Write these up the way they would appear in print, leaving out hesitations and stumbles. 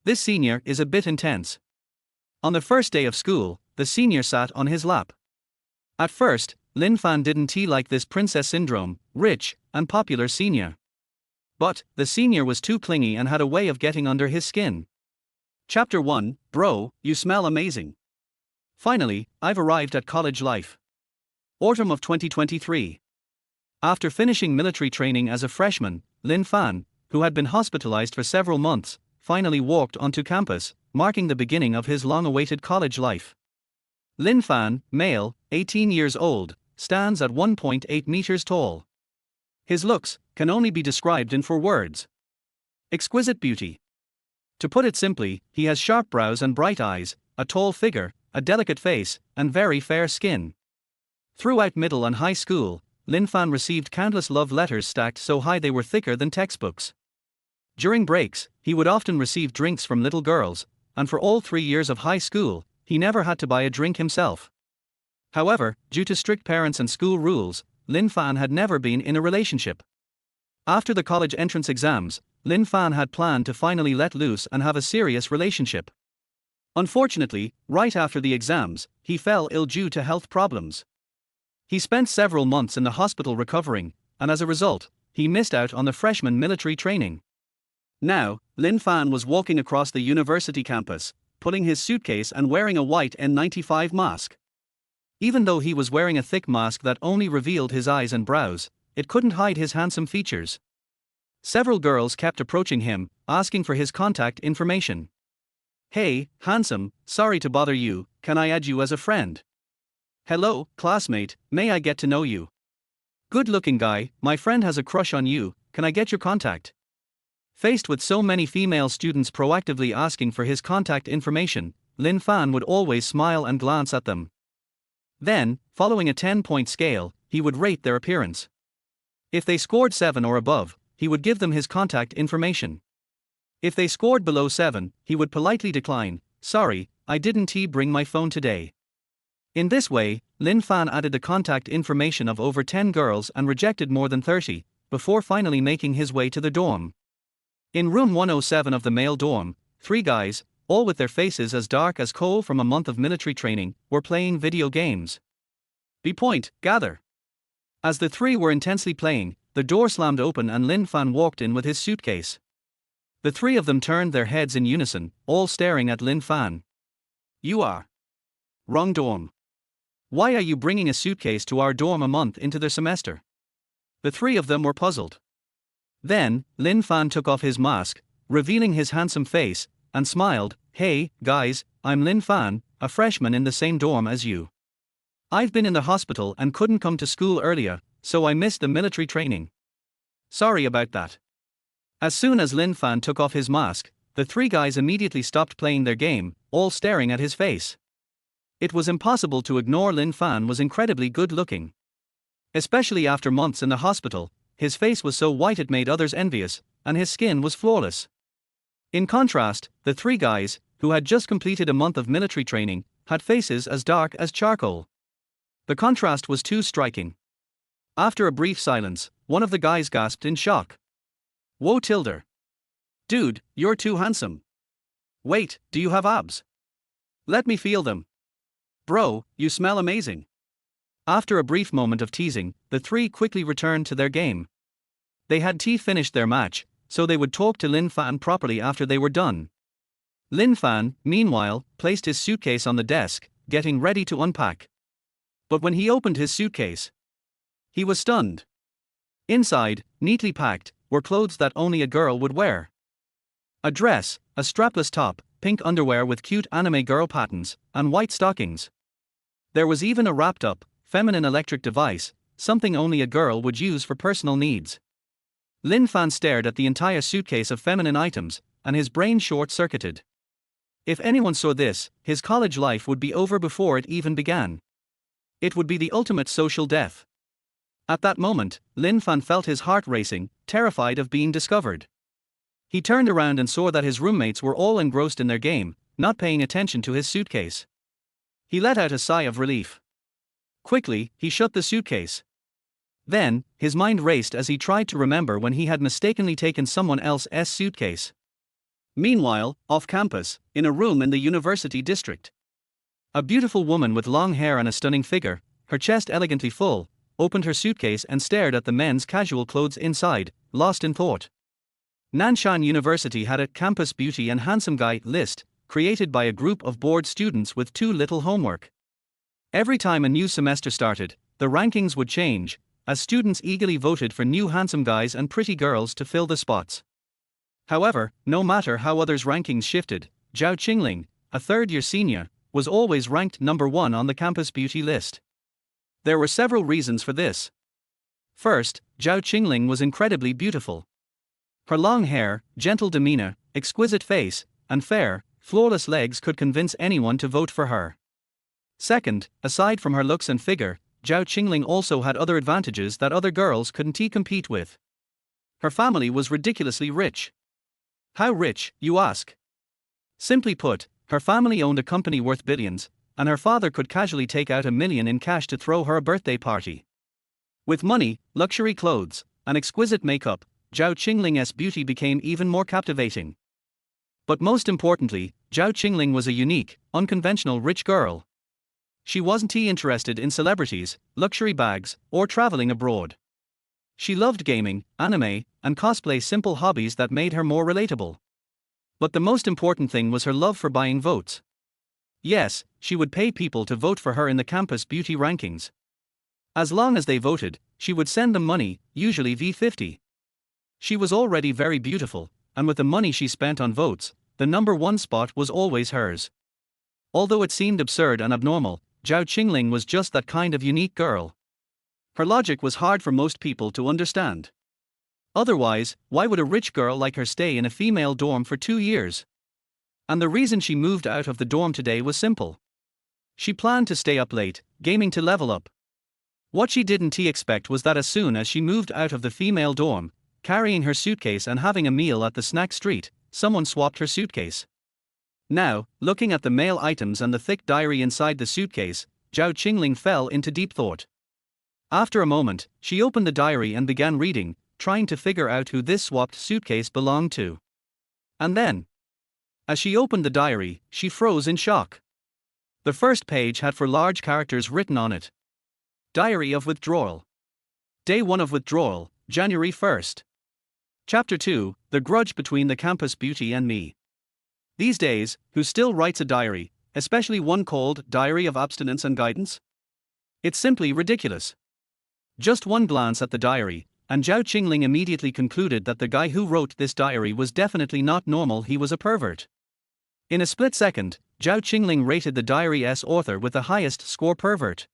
This senior is a bit intense. On the first day of school, the senior sat on his lap. At first, Lin Fan didn't like this princess syndrome, rich and popular senior. But the senior was too clingy and had a way of getting under his skin. Chapter 1, Bro, you smell amazing. Finally, I've arrived at college life. Autumn of 2023. After finishing military training as a freshman, Lin Fan, who had been hospitalized for several months, finally walked onto campus, marking the beginning of his long-awaited college life. Lin Fan, male, 18 years old, stands at 1.8 meters tall. His looks can only be described in 4 words. Exquisite beauty. To put it simply, he has sharp brows and bright eyes, a tall figure, a delicate face, and very fair skin. Throughout middle and high school, Lin Fan received countless love letters stacked so high they were thicker than textbooks. During breaks, he would often receive drinks from little girls, and for all 3 years of high school, he never had to buy a drink himself. However, due to strict parents and school rules, Lin Fan had never been in a relationship. After the college entrance exams, Lin Fan had planned to finally let loose and have a serious relationship. Unfortunately, right after the exams, he fell ill due to health problems. He spent several months in the hospital recovering, and as a result, he missed out on the freshman military training. Now, Lin Fan was walking across the university campus, pulling his suitcase and wearing a white N95 mask. Even though he was wearing a thick mask that only revealed his eyes and brows, it couldn't hide his handsome features. Several girls kept approaching him, asking for his contact information. "Hey, handsome, sorry to bother you, can I add you as a friend?" "Hello, classmate, may I get to know you?" "Good-looking guy, my friend has a crush on you, can I get your contact?" Faced with so many female students proactively asking for his contact information, Lin Fan would always smile and glance at them. Then, following a 10-point scale, he would rate their appearance. If they scored 7 or above, he would give them his contact information. If they scored below 7, he would politely decline, "Sorry, I didn't bring my phone today." In this way, Lin Fan added the contact information of over 10 girls and rejected more than 30, before finally making his way to the dorm. In room 107 of the male dorm, 3 guys, all with their faces as dark as coal from a month of military training, were playing video games. Be point, gather. As the 3 were intensely playing, the door slammed open and Lin Fan walked in with his suitcase. The 3 of them turned their heads in unison, all staring at Lin Fan. "You are wrong dorm. Why are you bringing a suitcase to our dorm a month into the semester?" The 3 of them were puzzled. Then, Lin Fan took off his mask, revealing his handsome face, and smiled, "Hey, guys, I'm Lin Fan, a freshman in the same dorm as you. I've been in the hospital and couldn't come to school earlier, so I missed the military training. Sorry about that." As soon as Lin Fan took off his mask, the 3 guys immediately stopped playing their game, all staring at his face. It was impossible to ignore Lin Fan was incredibly good-looking. Especially after months in the hospital, his face was so white it made others envious, and his skin was flawless. In contrast, the 3 guys, who had just completed a month of military training, had faces as dark as charcoal. The contrast was too striking. After a brief silence, one of the guys gasped in shock. "Whoa, Tilder. Dude, you're too handsome. Wait, do you have abs? Let me feel them. Bro, you smell amazing." After a brief moment of teasing, the 3 quickly returned to their game. They had finished their match, so they would talk to Lin Fan properly after they were done. Lin Fan, meanwhile, placed his suitcase on the desk, getting ready to unpack. But when he opened his suitcase, he was stunned. Inside, neatly packed, were clothes that only a girl would wear. A dress, a strapless top, pink underwear with cute anime girl patterns, and white stockings. There was even a wrapped-up, feminine electric device, something only a girl would use for personal needs. Lin Fan stared at the entire suitcase of feminine items, and his brain short-circuited. If anyone saw this, his college life would be over before it even began. It would be the ultimate social death. At that moment, Lin Fan felt his heart racing, terrified of being discovered. He turned around and saw that his roommates were all engrossed in their game, not paying attention to his suitcase. He let out a sigh of relief. Quickly, he shut the suitcase. Then, his mind raced as he tried to remember when he had mistakenly taken someone else's suitcase. Meanwhile, off campus, in a room in the university district, a beautiful woman with long hair and a stunning figure, her chest elegantly full, opened her suitcase and stared at the men's casual clothes inside, lost in thought. Nanshan University had a campus beauty and handsome guy list, created by a group of bored students with too little homework. Every time a new semester started, the rankings would change, as students eagerly voted for new handsome guys and pretty girls to fill the spots. However, no matter how others' rankings shifted, Zhao Qingling, a third-year senior, was always ranked number 1 on the campus beauty list. There were several reasons for this. First, Zhao Qingling was incredibly beautiful. Her long hair, gentle demeanor, exquisite face, and fair, flawless legs could convince anyone to vote for her. Second, aside from her looks and figure, Zhao Qingling also had other advantages that other girls couldn't compete with. Her family was ridiculously rich. How rich, you ask? Simply put, her family owned a company worth billions, and her father could casually take out $1 million in cash to throw her a birthday party. With money, luxury clothes, and exquisite makeup, Zhao Qingling's beauty became even more captivating. But most importantly, Zhao Qingling was a unique, unconventional rich girl. She wasn't interested in celebrities, luxury bags, or traveling abroad. She loved gaming, anime, and cosplay, simple hobbies that made her more relatable. But the most important thing was her love for buying votes. Yes, she would pay people to vote for her in the campus beauty rankings. As long as they voted, she would send them money, usually V50. She was already very beautiful, and with the money she spent on votes, the number 1 spot was always hers. Although it seemed absurd and abnormal, Zhao Qingling was just that kind of unique girl. Her logic was hard for most people to understand. Otherwise, why would a rich girl like her stay in a female dorm for 2 years? And the reason she moved out of the dorm today was simple. She planned to stay up late, gaming to level up. What she didn't expect was that as soon as she moved out of the female dorm, carrying her suitcase and having a meal at the snack street, someone swapped her suitcase. Now, looking at the male items and the thick diary inside the suitcase, Zhao Qingling fell into deep thought. After a moment, she opened the diary and began reading, trying to figure out who this swapped suitcase belonged to. And then, as she opened the diary, she froze in shock. The first page had 4 large characters written on it. Diary of Withdrawal. Day 1 of Withdrawal, January 1st. Chapter 2, The Grudge Between the Campus Beauty and Me. These days, who still writes a diary, especially one called Diary of Abstinence and Guidance? It's simply ridiculous. Just one glance at the diary, and Zhao Qingling immediately concluded that the guy who wrote this diary was definitely not normal, he was a pervert. In a split second, Zhao Qingling rated the diary's author with the highest score, pervert.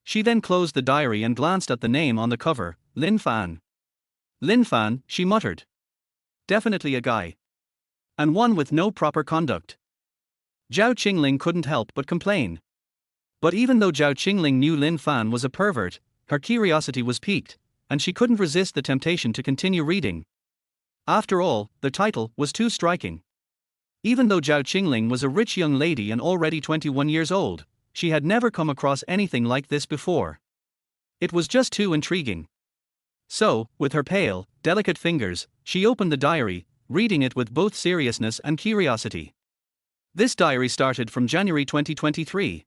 She then closed the diary and glanced at the name on the cover, Lin Fan. Lin Fan, she muttered. Definitely a guy. And one with no proper conduct. Zhao Qingling couldn't help but complain. But even though Zhao Qingling knew Lin Fan was a pervert, her curiosity was piqued, and she couldn't resist the temptation to continue reading. After all, the title was too striking. Even though Zhao Qingling was a rich young lady and already 21 years old, she had never come across anything like this before. It was just too intriguing. So, with her pale, delicate fingers, she opened the diary, reading it with both seriousness and curiosity. This diary started from January 2023.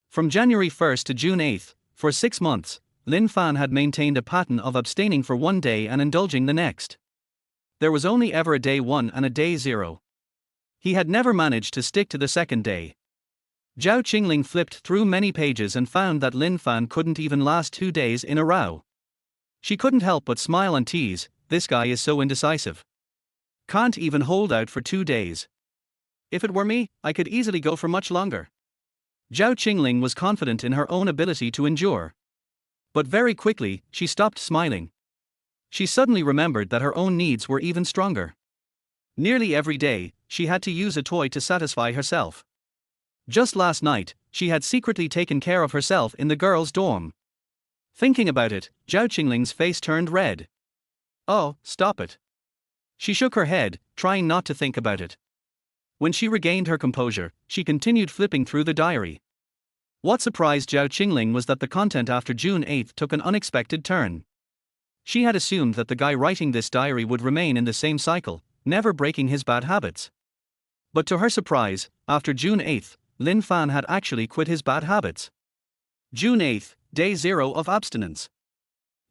From January 1st to June 8th, for 6 months, Lin Fan had maintained a pattern of abstaining for one day and indulging the next. There was only ever a day 1 and a day 0. He had never managed to stick to the second day. Zhao Qingling flipped through many pages and found that Lin Fan couldn't even last 2 days in a row. She couldn't help but smile and tease, this guy is so indecisive. Can't even hold out for 2 days. If it were me, I could easily go for much longer. Zhao Qingling was confident in her own ability to endure. But very quickly, she stopped smiling. She suddenly remembered that her own needs were even stronger. Nearly every day, she had to use a toy to satisfy herself. Just last night, she had secretly taken care of herself in the girls' dorm. Thinking about it, Zhao Qingling's face turned red. Oh, stop it. She shook her head, trying not to think about it. When she regained her composure, she continued flipping through the diary. What surprised Zhao Qingling was that the content after June 8th took an unexpected turn. She had assumed that the guy writing this diary would remain in the same cycle, never breaking his bad habits. But to her surprise, after June 8, Lin Fan had actually quit his bad habits. June 8, Day 0 of abstinence.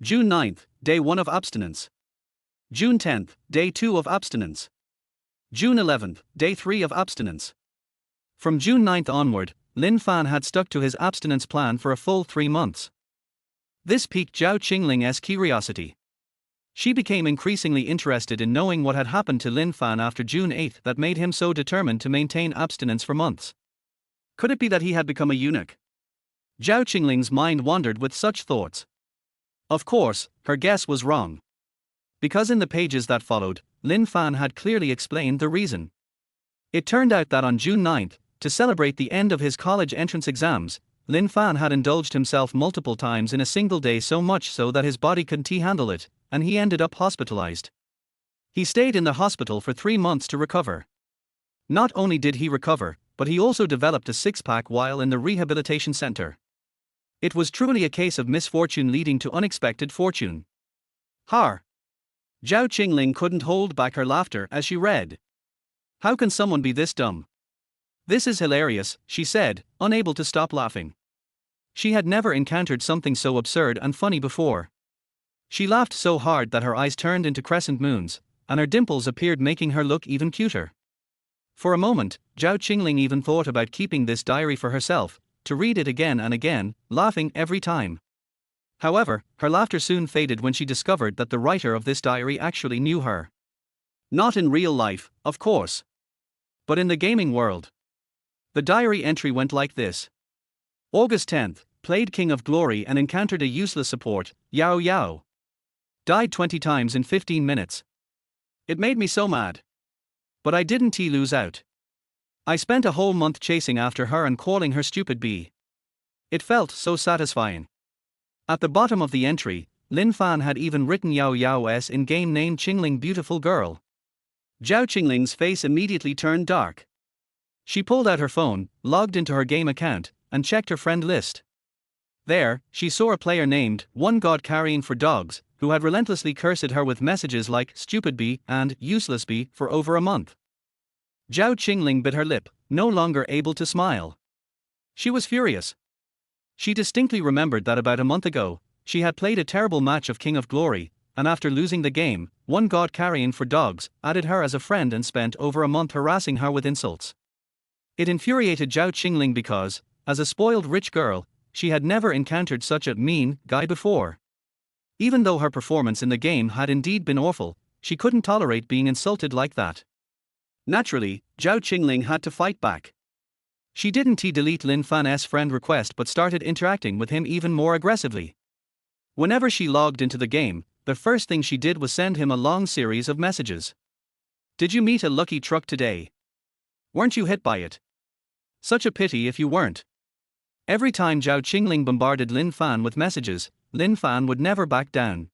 June 9, Day 1 of abstinence. June 10, Day 2 of abstinence. June 11, Day 3 of abstinence. From June 9 onward, Lin Fan had stuck to his abstinence plan for a full 3 months. This piqued Zhao Qingling's curiosity. She became increasingly interested in knowing what had happened to Lin Fan after June 8 that made him so determined to maintain abstinence for months. Could it be that he had become a eunuch? Zhao Qingling's mind wandered with such thoughts. Of course, her guess was wrong. Because in the pages that followed, Lin Fan had clearly explained the reason. It turned out that on June 9, to celebrate the end of his college entrance exams, Lin Fan had indulged himself multiple times in a single day, so much so that his body couldn't handle it, and he ended up hospitalized. He stayed in the hospital for 3 months to recover. Not only did he recover, but he also developed a six-pack while in the rehabilitation center. It was truly a case of misfortune leading to unexpected fortune. Har! Zhao Qingling couldn't hold back her laughter as she read. How can someone be this dumb? This is hilarious, she said, unable to stop laughing. She had never encountered something so absurd and funny before. She laughed so hard that her eyes turned into crescent moons, and her dimples appeared, making her look even cuter. For a moment, Zhao Qingling even thought about keeping this diary for herself, to read it again and again, laughing every time. However, her laughter soon faded when she discovered that the writer of this diary actually knew her. Not in real life, of course, but in the gaming world. The diary entry went like this. August 10th, played King of Glory and encountered a useless support, Yao Yao. Died 20 times in 15 minutes. It made me so mad. But I didn't lose out. I spent a whole month chasing after her and calling her stupid bee. It felt so satisfying. At the bottom of the entry, Lin Fan had even written Yao Yao's in-game name, Qingling beautiful girl. Zhao Qingling's face immediately turned dark. She pulled out her phone, logged into her game account, and checked her friend list. There, she saw a player named One God Carrying for Dogs, who had relentlessly cursed her with messages like stupid bee and useless bee for over a month. Zhao Qingling bit her lip, no longer able to smile. She was furious. She distinctly remembered that about a month ago, she had played a terrible match of King of Glory, and after losing the game, One God Carrying for Dogs added her as a friend and spent over a month harassing her with insults. It infuriated Zhao Qingling because, as a spoiled rich girl, she had never encountered such a mean guy before. Even though her performance in the game had indeed been awful, she couldn't tolerate being insulted like that. Naturally, Zhao Qingling had to fight back. She didn't delete Lin Fan's friend request but started interacting with him even more aggressively. Whenever she logged into the game, the first thing she did was send him a long series of messages. Did you meet a lucky truck today? Weren't you hit by it? Such a pity if you weren't. Every time Zhao Qingling bombarded Lin Fan with messages, Lin Fan would never back down.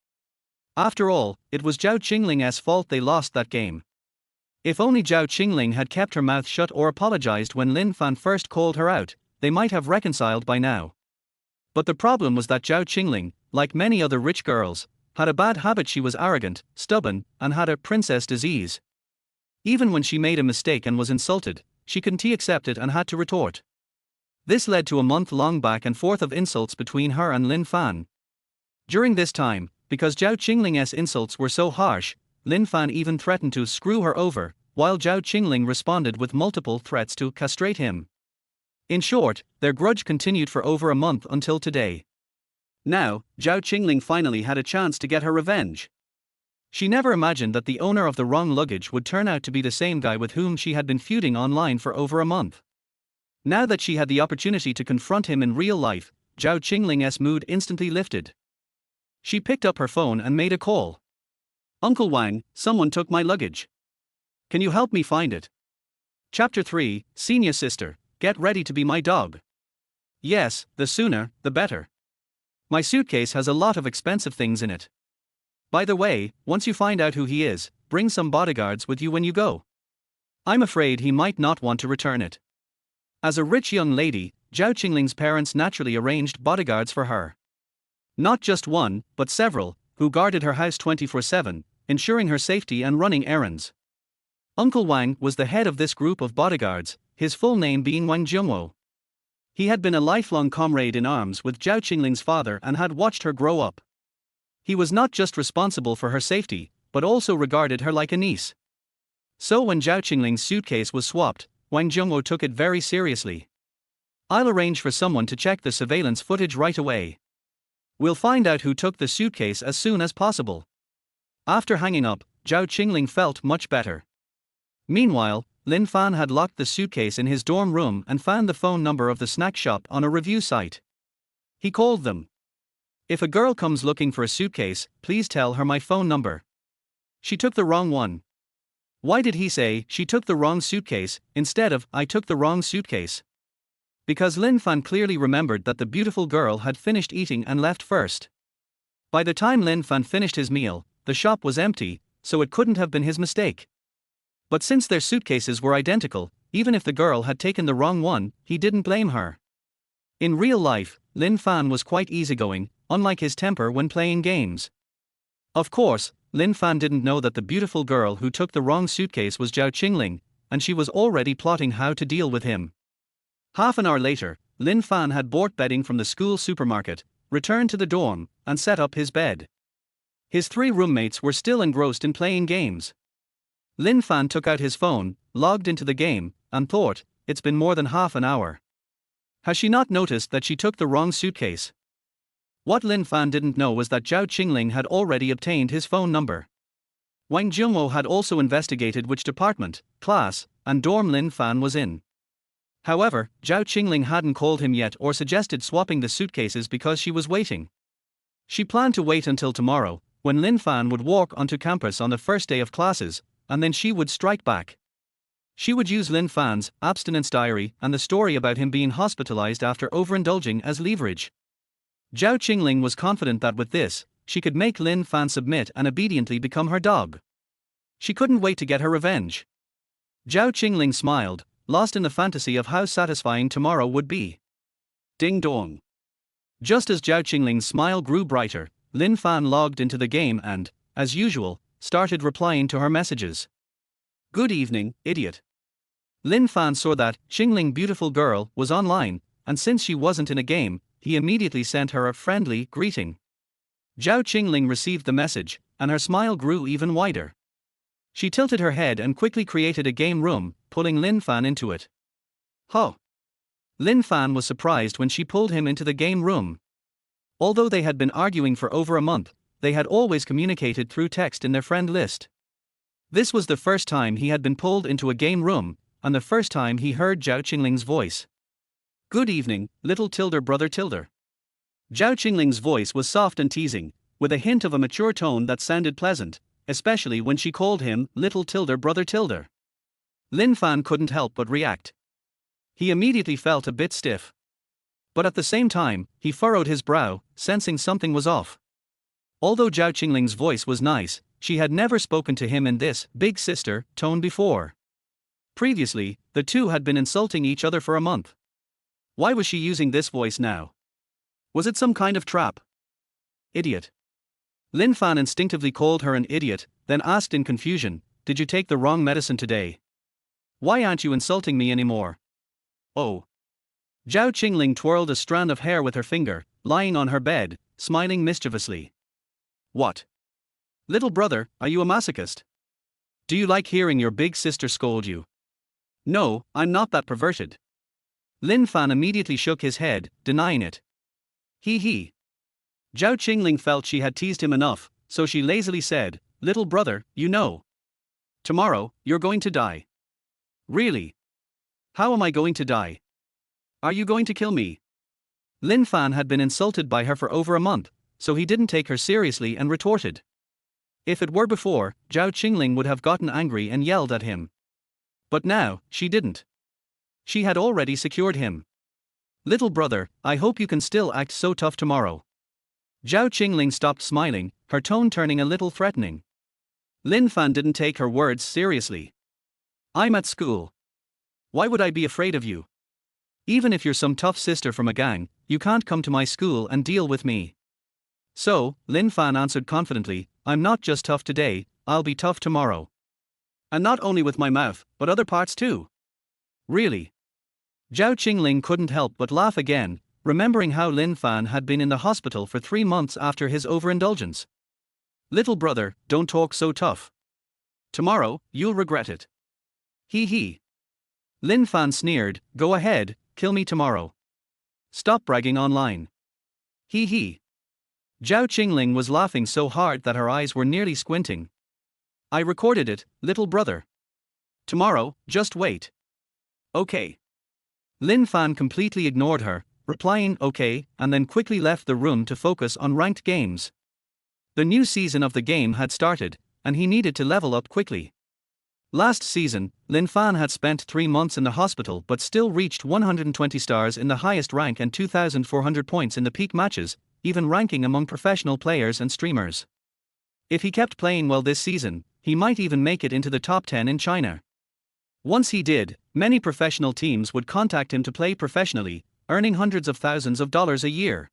After all, it was Zhao Qingling's fault they lost that game. If only Zhao Qingling had kept her mouth shut or apologized when Lin Fan first called her out, they might have reconciled by now. But the problem was that Zhao Qingling, like many other rich girls, had a bad habit. She was arrogant, stubborn, and had a princess disease. Even when she made a mistake and was insulted, she couldn't accept it and had to retort. This led to a month-long back and forth of insults between her and Lin Fan. During this time, because Zhao Qingling's insults were so harsh, Lin Fan even threatened to screw her over, while Zhao Qingling responded with multiple threats to castrate him. In short, their grudge continued for over a month until today. Now, Zhao Qingling finally had a chance to get her revenge. She never imagined that the owner of the wrong luggage would turn out to be the same guy with whom she had been feuding online for over a month. Now that she had the opportunity to confront him in real life, Zhao Qingling's mood instantly lifted. She picked up her phone and made a call. Uncle Wang, someone took my luggage. Can you help me find it? Chapter 3, Senior Sister, get ready to be my dog. Yes, the sooner, the better. My suitcase has a lot of expensive things in it. By the way, once you find out who he is, bring some bodyguards with you when you go. I'm afraid he might not want to return it. As a rich young lady, Zhao Qingling's parents naturally arranged bodyguards for her. Not just one, but several, who guarded her house 24/7, ensuring her safety and running errands. Uncle Wang was the head of this group of bodyguards, his full name being Wang Jungwo. He had been a lifelong comrade in arms with Zhao Qingling's father and had watched her grow up. He was not just responsible for her safety, but also regarded her like a niece. So when Zhao Qingling's suitcase was swapped, Wang Jungwo took it very seriously. "I'll arrange for someone to check the surveillance footage right away. We'll find out who took the suitcase as soon as possible." After hanging up, Zhao Qingling felt much better. Meanwhile, Lin Fan had locked the suitcase in his dorm room and found the phone number of the snack shop on a review site. He called them. "If a girl comes looking for a suitcase, please tell her my phone number." She took the wrong one. Why did he say she took the wrong suitcase instead of I took the wrong suitcase? Because Lin Fan clearly remembered that the beautiful girl had finished eating and left first. By the time Lin Fan finished his meal, the shop was empty, so it couldn't have been his mistake. But since their suitcases were identical, even if the girl had taken the wrong one, he didn't blame her. In real life, Lin Fan was quite easygoing, unlike his temper when playing games. Of course, Lin Fan didn't know that the beautiful girl who took the wrong suitcase was Zhao Qingling, and she was already plotting how to deal with him. Half an hour later, Lin Fan had bought bedding from the school supermarket, returned to the dorm, and set up his bed. His 3 roommates were still engrossed in playing games. Lin Fan took out his phone, logged into the game, and thought, it's bin more than half an hour. Has she not noticed that she took the wrong suitcase? What Lin Fan didn't know was that Zhao Qingling had already obtained his phone number. Wang Jungwo had also investigated which department, class, and dorm Lin Fan was in. However, Zhao Qingling hadn't called him yet or suggested swapping the suitcases because she was waiting. She planned to wait until tomorrow, when Lin Fan would walk onto campus on the first day of classes, and then she would strike back. She would use Lin Fan's abstinence diary and the story about him being hospitalized after overindulging as leverage. Zhao Qingling was confident that with this, she could make Lin Fan submit and obediently become her dog. She couldn't wait to get her revenge. Zhao Qingling smiled, lost in the fantasy of how satisfying tomorrow would be. Ding dong. Just as Zhao Qingling's smile grew brighter, Lin Fan logged into the game and, as usual, started replying to her messages. "Good evening, idiot." Lin Fan saw that Qingling beautiful girl was online, and since she wasn't in a game, he immediately sent her a friendly greeting. Zhao Qingling received the message, and her smile grew even wider. She tilted her head and quickly created a game room, pulling Lin Fan into it. Huh. Lin Fan was surprised when she pulled him into the game room. Although they had been arguing for over a month, they had always communicated through text in their friend list. This was the first time he had been pulled into a game room, and the first time he heard Zhao Qingling's voice. "Good evening, little brother tilde." Zhao Qingling's voice was soft and teasing, with a hint of a mature tone that sounded pleasant, especially when she called him little brother tilde. Lin Fan couldn't help but react. He immediately felt a bit stiff. But at the same time, he furrowed his brow, sensing something was off. Although Zhao Qingling's voice was nice, she had never spoken to him in this big sister tone before. Previously, the two had been insulting each other for a month. Why was she using this voice now? Was it some kind of trap? Idiot. Lin Fan instinctively called her an idiot, then asked in confusion, "Did you take the wrong medicine today? Why aren't you insulting me anymore?" Oh. Zhao Qingling twirled a strand of hair with her finger, lying on her bed, smiling mischievously. "What? Little brother, are you a masochist? Do you like hearing your big sister scold you?" "No, I'm not that perverted." Lin Fan immediately shook his head, denying it. He. Zhao Qingling felt she had teased him enough, so she lazily said, "Little brother, you know. Tomorrow, you're going to die." "Really? How am I going to die? Are you going to kill me?" Lin Fan had been insulted by her for over a month, so he didn't take her seriously and retorted. If it were before, Zhao Qingling would have gotten angry and yelled at him. But now, she didn't. She had already secured him. "Little brother, I hope you can still act so tough tomorrow." Zhao Qingling stopped smiling, her tone turning a little threatening. Lin Fan didn't take her words seriously. "I'm at school. Why would I be afraid of you? Even if you're some tough sister from a gang, you can't come to my school and deal with me." So, Lin Fan answered confidently, "I'm not just tough today, I'll be tough tomorrow." And not only with my mouth, but other parts too. Really? Zhao Qingling couldn't help but laugh again, remembering how Lin Fan had been in the hospital for 3 months after his overindulgence. Little brother, don't talk so tough. Tomorrow, you'll regret it. Hee hee. Lin Fan sneered, go ahead, kill me tomorrow. Stop bragging online. Hee hee. Zhao Qingling was laughing so hard that her eyes were nearly squinting. I recorded it, little brother. Tomorrow, just wait. Okay. Lin Fan completely ignored her, replying okay, and then quickly left the room to focus on ranked games. The new season of the game had started, and he needed to level up quickly. Last season, Lin Fan had spent 3 months in the hospital but still reached 120 stars in the highest rank and 2,400 points in the peak matches, even ranking among professional players and streamers. If he kept playing well this season, he might even make it into the top 10 in China. Once he did, many professional teams would contact him to play professionally, earning hundreds of thousands of dollars a year.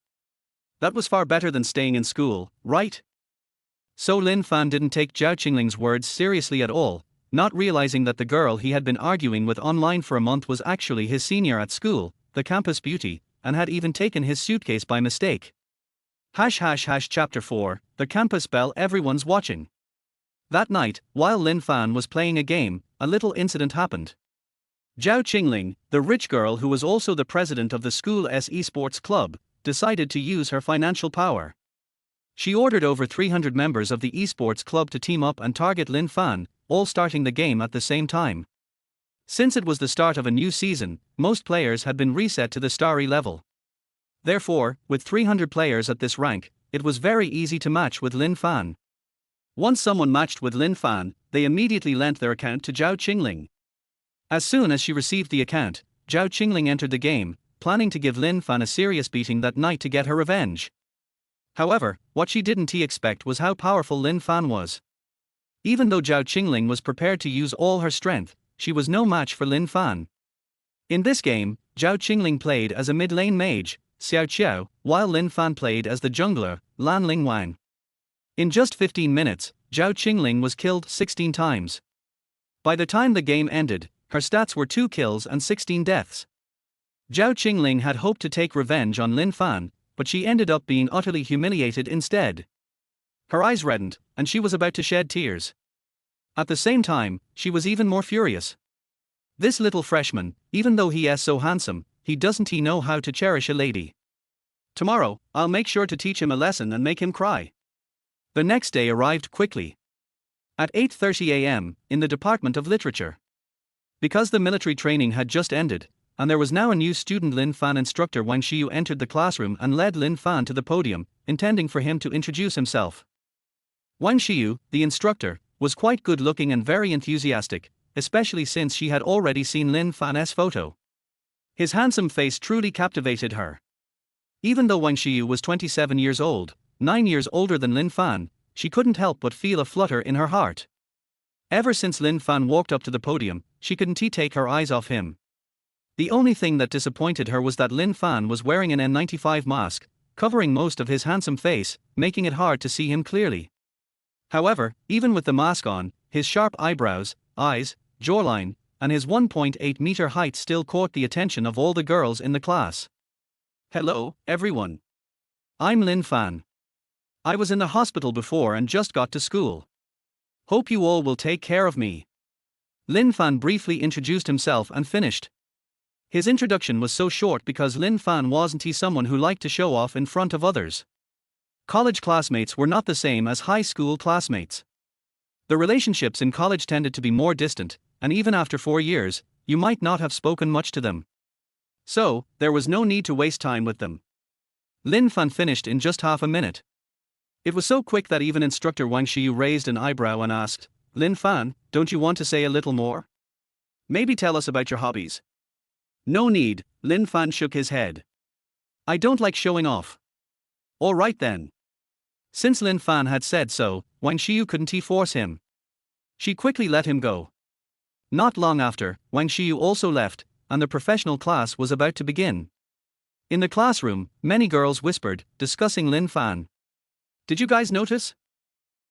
That was far better than staying in school, right? So Lin Fan didn't take Zhao Qingling's words seriously at all, not realizing that the girl he had been arguing with online for a month was actually his senior at school, the campus beauty, and had even taken his suitcase by mistake. Chapter 4, The Campus Belle. Everyone's watching. That night, while Lin Fan was playing a game, a little incident happened. Zhao Qingling, the rich girl who was also the president of the school's esports club, decided to use her financial power. She ordered over 300 members of the esports club to team up and target Lin Fan, all starting the game at the same time. Since it was the start of a new season, most players had been reset to the starry level. Therefore, with 300 players at this rank, it was very easy to match with Lin Fan. Once someone matched with Lin Fan, they immediately lent their account to Zhao Qingling. As soon as she received the account, Zhao Qingling entered the game, planning to give Lin Fan a serious beating that night to get her revenge. However, what she didn't expect was how powerful Lin Fan was. Even though Zhao Qingling was prepared to use all her strength, she was no match for Lin Fan. In this game, Zhao Qingling played as a mid-lane mage, Xiao Qiao, while Lin Fan played as the jungler, Lan Lingwang. In just 15 minutes, Zhao Qingling was killed 16 times. By the time the game ended, her stats were 2 kills and 16 deaths. Zhao Qingling had hoped to take revenge on Lin Fan, but she ended up being utterly humiliated instead. Her eyes reddened, and she was about to shed tears. At the same time, she was even more furious. This little freshman, even though he is so handsome, he doesn't know how to cherish a lady. Tomorrow, I'll make sure to teach him a lesson and make him cry. The next day arrived quickly. At 8:30 a.m., in the Department of Literature. Because the military training had just ended, and there was now a new student, Lin Fan instructor Wang Xiyu entered the classroom and led Lin Fan to the podium, intending for him to introduce himself. Wang Xiyu, the instructor, was quite good-looking and very enthusiastic, especially since she had already seen Lin Fan's photo. His handsome face truly captivated her. Even though Wang Xiyu was 27 years old, 9 years older than Lin Fan, she couldn't help but feel a flutter in her heart. Ever since Lin Fan walked up to the podium, she couldn't take her eyes off him. The only thing that disappointed her was that Lin Fan was wearing an N95 mask, covering most of his handsome face, making it hard to see him clearly. However, even with the mask on, his sharp eyebrows, eyes, jawline, and his 1.8-meter height still caught the attention of all the girls in the class. Hello, everyone. I'm Lin Fan. I was in the hospital before and just got to school. Hope you all will take care of me. Lin Fan briefly introduced himself and finished. His introduction was so short because Lin Fan wasn't someone who liked to show off in front of others. College classmates were not the same as high school classmates. The relationships in college tended to be more distant, and even after 4 years, you might not have spoken much to them. So, there was no need to waste time with them. Lin Fan finished in just half a minute. It was so quick that even instructor Wang Xiyu raised an eyebrow and asked, Lin Fan, don't you want to say a little more? Maybe tell us about your hobbies. No need, Lin Fan shook his head. I don't like showing off. All right then. Since Lin Fan had said so, Wang Xiyu couldn't force him. She quickly let him go. Not long after, Wang Xiyu also left, and the professional class was about to begin. In the classroom, many girls whispered, discussing Lin Fan. Did you guys notice?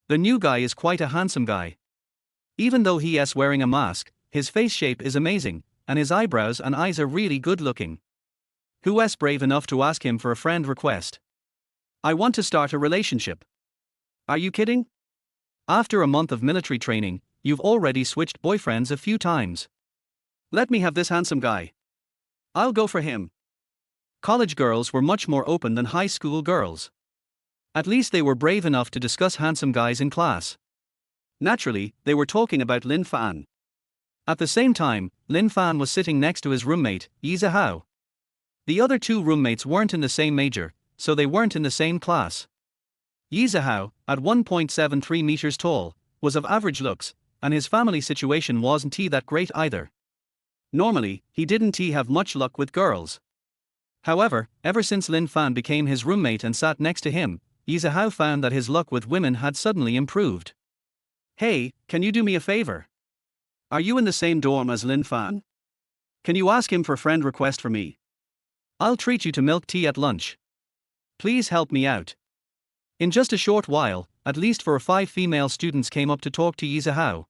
The new guy is quite a handsome guy. Even though he is wearing a mask, his face shape is amazing, and his eyebrows and eyes are really good looking. Who is brave enough to ask him for a friend request? I want to start a relationship. Are you kidding? After a month of military training, you've already switched boyfriends a few times. Let me have this handsome guy. I'll go for him. College girls were much more open than high school girls. At least they were brave enough to discuss handsome guys in class. Naturally, they were talking about Lin Fan. At the same time, Lin Fan was sitting next to his roommate, Yi Hao. The other two roommates weren't in the same major, so they weren't in the same class. Yi Hao, at 1.73 meters tall, was of average looks, and his family situation wasn't that great either. Normally, he didn't have much luck with girls. However, ever since Lin Fan became his roommate and sat next to him, Yi Hao found that his luck with women had suddenly improved. Hey, can you do me a favor? Are you in the same dorm as Lin Fan? Can you ask him for a friend request for me? I'll treat you to milk tea at lunch. Please help me out. In just a short while, at least 4 or 5 female students came up to talk to Yi Hao.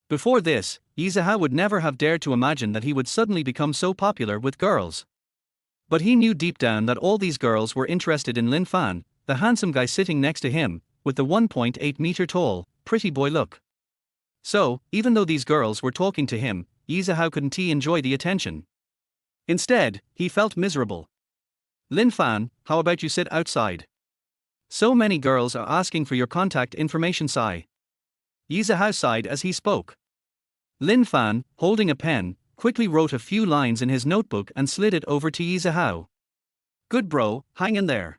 Before this, Yi Hao would never have dared to imagine that he would suddenly become so popular with girls. But he knew deep down that all these girls were interested in Lin Fan, the handsome guy sitting next to him, with the 1.8 meter tall, pretty boy look. So, even though these girls were talking to him, Yi Hao couldn't enjoy the attention. Instead, he felt miserable. Lin Fan, how about you sit outside? So many girls are asking for your contact information. Sigh. Yi Hao sighed as he spoke. Lin Fan, holding a pen, quickly wrote a few lines in his notebook and slid it over to Yi Hao. Good bro, hang in there.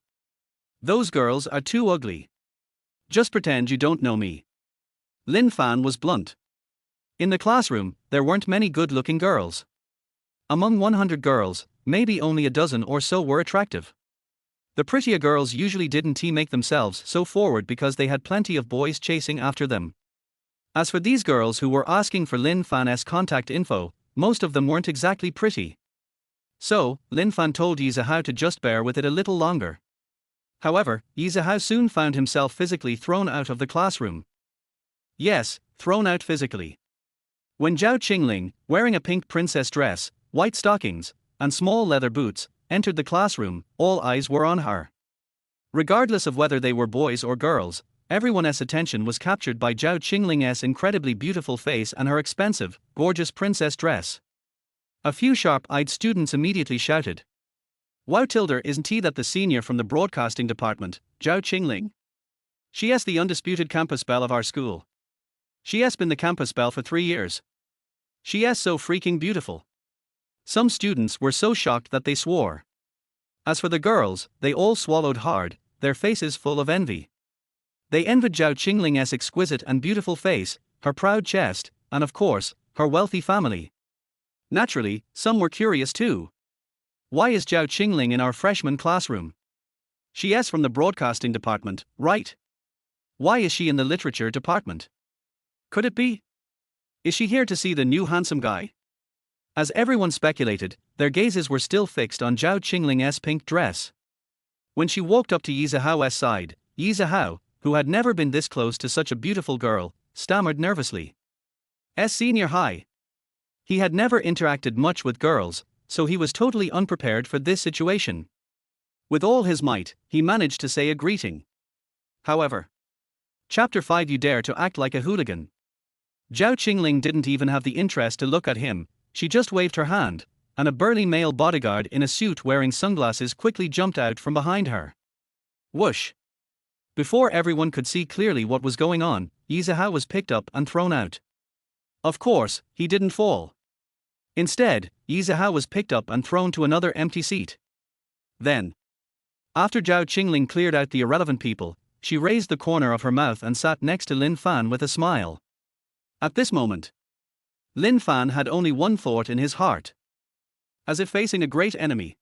Those girls are too ugly. Just pretend you don't know me. Lin Fan was blunt. In the classroom, there weren't many good-looking girls. Among 100 girls, maybe only a dozen or so were attractive. The prettier girls usually didn't make themselves so forward because they had plenty of boys chasing after them. As for these girls who were asking for Lin Fan's contact info, most of them weren't exactly pretty. So, Lin Fan told Yi Hao to just bear with it a little longer. However, Yi Hao soon found himself physically thrown out of the classroom. Yes, thrown out physically. When Zhao Qingling, wearing a pink princess dress, white stockings, and small leather boots, entered the classroom, all eyes were on her. Regardless of whether they were boys or girls, everyone's attention was captured by Zhao Qingling's incredibly beautiful face and her expensive, gorgeous princess dress. A few sharp-eyed students immediately shouted, "Wow, Tilder, isn't that the senior from the broadcasting department, Zhao Qingling? She is the undisputed campus belle of our school. She has been the campus belle for 3 years. She is so freaking beautiful." Some students were so shocked that they swore. As for the girls, they all swallowed hard, their faces full of envy. They envied Zhao Qingling's exquisite and beautiful face, her proud chest, and of course, her wealthy family. Naturally, some were curious too. Why is Zhao Qingling in our freshman classroom? She is from the broadcasting department, right? Why is she in the literature department? Could it be? Is she here to see the new handsome guy? As everyone speculated, their gazes were still fixed on Zhao Qingling's pink dress. When she walked up to Yi Hao's side, Yi Hao, who had never been this close to such a beautiful girl, stammered nervously. Senior high. He had never interacted much with girls, so he was totally unprepared for this situation. With all his might, he managed to say a greeting. However, Chapter 5 You dare to act like a hooligan. Zhao Qingling didn't even have the interest to look at him, she just waved her hand, and a burly male bodyguard in a suit wearing sunglasses quickly jumped out from behind her. Whoosh! Before everyone could see clearly what was going on, Yi Hao was picked up and thrown out. Of course, he didn't fall. Instead, Yi Hao was picked up and thrown to another empty seat. Then, after Zhao Qingling cleared out the irrelevant people, she raised the corner of her mouth and sat next to Lin Fan with a smile. At this moment, Lin Fan had only one thought in his heart. As if facing a great enemy.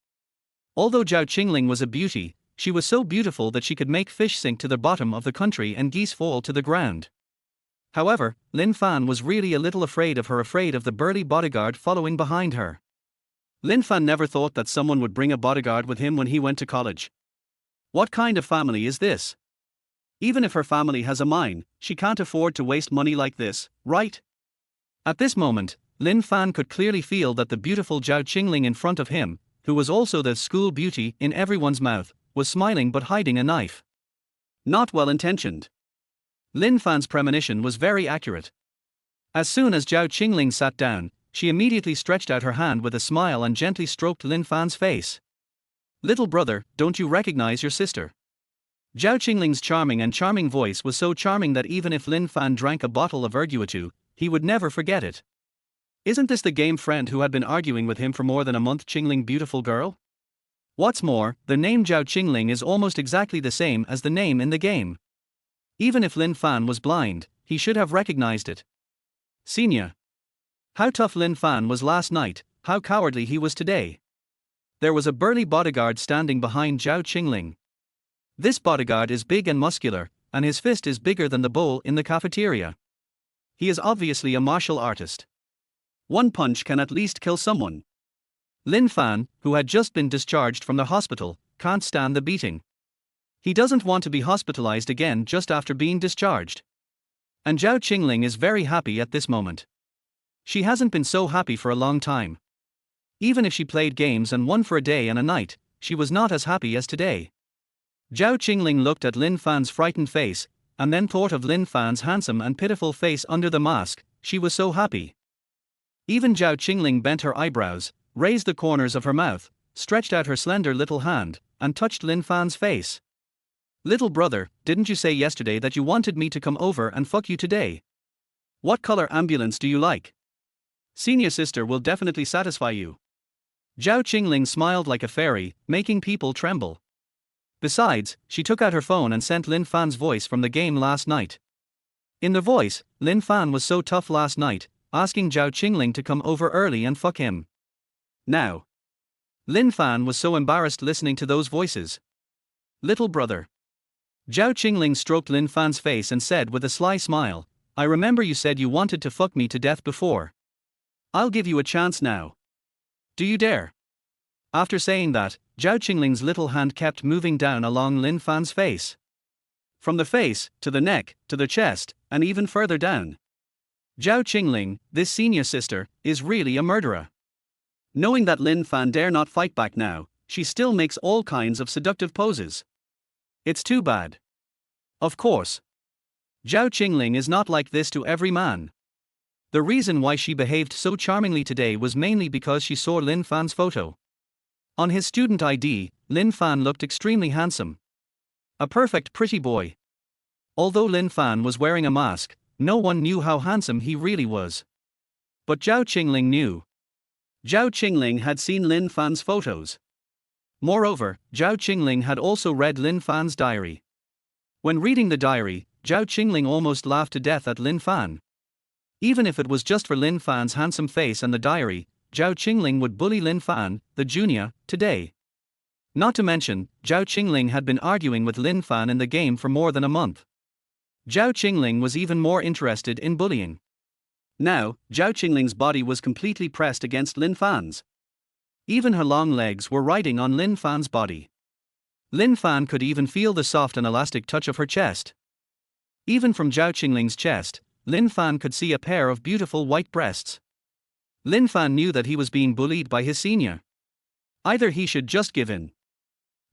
Although Zhao Qingling was a beauty, she was so beautiful that she could make fish sink to the bottom of the country and geese fall to the ground. However, Lin Fan was really a little afraid of the burly bodyguard following behind her. Lin Fan never thought that someone would bring a bodyguard with him when he went to college. What kind of family is this? Even if her family has a mine, she can't afford to waste money like this, right? At this moment, Lin Fan could clearly feel that the beautiful Zhao Qingling in front of him, who was also the school beauty in everyone's mouth, was smiling but hiding a knife. Not well intentioned. Lin Fan's premonition was very accurate. As soon as Zhao Qingling sat down, she immediately stretched out her hand with a smile and gently stroked Lin Fan's face. "Little brother, don't you recognize your sister?" Zhao Qingling's charming voice was so charming that even if Lin Fan drank a bottle of erguitu, he would never forget it. "Isn't this the game friend who had been arguing with him for more than a month, Qingling, beautiful girl? What's more, the name Zhao Qingling is almost exactly the same as the name in the game." Even if Lin Fan was blind, he should have recognized it. Senior. How tough Lin Fan was last night, how cowardly he was today. There was a burly bodyguard standing behind Zhao Qingling. This bodyguard is big and muscular, and his fist is bigger than the bowl in the cafeteria. He is obviously a martial artist. One punch can at least kill someone. Lin Fan, who had just been discharged from the hospital, can't stand the beating. He doesn't want to be hospitalized again just after being discharged. And Zhao Qingling is very happy at this moment. She hasn't been so happy for a long time. Even if she played games and won for a day and a night, she was not as happy as today. Zhao Qingling looked at Lin Fan's frightened face, and then thought of Lin Fan's handsome and pitiful face under the mask. She was so happy. Even Zhao Qingling bent her eyebrows, raised the corners of her mouth, stretched out her slender little hand, and touched Lin Fan's face. "Little brother, didn't you say yesterday that you wanted me to come over and fuck you today? What color ambulance do you like? Senior sister will definitely satisfy you." Zhao Qingling smiled like a fairy, making people tremble. Besides, she took out her phone and sent Lin Fan's voice from the game last night. In the voice, Lin Fan was so tough last night, asking Zhao Qingling to come over early and fuck him. Now, Lin Fan was so embarrassed listening to those voices. "Little brother." Zhao Qingling stroked Lin Fan's face and said with a sly smile, "I remember you said you wanted to fuck me to death before. I'll give you a chance now. Do you dare?" After saying that, Zhao Qingling's little hand kept moving down along Lin Fan's face. From the face, to the neck, to the chest, and even further down. Zhao Qingling, this senior sister, is really a murderer. Knowing that Lin Fan dare not fight back now, she still makes all kinds of seductive poses. It's too bad. Of course. Zhao Qingling is not like this to every man. The reason why she behaved so charmingly today was mainly because she saw Lin Fan's photo. On his student ID, Lin Fan looked extremely handsome. A perfect pretty boy. Although Lin Fan was wearing a mask, no one knew how handsome he really was. But Zhao Qingling knew. Zhao Qingling had seen Lin Fan's photos. Moreover, Zhao Qingling had also read Lin Fan's diary. When reading the diary, Zhao Qingling almost laughed to death at Lin Fan. Even if it was just for Lin Fan's handsome face and the diary, Zhao Qingling would bully Lin Fan, the junior, today. Not to mention, Zhao Qingling had been arguing with Lin Fan in the game for more than a month. Zhao Qingling was even more interested in bullying. Now, Zhao Qingling's body was completely pressed against Lin Fan's. Even her long legs were riding on Lin Fan's body. Lin Fan could even feel the soft and elastic touch of her chest. Even from Zhao Qingling's chest, Lin Fan could see a pair of beautiful white breasts. Lin Fan knew that he was being bullied by his senior. Either he should just give in,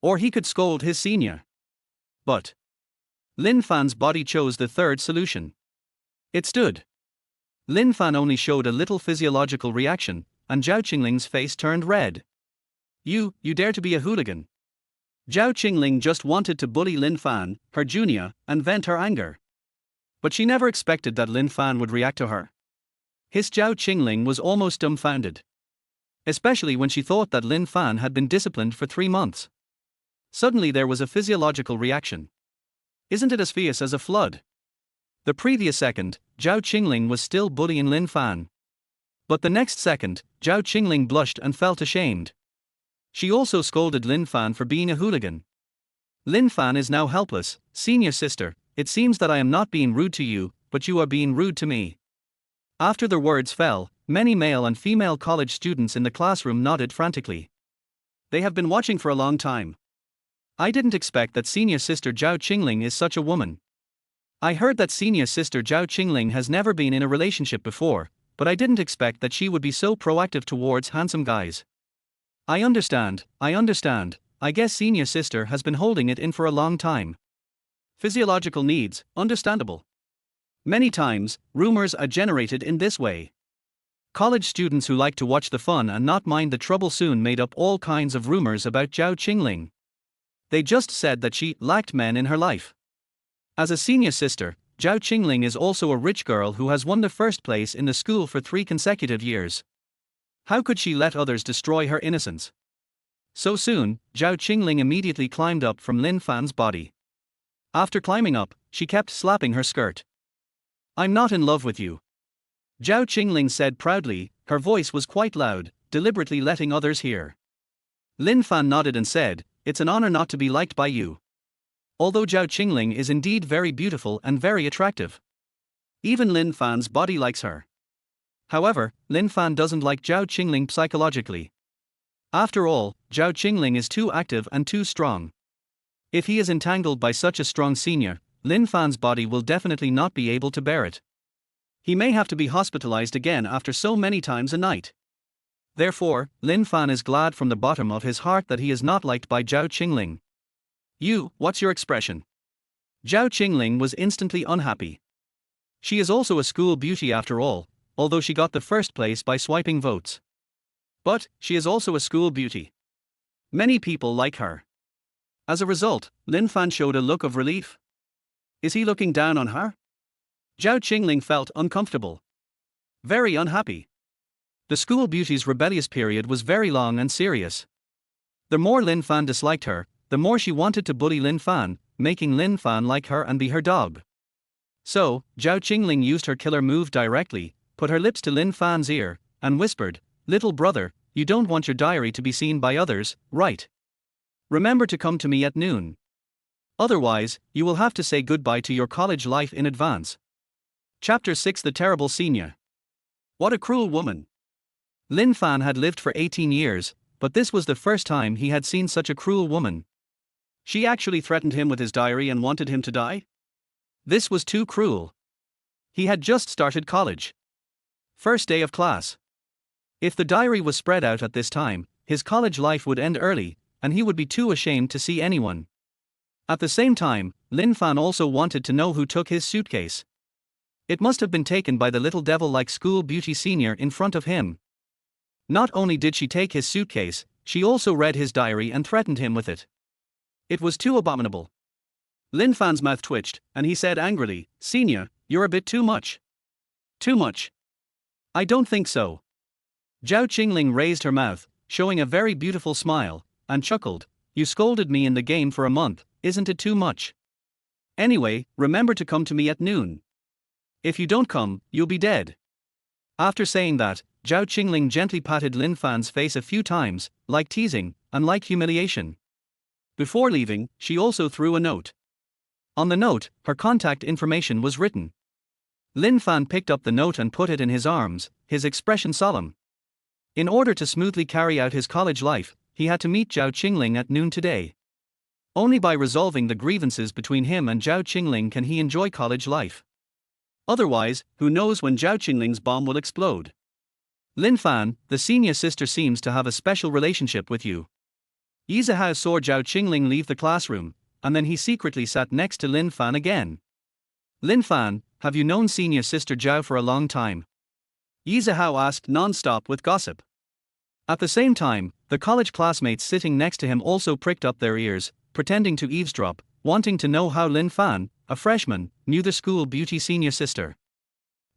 or he could scold his senior. But Lin Fan's body chose the third solution. It stood. Lin Fan only showed a little physiological reaction, and Zhao Qingling's face turned red. You dare to be a hooligan." Zhao Qingling just wanted to bully Lin Fan, her junior, and vent her anger. But she never expected that Lin Fan would react to her. His Zhao Qingling was almost dumbfounded. Especially when she thought that Lin Fan had been disciplined for 3 months. Suddenly there was a physiological reaction. Isn't it as fierce as a flood? The previous second, Zhao Qingling was still bullying Lin Fan. But the next second, Zhao Qingling blushed and felt ashamed. She also scolded Lin Fan for being a hooligan. "Lin Fan is now helpless, senior sister, it seems that I am not being rude to you, but you are being rude to me." After the words fell, many male and female college students in the classroom nodded frantically. They have been watching for a long time. I didn't expect that senior sister Zhao Qingling is such a woman. I heard that senior sister Zhao Qingling has never been in a relationship before, but I didn't expect that she would be so proactive towards handsome guys. I understand. I guess senior sister has been holding it in for a long time. Physiological needs, understandable. Many times, rumors are generated in this way. College students who like to watch the fun and not mind the trouble soon made up all kinds of rumors about Zhao Qingling. They just said that she lacked men in her life. As a senior sister, Zhao Qingling is also a rich girl who has won the first place in the school for 3 consecutive years. How could she let others destroy her innocence? So soon, Zhao Qingling immediately climbed up from Lin Fan's body. After climbing up, she kept slapping her skirt. I'm not in love with you. Zhao Qingling said proudly, her voice was quite loud, deliberately letting others hear. Lin Fan nodded and said, it's an honor not to be liked by you. Although Zhao Qingling is indeed very beautiful and very attractive. Even Lin Fan's body likes her. However, Lin Fan doesn't like Zhao Qingling psychologically. After all, Zhao Qingling is too active and too strong. If he is entangled by such a strong senior, Lin Fan's body will definitely not be able to bear it. He may have to be hospitalized again after so many times a night. Therefore, Lin Fan is glad from the bottom of his heart that he is not liked by Zhao Qingling. What's your expression? Zhao Qingling was instantly unhappy. She is also a school beauty after all, although she got the first place by swiping votes. But, she is also a school beauty. Many people like her. As a result, Lin Fan showed a look of relief. Is he looking down on her? Zhao Qingling felt uncomfortable. Very unhappy. The school beauty's rebellious period was very long and serious. The more Lin Fan disliked her, the more she wanted to bully Lin Fan, making Lin Fan like her and be her dog. So, Zhao Qingling used her killer move directly, put her lips to Lin Fan's ear, and whispered, little brother, you don't want your diary to be seen by others, right? Remember to come to me at noon. Otherwise, you will have to say goodbye to your college life in advance. Chapter 6 The Terrible Senior. What a cruel woman. Lin Fan had lived for 18 years, but this was the first time he had seen such a cruel woman. She actually threatened him with his diary and wanted him to die? This was too cruel. He had just started college. First day of class. If the diary was spread out at this time, his college life would end early, and he would be too ashamed to see anyone. At the same time, Lin Fan also wanted to know who took his suitcase. It must have been taken by the little devil-like school beauty senior in front of him. Not only did she take his suitcase, she also read his diary and threatened him with it. It was too abominable. Lin Fan's mouth twitched, and he said angrily, Senior, you're a bit too much. Too much? I don't think so. Zhao Qingling raised her mouth, showing a very beautiful smile, and chuckled, you scolded me in the game for a month, isn't it too much? Anyway, remember to come to me at noon. If you don't come, you'll be dead. After saying that, Zhao Qingling gently patted Lin Fan's face a few times, like teasing, and like humiliation. Before leaving, she also threw a note. On the note, her contact information was written. Lin Fan picked up the note and put it in his arms, his expression solemn. In order to smoothly carry out his college life, he had to meet Zhao Qingling at noon today. Only by resolving the grievances between him and Zhao Qingling can he enjoy college life. Otherwise, who knows when Zhao Qingling's bomb will explode. Lin Fan, the senior sister seems to have a special relationship with you. Yi Zihao saw Zhao Qingling leave the classroom, and then he secretly sat next to Lin Fan again. Lin Fan, have you known senior sister Zhao for a long time? Yi Zihao asked non-stop with gossip. At the same time, the college classmates sitting next to him also pricked up their ears, pretending to eavesdrop, wanting to know how Lin Fan, a freshman, knew the school beauty senior sister.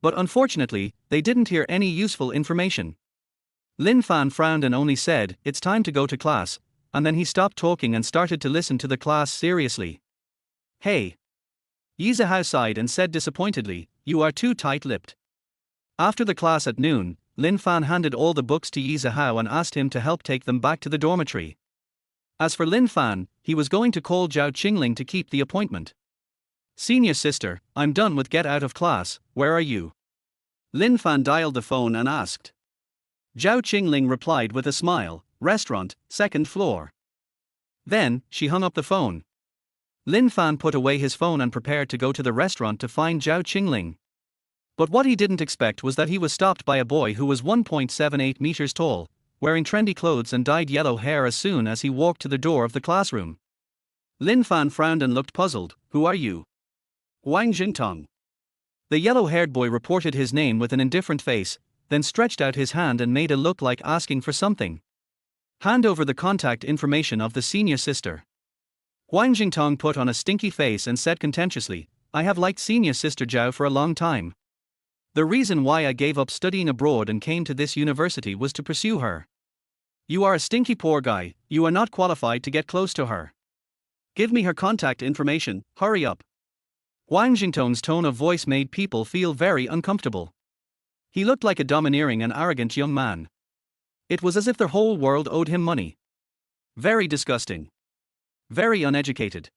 But unfortunately, they didn't hear any useful information. Lin Fan frowned and only said, it's time to go to class, and then he stopped talking and started to listen to the class seriously. Hey! Yi Zihao sighed and said disappointedly, you are too tight-lipped. After the class at noon, Lin Fan handed all the books to Yi Zihao and asked him to help take them back to the dormitory. As for Lin Fan, he was going to call Zhao Qingling to keep the appointment. Senior sister, I'm done with get out of class, where are you? Lin Fan dialed the phone and asked. Zhao Qingling replied with a smile, restaurant, second floor. Then, she hung up the phone. Lin Fan put away his phone and prepared to go to the restaurant to find Zhao Qingling. But what he didn't expect was that he was stopped by a boy who was 1.78 meters tall, wearing trendy clothes and dyed yellow hair as soon as he walked to the door of the classroom. Lin Fan frowned and looked puzzled. "Who are you?" "Wang Jingtong." The yellow-haired boy reported his name with an indifferent face, then stretched out his hand and made a look like asking for something. "Hand over the contact information of the senior sister." Wang Jingtong put on a stinky face and said contemptuously, "I have liked senior sister Zhao for a long time. The reason why I gave up studying abroad and came to this university was to pursue her. You are a stinky poor guy, you are not qualified to get close to her. Give me her contact information, hurry up." Wang Jingtong's tone of voice made people feel very uncomfortable. He looked like a domineering and arrogant young man. It was as if the whole world owed him money. Very disgusting. Very uneducated.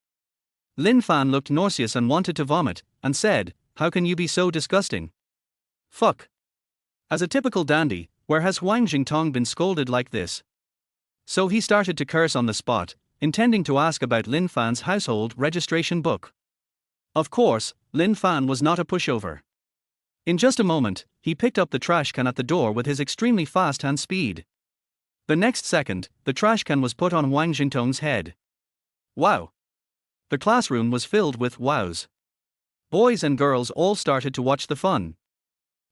Lin Fan looked nauseous and wanted to vomit, and said, "How can you be so disgusting? Fuck." As a typical dandy, where has Wang Jingtong been scolded like this? So he started to curse on the spot, intending to ask about Lin Fan's household registration book. Of course, Lin Fan was not a pushover. In just a moment, he picked up the trash can at the door with his extremely fast hand speed. The next second, the trash can was put on Wang Jingtong's head. Wow! The classroom was filled with wows. Boys and girls all started to watch the fun.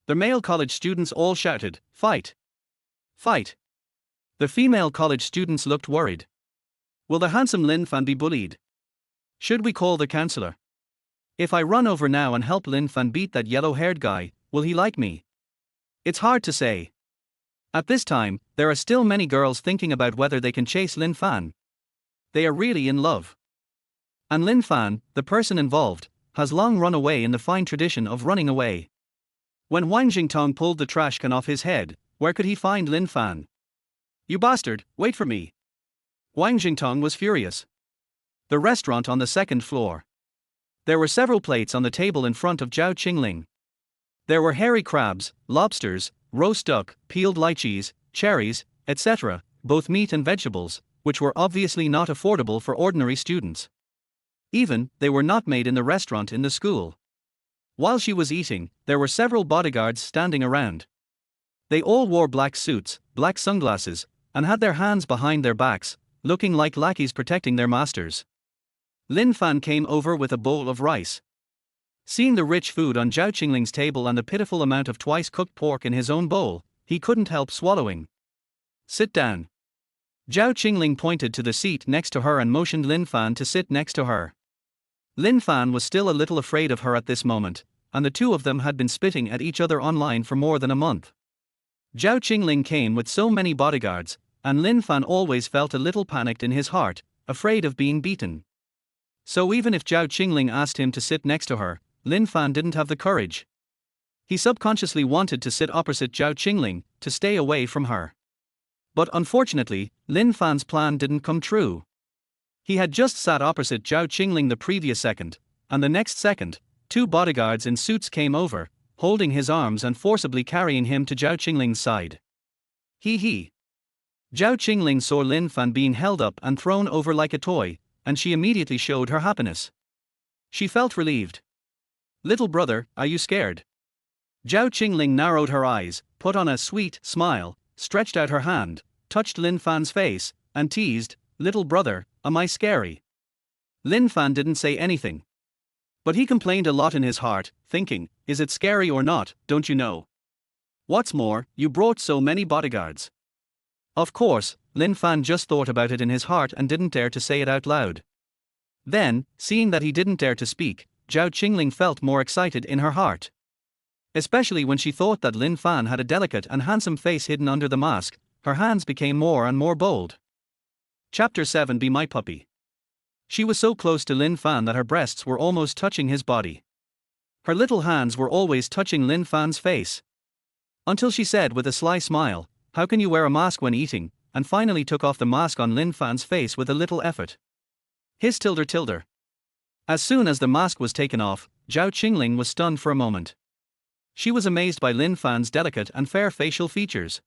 The male college students all shouted, "Fight! Fight!" The female college students looked worried. Will the handsome Lin Fan be bullied? Should we call the counselor? If I run over now and help Lin Fan beat that yellow-haired guy, will he like me? It's hard to say. At this time, there are still many girls thinking about whether they can chase Lin Fan. They are really in love. And Lin Fan, the person involved, has long run away in the fine tradition of running away. When Wang Jingtong pulled the trash can off his head, where could he find Lin Fan? "You bastard, wait for me." Wang Jingtong was furious. The restaurant on the second floor. There were several plates on the table in front of Zhao Qingling. There were hairy crabs, lobsters, roast duck, peeled lychees, cherries, etc., both meat and vegetables, which were obviously not affordable for ordinary students. Even, they were not made in the restaurant in the school. While she was eating, there were several bodyguards standing around. They all wore black suits, black sunglasses, and had their hands behind their backs, looking like lackeys protecting their masters. Lin Fan came over with a bowl of rice. Seeing the rich food on Zhao Qingling's table and the pitiful amount of twice-cooked pork in his own bowl, he couldn't help swallowing. "Sit down." Zhao Qingling pointed to the seat next to her and motioned Lin Fan to sit next to her. Lin Fan was still a little afraid of her at this moment, and the two of them had been spitting at each other online for more than a month. Zhao Qingling came with so many bodyguards, and Lin Fan always felt a little panicked in his heart, afraid of being beaten. So even if Zhao Qingling asked him to sit next to her, Lin Fan didn't have the courage. He subconsciously wanted to sit opposite Zhao Qingling, to stay away from her. But unfortunately, Lin Fan's plan didn't come true. He had just sat opposite Zhao Qingling the previous second, and the next second, two bodyguards in suits came over, holding his arms and forcibly carrying him to Zhao Qingling's side. He. Zhao Qingling saw Lin Fan being held up and thrown over like a toy, and she immediately showed her happiness. She felt relieved. "Little brother, are you scared?" Zhao Qingling narrowed her eyes, put on a sweet smile, stretched out her hand, touched Lin Fan's face, and teased, "Little brother, am I scary?" Lin Fan didn't say anything. But he complained a lot in his heart, thinking, is it scary or not, don't you know? What's more, you brought so many bodyguards. Of course, Lin Fan just thought about it in his heart and didn't dare to say it out loud. Then, seeing that he didn't dare to speak, Zhao Qingling felt more excited in her heart. Especially when she thought that Lin Fan had a delicate and handsome face hidden under the mask, her hands became more and more bold. Chapter 7 Be My Puppy. She was so close to Lin Fan that her breasts were almost touching his body. Her little hands were always touching Lin Fan's face. Until she said with a sly smile, "How can you wear a mask when eating?" and finally took off the mask on Lin Fan's face with a little effort. His tilder. As soon as the mask was taken off, Zhao Qingling was stunned for a moment. She was amazed by Lin Fan's delicate and fair facial features.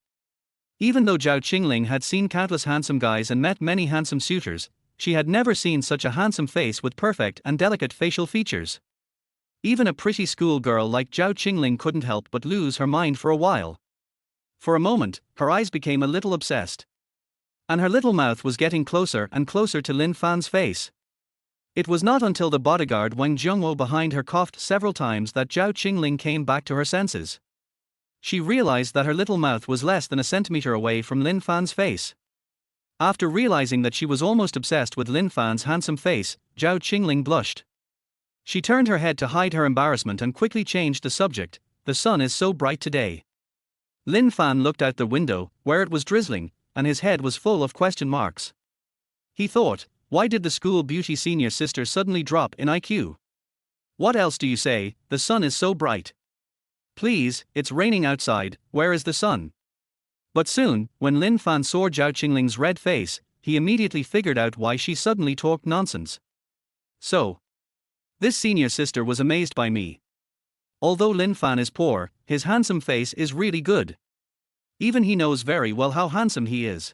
Even though Zhao Qingling had seen countless handsome guys and met many handsome suitors, she had never seen such a handsome face with perfect and delicate facial features. Even a pretty school girl like Zhao Qingling couldn't help but lose her mind for a while. For a moment, her eyes became a little obsessed. And her little mouth was getting closer and closer to Lin Fan's face. It was not until the bodyguard Wang Zhongwo behind her coughed several times that Zhao Qingling came back to her senses. She realized that her little mouth was less than a centimeter away from Lin Fan's face. After realizing that she was almost obsessed with Lin Fan's handsome face, Zhao Qingling blushed. She turned her head to hide her embarrassment and quickly changed the subject. The sun is so bright today. Lin Fan looked out the window, where it was drizzling, and his head was full of question marks. He thought, why did the school beauty senior sister suddenly drop in IQ? What else do you say? The sun is so bright. Please, it's raining outside, where is the sun? But soon, when Lin Fan saw Zhao Qingling's red face, he immediately figured out why she suddenly talked nonsense. So, this senior sister was amazed by me. Although Lin Fan is poor, his handsome face is really good. Even he knows very well how handsome he is.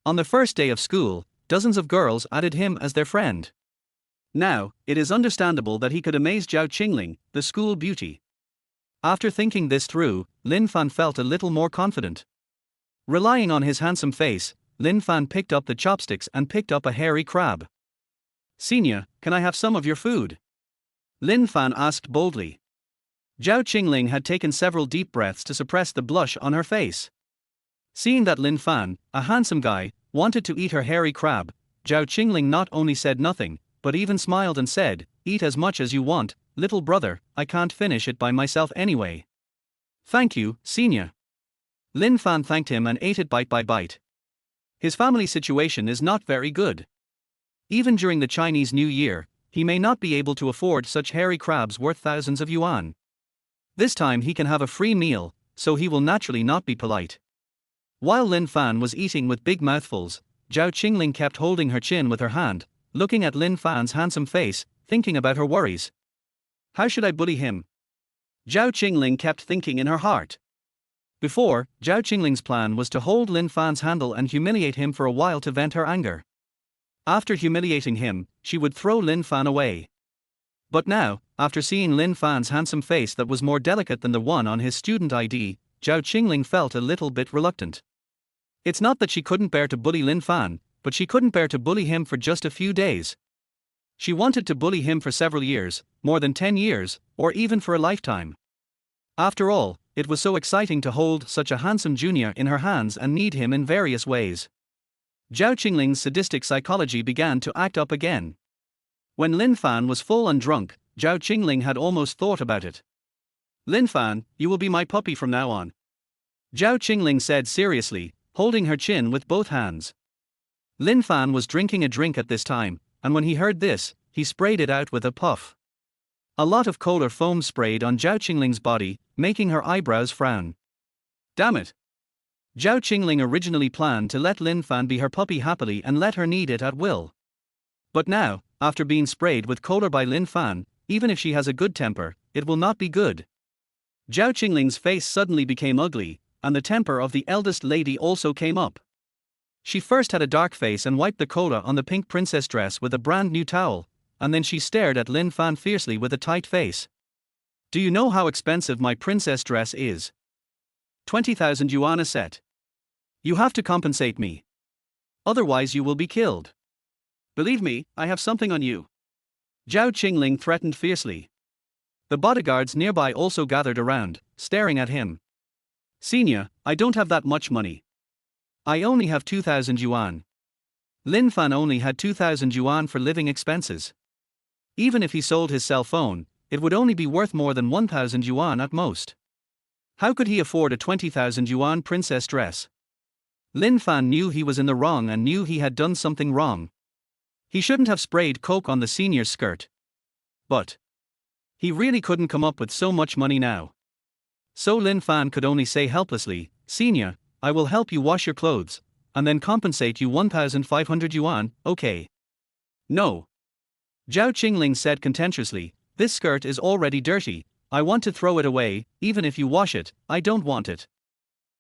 On the first day of school, dozens of girls added him as their friend. Now, it is understandable that he could amaze Zhao Qingling, the school beauty. After thinking this through, Lin Fan felt a little more confident. Relying on his handsome face, Lin Fan picked up the chopsticks and picked up a hairy crab. Senior, can I have some of your food? Lin Fan asked boldly. Zhao Qingling had taken several deep breaths to suppress the blush on her face. Seeing that Lin Fan, a handsome guy, wanted to eat her hairy crab, Zhao Qingling not only said nothing, but even smiled and said, "Eat as much as you want, little brother, I can't finish it by myself anyway." "Thank you, senior." Lin Fan thanked him and ate it bite by bite. His family situation is not very good. Even during the Chinese New Year, he may not be able to afford such hairy crabs worth thousands of yuan. This time he can have a free meal, so he will naturally not be polite. While Lin Fan was eating with big mouthfuls, Zhao Qingling kept holding her chin with her hand, looking at Lin Fan's handsome face, thinking about her worries. How should I bully him? Zhao Qingling kept thinking in her heart. Before, Zhao Qingling's plan was to hold Lin Fan's handle and humiliate him for a while to vent her anger. After humiliating him, she would throw Lin Fan away. But now, after seeing Lin Fan's handsome face that was more delicate than the one on his student ID, Zhao Qingling felt a little bit reluctant. It's not that she couldn't bear to bully Lin Fan, but she couldn't bear to bully him for just a few days. She wanted to bully him for several years, more than 10 years, or even for a lifetime. After all, it was so exciting to hold such a handsome junior in her hands and need him in various ways. Zhao Qingling's sadistic psychology began to act up again. When Lin Fan was full and drunk, Zhao Qingling had almost thought about it. "Lin Fan, you will be my puppy from now on," Zhao Qingling said seriously, holding her chin with both hands. Lin Fan was drinking a drink at this time, and when he heard this, he sprayed it out with a puff. A lot of cola foam sprayed on Zhao Qingling's body, making her eyebrows frown. Damn it! Zhao Qingling originally planned to let Lin Fan be her puppy happily and let her knead it at will. But now, after being sprayed with cola by Lin Fan, even if she has a good temper, it will not be good. Zhao Qingling's face suddenly became ugly, and the temper of the eldest lady also came up. She first had a dark face and wiped the cola on the pink princess dress with a brand new towel, and then she stared at Lin Fan fiercely with a tight face. "Do you know how expensive my princess dress is? 20,000 yuan a set. You have to compensate me. Otherwise you will be killed. Believe me, I have something on you." Zhao Qingling threatened fiercely. The bodyguards nearby also gathered around, staring at him. "Senior, I don't have that much money. I only have 2,000 yuan. Lin Fan only had 2,000 yuan for living expenses. Even if he sold his cell phone, it would only be worth more than 1,000 yuan at most. How could he afford a 20,000 yuan princess dress? Lin Fan knew he was in the wrong and knew he had done something wrong. He shouldn't have sprayed coke on the senior's skirt. But he really couldn't come up with so much money now. So Lin Fan could only say helplessly, "Senior, I will help you wash your clothes, and then compensate you 1,500 yuan, okay?" "No." Zhao Qingling said contemptuously, "This skirt is already dirty, I want to throw it away, even if you wash it, I don't want it.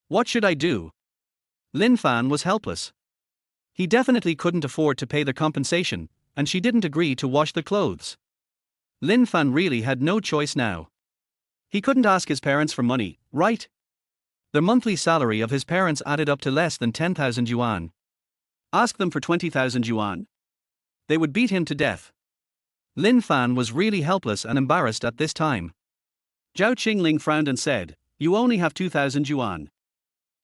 What should I do?" Lin Fan was helpless. He definitely couldn't afford to pay the compensation, and she didn't agree to wash the clothes. Lin Fan really had no choice now. He couldn't ask his parents for money, right? The monthly salary of his parents added up to less than 10,000 yuan. Ask them for 20,000 yuan. They would beat him to death. Lin Fan was really helpless and embarrassed at this time. Zhao Qingling frowned and said, "You only have 2,000 yuan.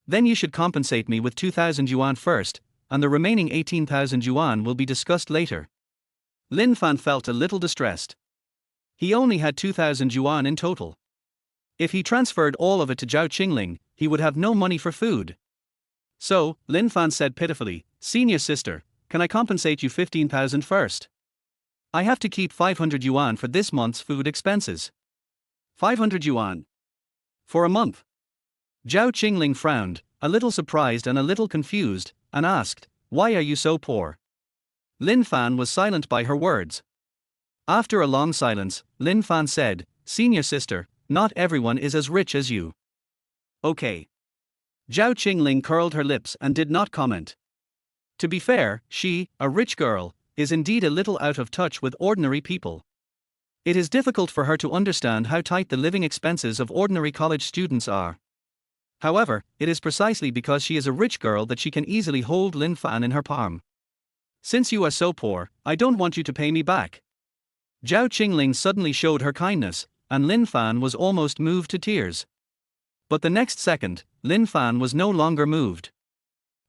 Then you should compensate me with 2,000 yuan first, and the remaining 18,000 yuan will be discussed later." Lin Fan felt a little distressed. He only had 2,000 yuan in total. If he transferred all of it to Zhao Qingling, he would have no money for food. So, Lin Fan said pitifully, "Senior sister, can I compensate you 15,000 first? I have to keep 500 yuan for this month's food expenses." 500 yuan? For a month? Zhao Qingling frowned, a little surprised and a little confused, and asked, "Why are you so poor?" Lin Fan was silent by her words. After a long silence, Lin Fan said, "Senior sister, not everyone is as rich as you." Okay. Zhao Qingling curled her lips and did not comment. To be fair, she, a rich girl, is indeed a little out of touch with ordinary people. It is difficult for her to understand how tight the living expenses of ordinary college students are. However, it is precisely because she is a rich girl that she can easily hold Lin Fan in her palm. "Since you are so poor, I don't want you to pay me back." Zhao Qingling suddenly showed her kindness, and Lin Fan was almost moved to tears. But the next second, Lin Fan was no longer moved.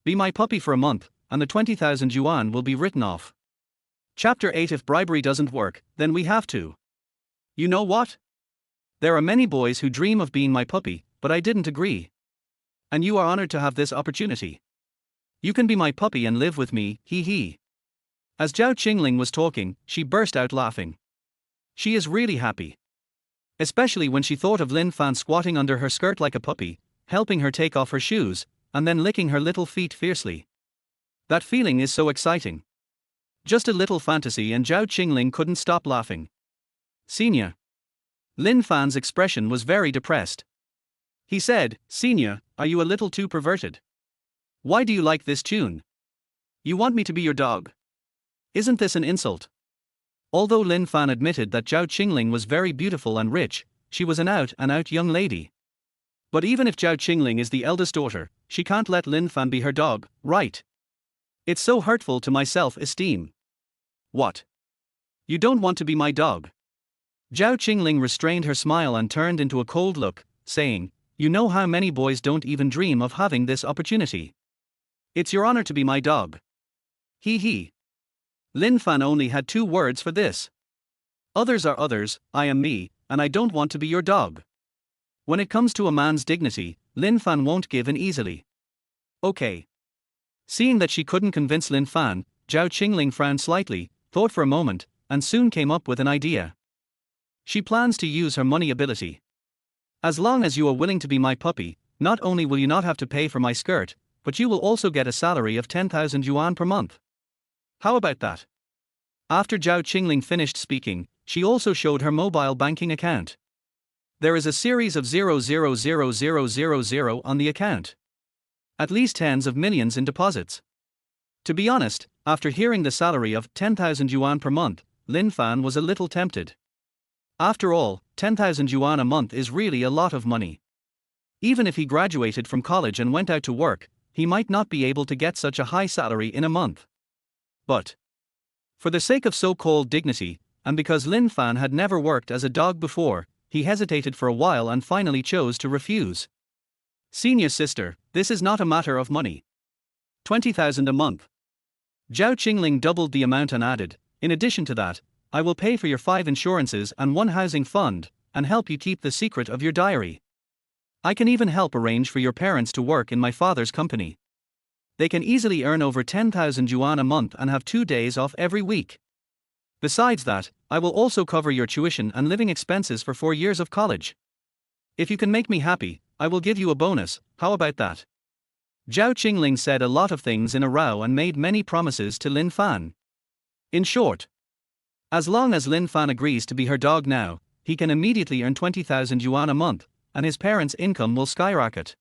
"Be my puppy for a month, and the 20,000 yuan will be written off." Chapter 8. If bribery doesn't work, then we have to. You know what? There are many boys who dream of being my puppy, but I didn't agree. And you are honored to have this opportunity. You can be my puppy and live with me, hee hee. As Zhao Qingling was talking, she burst out laughing. She is really happy. Especially when she thought of Lin Fan squatting under her skirt like a puppy, helping her take off her shoes, and then licking her little feet fiercely. That feeling is so exciting. Just a little fantasy and Zhao Qingling couldn't stop laughing. "Senior." Lin Fan's expression was very depressed. He said, "Senior, are you a little too perverted? Why do you like this tune? You want me to be your dog? Isn't this an insult?" Although Lin Fan admitted that Zhao Qingling was very beautiful and rich, she was an out-and-out young lady. But even if Zhao Qingling is the eldest daughter, she can't let Lin Fan be her dog, right? It's so hurtful to my self-esteem. What? You don't want to be my dog? Zhao Qingling restrained her smile and turned into a cold look, saying, "You know how many boys don't even dream of having this opportunity. It's your honor to be my dog." Hee hee. Lin Fan only had 2 words for this. Others are others, I am me, and I don't want to be your dog. When it comes to a man's dignity, Lin Fan won't give in easily. Okay. Seeing that she couldn't convince Lin Fan, Zhao Qingling frowned slightly, thought for a moment, and soon came up with an idea. She plans to use her money ability. "As long as you are willing to be my puppy, not only will you not have to pay for my skirt, but you will also get a salary of 10,000 yuan per month. How about that?" After Zhao Qingling finished speaking, she also showed her mobile banking account. There is a series of 0000000 on the account. At least tens of millions in deposits. To be honest, after hearing the salary of 10,000 yuan per month, Lin Fan was a little tempted. After all, 10,000 yuan a month is really a lot of money. Even if he graduated from college and went out to work, he might not be able to get such a high salary in a month. But for the sake of so-called dignity, and because Lin Fan had never worked as a dog before, he hesitated for a while and finally chose to refuse. "Senior sister, this is not a matter of money. 20,000 a month." Zhao Qingling doubled the amount and added, "In addition to that, I will pay for your 5 insurances and 1 housing fund, and help you keep the secret of your diary. I can even help arrange for your parents to work in my father's company. They can easily earn over 10,000 yuan a month and have 2 days off every week. Besides that, I will also cover your tuition and living expenses for 4 years of college. If you can make me happy, I will give you a bonus, how about that?" Zhao Qingling said a lot of things in a row and made many promises to Lin Fan. In short, as long as Lin Fan agrees to be her dog now, he can immediately earn 20,000 yuan a month, and his parents' income will skyrocket.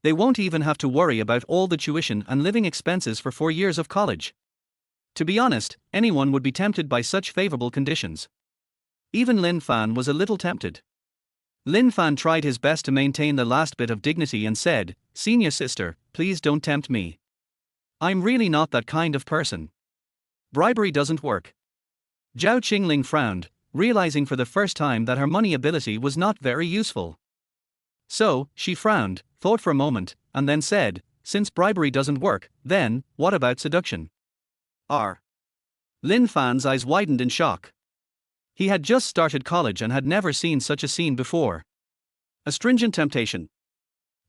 They won't even have to worry about all the tuition and living expenses for 4 years of college. To be honest, anyone would be tempted by such favorable conditions. Even Lin Fan was a little tempted. Lin Fan tried his best to maintain the last bit of dignity and said, "Senior sister, please don't tempt me. I'm really not that kind of person. Bribery doesn't work." Zhao Qingling frowned, realizing for the first time that her money ability was not very useful. So, she frowned, thought for a moment, and then said, "Since bribery doesn't work, then, what about seduction?" Lin Fan's eyes widened in shock. He had just started college and had never seen such a scene before. A stringent temptation.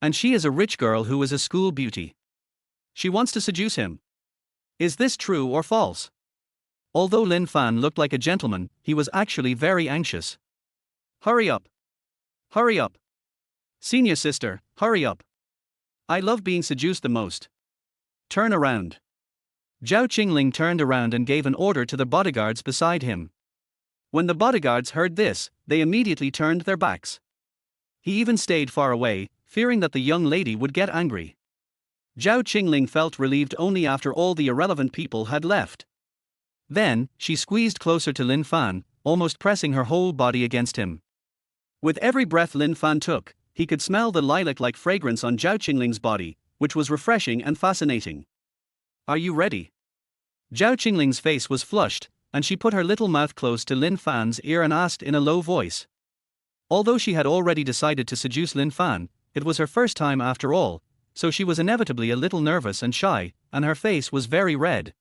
And she is a rich girl who is a school beauty. She wants to seduce him. Is this true or false? Although Lin Fan looked like a gentleman, he was actually very anxious. Hurry up. Hurry up. Senior sister, hurry up. I love being seduced the most. Turn around. Zhao Qingling turned around and gave an order to the bodyguards beside him. When the bodyguards heard this, they immediately turned their backs. He even stayed far away, fearing that the young lady would get angry. Zhao Qingling felt relieved only after all the irrelevant people had left. Then, she squeezed closer to Lin Fan, almost pressing her whole body against him. With every breath Lin Fan took, he could smell the lilac-like fragrance on Zhao Qingling's body, which was refreshing and fascinating. Are you ready? Zhao Qingling's face was flushed, and she put her little mouth close to Lin Fan's ear and asked in a low voice. Although she had already decided to seduce Lin Fan, it was her first time after all, so she was inevitably a little nervous and shy, and her face was very red.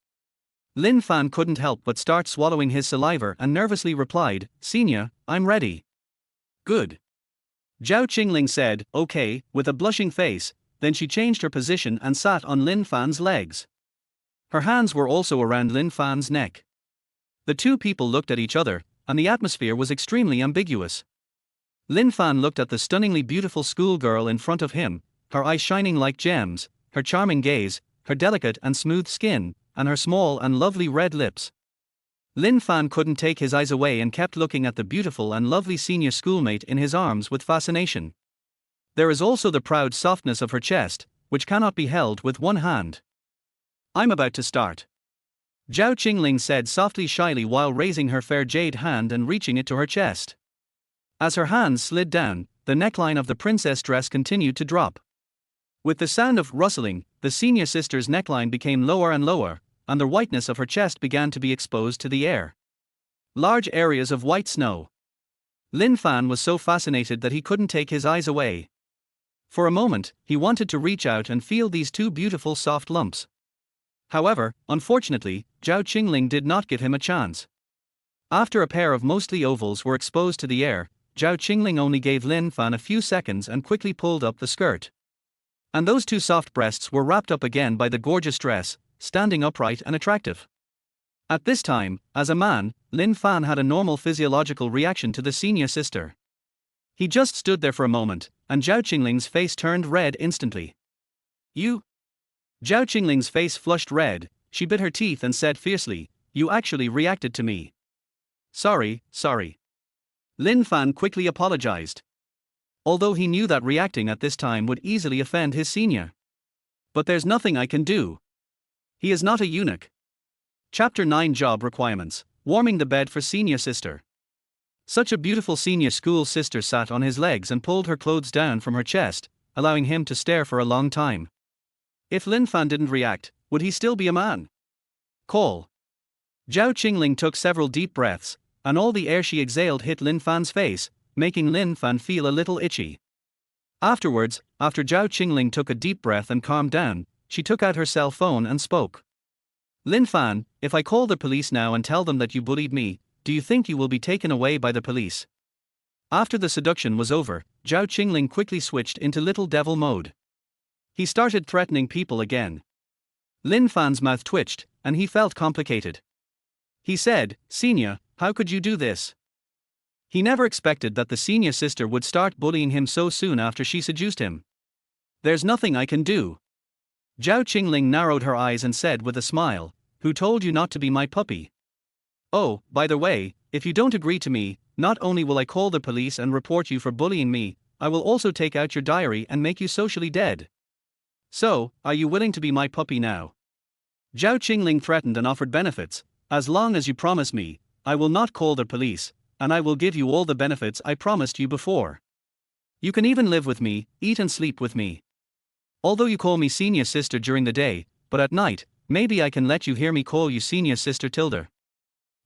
Lin Fan couldn't help but start swallowing his saliva and nervously replied, "Senior, I'm ready." "Good." Zhao Qingling said, "Okay," with a blushing face, then she changed her position and sat on Lin Fan's legs. Her hands were also around Lin Fan's neck. The two people looked at each other, and the atmosphere was extremely ambiguous. Lin Fan looked at the stunningly beautiful schoolgirl in front of him, her eyes shining like gems, her charming gaze, her delicate and smooth skin, and her small and lovely red lips. Lin Fan couldn't take his eyes away and kept looking at the beautiful and lovely senior schoolmate in his arms with fascination. There is also the proud softness of her chest, which cannot be held with one hand. "I'm about to start," Zhao Qingling said softly shyly while raising her fair jade hand and reaching it to her chest. As her hands slid down, the neckline of the princess dress continued to drop. With the sound of rustling, the senior sister's neckline became lower and lower, and the whiteness of her chest began to be exposed to the air. Large areas of white snow. Lin Fan was so fascinated that he couldn't take his eyes away. For a moment, he wanted to reach out and feel these two beautiful soft lumps. However, unfortunately, Zhao Qingling did not give him a chance. After a pair of mostly ovals were exposed to the air, Zhao Qingling only gave Lin Fan a few seconds and quickly pulled up the skirt. And those two soft breasts were wrapped up again by the gorgeous dress, standing upright and attractive. At this time, as a man, Lin Fan had a normal physiological reaction to the senior sister. He just stood there for a moment, and Zhao Qingling's face turned red instantly. "You?" Zhao Qingling's face flushed red, she bit her teeth and said fiercely, "You actually reacted to me." Sorry. Lin Fan quickly apologized. Although he knew that reacting at this time would easily offend his senior. "But there's nothing I can do. He is not a eunuch." Chapter 9 Job Requirements, Warming the Bed for Senior Sister. Such a beautiful senior school sister sat on his legs and pulled her clothes down from her chest, allowing him to stare for a long time. If Lin Fan didn't react, would he still be a man? Call. Zhao Qingling took several deep breaths, and all the air she exhaled hit Lin Fan's face, making Lin Fan feel a little itchy. Afterwards, after Zhao Qingling took a deep breath and calmed down, she took out her cell phone and spoke. "Lin Fan, if I call the police now and tell them that you bullied me, do you think you will be taken away by the police?" After the seduction was over, Zhao Qingling quickly switched into little devil mode. He started threatening people again. Lin Fan's mouth twitched, and he felt complicated. He said, "Senior, how could you do this?" He never expected that the senior sister would start bullying him so soon after she seduced him. "There's nothing I can do." Zhao Qingling narrowed her eyes and said with a smile, "Who told you not to be my puppy? Oh, by the way, if you don't agree to me, not only will I call the police and report you for bullying me, I will also take out your diary and make you socially dead." So, are you willing to be my puppy now? Zhao Qingling threatened and offered benefits. As long as you promise me, I will not call the police, and I will give you all the benefits I promised you before. You can even live with me, eat and sleep with me. Although you call me senior sister during the day, but at night, maybe I can let you hear me call you senior sister Tilda.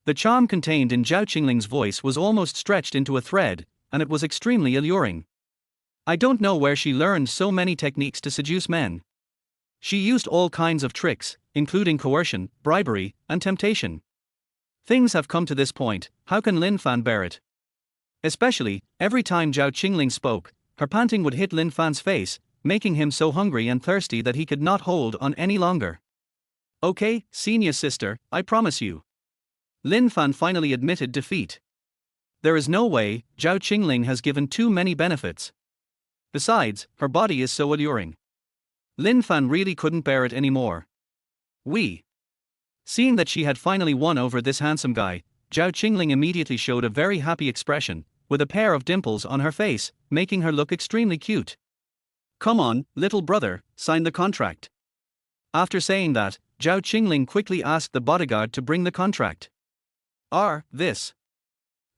The charm contained in Zhao Qingling's voice was almost stretched into a thread, and it was extremely alluring. I don't know where she learned so many techniques to seduce men. She used all kinds of tricks, including coercion, bribery, and temptation. Things have come to this point, how can Lin Fan bear it? Especially, every time Zhao Qingling spoke, her panting would hit Lin Fan's face, making him so hungry and thirsty that he could not hold on any longer. Okay, senior sister, I promise you. Lin Fan finally admitted defeat. There is no way, Zhao Qingling has given too many benefits. Besides, her body is so alluring. Lin Fan really couldn't bear it anymore. Seeing that she had finally won over this handsome guy, Zhao Qingling immediately showed a very happy expression, with a pair of dimples on her face, making her look extremely cute. Come on, little brother, sign the contract. After saying that, Zhao Qingling quickly asked the bodyguard to bring the contract. This.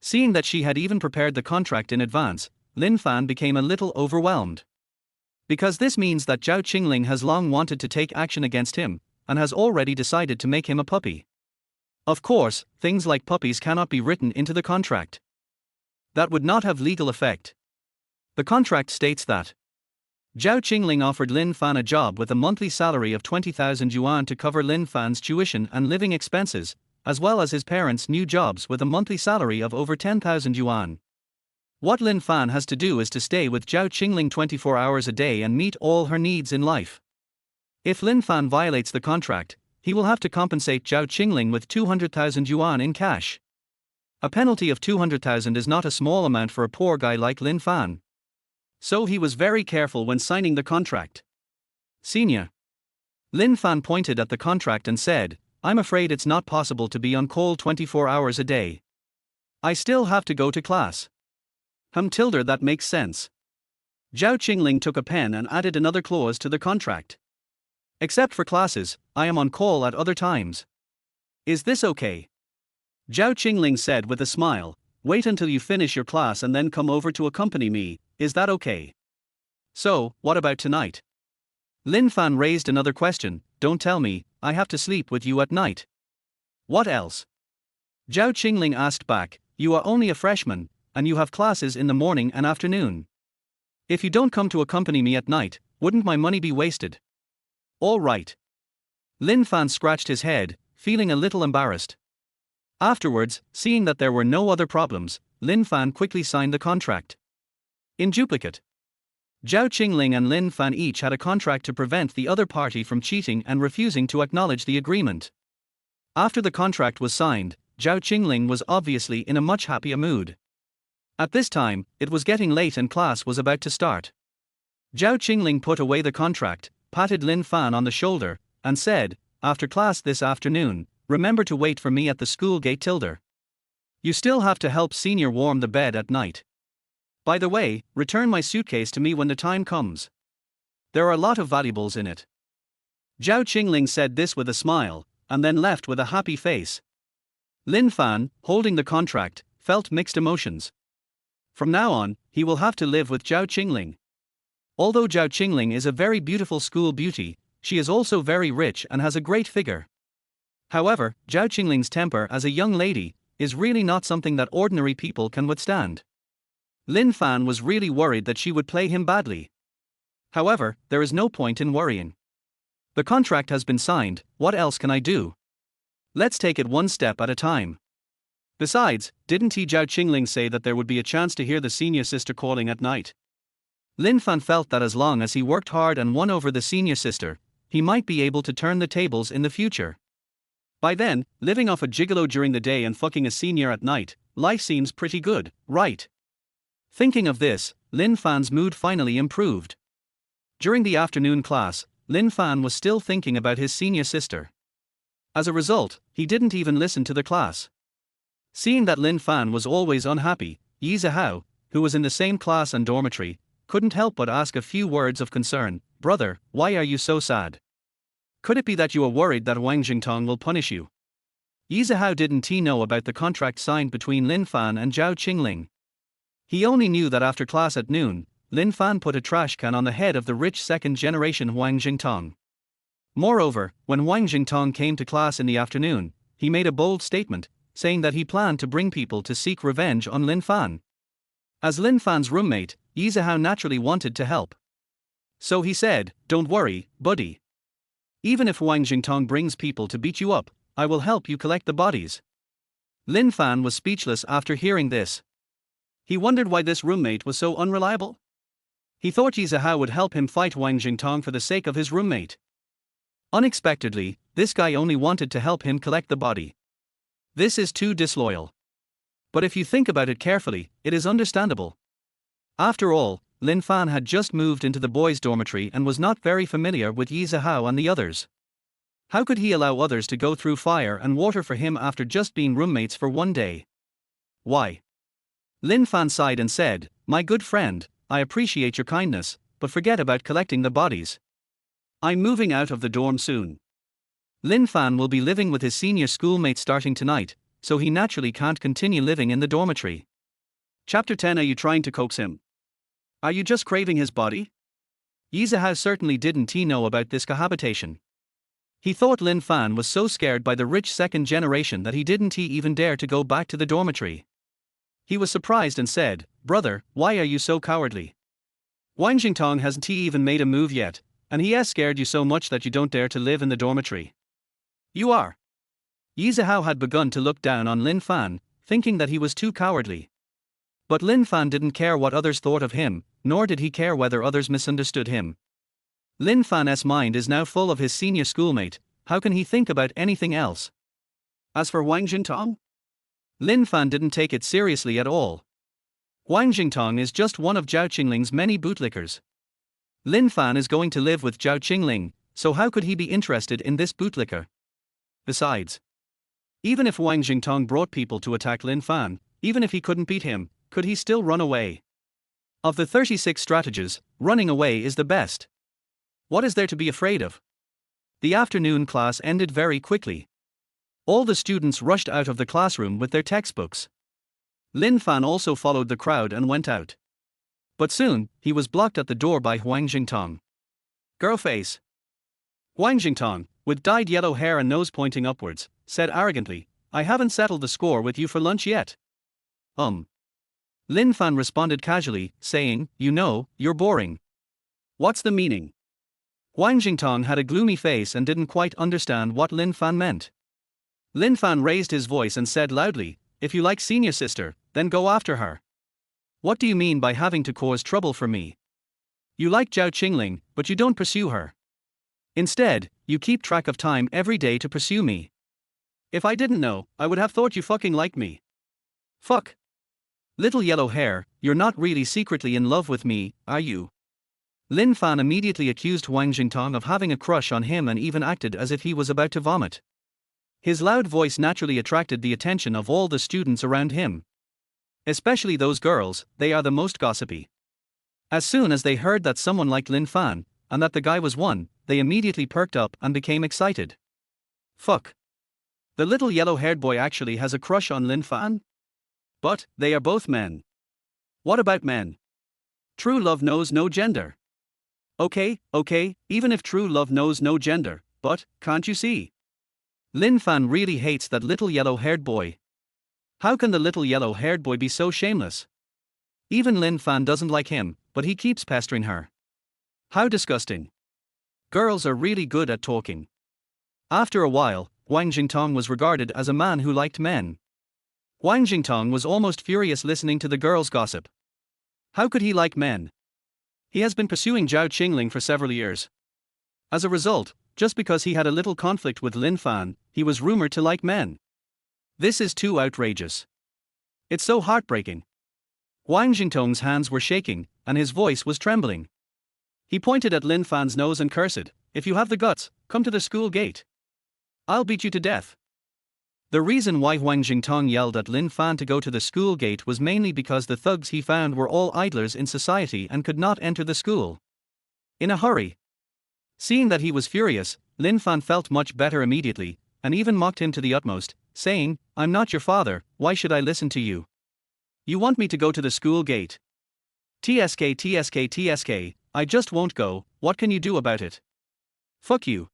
Seeing that she had even prepared the contract in advance, Lin Fan became a little overwhelmed. Because this means that Zhao Qingling has long wanted to take action against him, and has already decided to make him a puppy. Of course, things like puppies cannot be written into the contract. That would not have legal effect. The contract states that Zhao Qingling offered Lin Fan a job with a monthly salary of 20,000 yuan to cover Lin Fan's tuition and living expenses, as well as his parents' new jobs with a monthly salary of over 10,000 yuan. What Lin Fan has to do is to stay with Zhao Qingling 24 hours a day and meet all her needs in life. If Lin Fan violates the contract, he will have to compensate Zhao Qingling with 200,000 yuan in cash. A penalty of 200,000 is not a small amount for a poor guy like Lin Fan. So he was very careful when signing the contract. Senior. Lin Fan pointed at the contract and said, I'm afraid it's not possible to be on call 24 hours a day. I still have to go to class. Tilda, that makes sense. Zhao Qingling took a pen and added another clause to the contract. Except for classes, I am on call at other times. Is this okay? Zhao Qingling said with a smile, wait until you finish your class and then come over to accompany me, is that okay? So, what about tonight? Lin Fan raised another question, don't tell me, I have to sleep with you at night. What else? Zhao Qingling asked back, you are only a freshman, and you have classes in the morning and afternoon. If you don't come to accompany me at night, wouldn't my money be wasted? All right. Lin Fan scratched his head, feeling a little embarrassed. Afterwards, seeing that there were no other problems, Lin Fan quickly signed the contract. In duplicate, Zhao Qingling and Lin Fan each had a contract to prevent the other party from cheating and refusing to acknowledge the agreement. After the contract was signed, Zhao Qingling was obviously in a much happier mood. At this time, it was getting late and class was about to start. Zhao Qingling put away the contract, patted Lin Fan on the shoulder, and said, after class this afternoon, remember to wait for me at the school gate Tilda. You still have to help senior warm the bed at night. By the way, return my suitcase to me when the time comes. There are a lot of valuables in it. Zhao Qingling said this with a smile, and then left with a happy face. Lin Fan, holding the contract, felt mixed emotions. From now on, he will have to live with Zhao Qingling. Although Zhao Qingling is a very beautiful school beauty, she is also very rich and has a great figure. However, Zhao Qingling's temper as a young lady is really not something that ordinary people can withstand. Lin Fan was really worried that she would play him badly. However, there is no point in worrying. The contract has been signed, what else can I do? Let's take it one step at a time. Besides, didn't Zhao Qingling say that there would be a chance to hear the senior sister calling at night? Lin Fan felt that as long as he worked hard and won over the senior sister, he might be able to turn the tables in the future. By then, living off a gigolo during the day and fucking a senior at night, life seems pretty good, right? Thinking of this, Lin Fan's mood finally improved. During the afternoon class, Lin Fan was still thinking about his senior sister. As a result, he didn't even listen to the class. Seeing that Lin Fan was always unhappy, Yi Zihao, who was in the same class and dormitory, couldn't help but ask a few words of concern. "Brother, why are you so sad? Could it be that you are worried that Wang Jingtong will punish you?" Yizhao didn't he know about the contract signed between Lin Fan and Zhao Qingling. He only knew that after class at noon, Lin Fan put a trash can on the head of the rich second-generation Wang Jingtong. Moreover, when Wang Jingtong came to class in the afternoon, he made a bold statement, saying that he planned to bring people to seek revenge on Lin Fan. As Lin Fan's roommate, Yizhao naturally wanted to help. So he said, "Don't worry, buddy. Even if Wang Jingtong brings people to beat you up, I will help you collect the bodies." Lin Fan was speechless after hearing this. He wondered why this roommate was so unreliable. He thought Yizhao would help him fight Wang Jingtong for the sake of his roommate. Unexpectedly, this guy only wanted to help him collect the body. This is too disloyal. But if you think about it carefully, it is understandable. After all, Lin Fan had just moved into the boys' dormitory and was not very familiar with Yizhao and the others. How could he allow others to go through fire and water for him after just being roommates for one day? Why? Lin Fan sighed and said, "My good friend, I appreciate your kindness, but forget about collecting the bodies. I'm moving out of the dorm soon." Lin Fan will be living with his senior schoolmate starting tonight, so he naturally can't continue living in the dormitory. Chapter 10. Are you trying to coax him? Are you just craving his body? Yizhao certainly didn't he know about this cohabitation. He thought Lin Fan was so scared by the rich second generation that he didn't he even dare to go back to the dormitory. He was surprised and said, "Brother, why are you so cowardly? Wang Jingtong hasn't he even made a move yet, and he has scared you so much that you don't dare to live in the dormitory. You are." Yizhao had begun to look down on Lin Fan, thinking that he was too cowardly. But Lin Fan didn't care what others thought of him, nor did he care whether others misunderstood him. Lin Fan's mind is now full of his senior schoolmate. How can he think about anything else? As for Wang Jingtong, Lin Fan didn't take it seriously at all. Wang Jingtong is just one of Zhao Qingling's many bootlickers. Lin Fan is going to live with Zhao Qingling, so how could he be interested in this bootlicker? Besides, even if Wang Jingtong brought people to attack Lin Fan, even if he couldn't beat him, could he still run away? Of the 36 strategies, running away is the best. What is there to be afraid of? The afternoon class ended very quickly. All the students rushed out of the classroom with their textbooks. Lin Fan also followed the crowd and went out. But soon, he was blocked at the door by Wang Jingtong. Girl face. Wang Jingtong, with dyed yellow hair and nose pointing upwards, said arrogantly, "I haven't settled the score with you for lunch yet." Lin Fan responded casually, saying, "You know, you're boring." What's the meaning? Wang Jingtong had a gloomy face and didn't quite understand what Lin Fan meant. Lin Fan raised his voice and said loudly, "If you like senior sister, then go after her. What do you mean by having to cause trouble for me? You like Zhao Qingling, but you don't pursue her. Instead, you keep track of time every day to pursue me. If I didn't know, I would have thought you fucking liked me. Fuck. Little yellow hair, you're not really secretly in love with me, are you?" Lin Fan immediately accused Wang Jingtong of having a crush on him and even acted as if he was about to vomit. His loud voice naturally attracted the attention of all the students around him. Especially those girls, they are the most gossipy. As soon as they heard that someone liked Lin Fan, and that the guy was one, they immediately perked up and became excited. Fuck. The little yellow-haired boy actually has a crush on Lin Fan? But, they are both men. What about men? True love knows no gender. Okay, even if true love knows no gender, but, can't you see? Lin Fan really hates that little yellow-haired boy. How can the little yellow-haired boy be so shameless? Even Lin Fan doesn't like him, but he keeps pestering her. How disgusting. Girls are really good at talking. After a while, Wang Jingtong was regarded as a man who liked men. Wang Jingtong was almost furious listening to the girls' gossip. How could he like men? He has been pursuing Zhao Qingling for several years. As a result, just because he had a little conflict with Lin Fan, he was rumored to like men. This is too outrageous. It's so heartbreaking. Wang Jingtong's hands were shaking, and his voice was trembling. He pointed at Lin Fan's nose and cursed, "If you have the guts, come to the school gate. I'll beat you to death." The reason why Wang Jingtong yelled at Lin Fan to go to the school gate was mainly because the thugs he found were all idlers in society and could not enter the school. In a hurry, Seeing that he was furious, Lin Fan felt much better immediately, and even mocked him to the utmost, saying, "I'm not your father, why should I listen to you? You want me to go to the school gate? TSK TSK TSK, I just won't go, what can you do about it? Fuck you."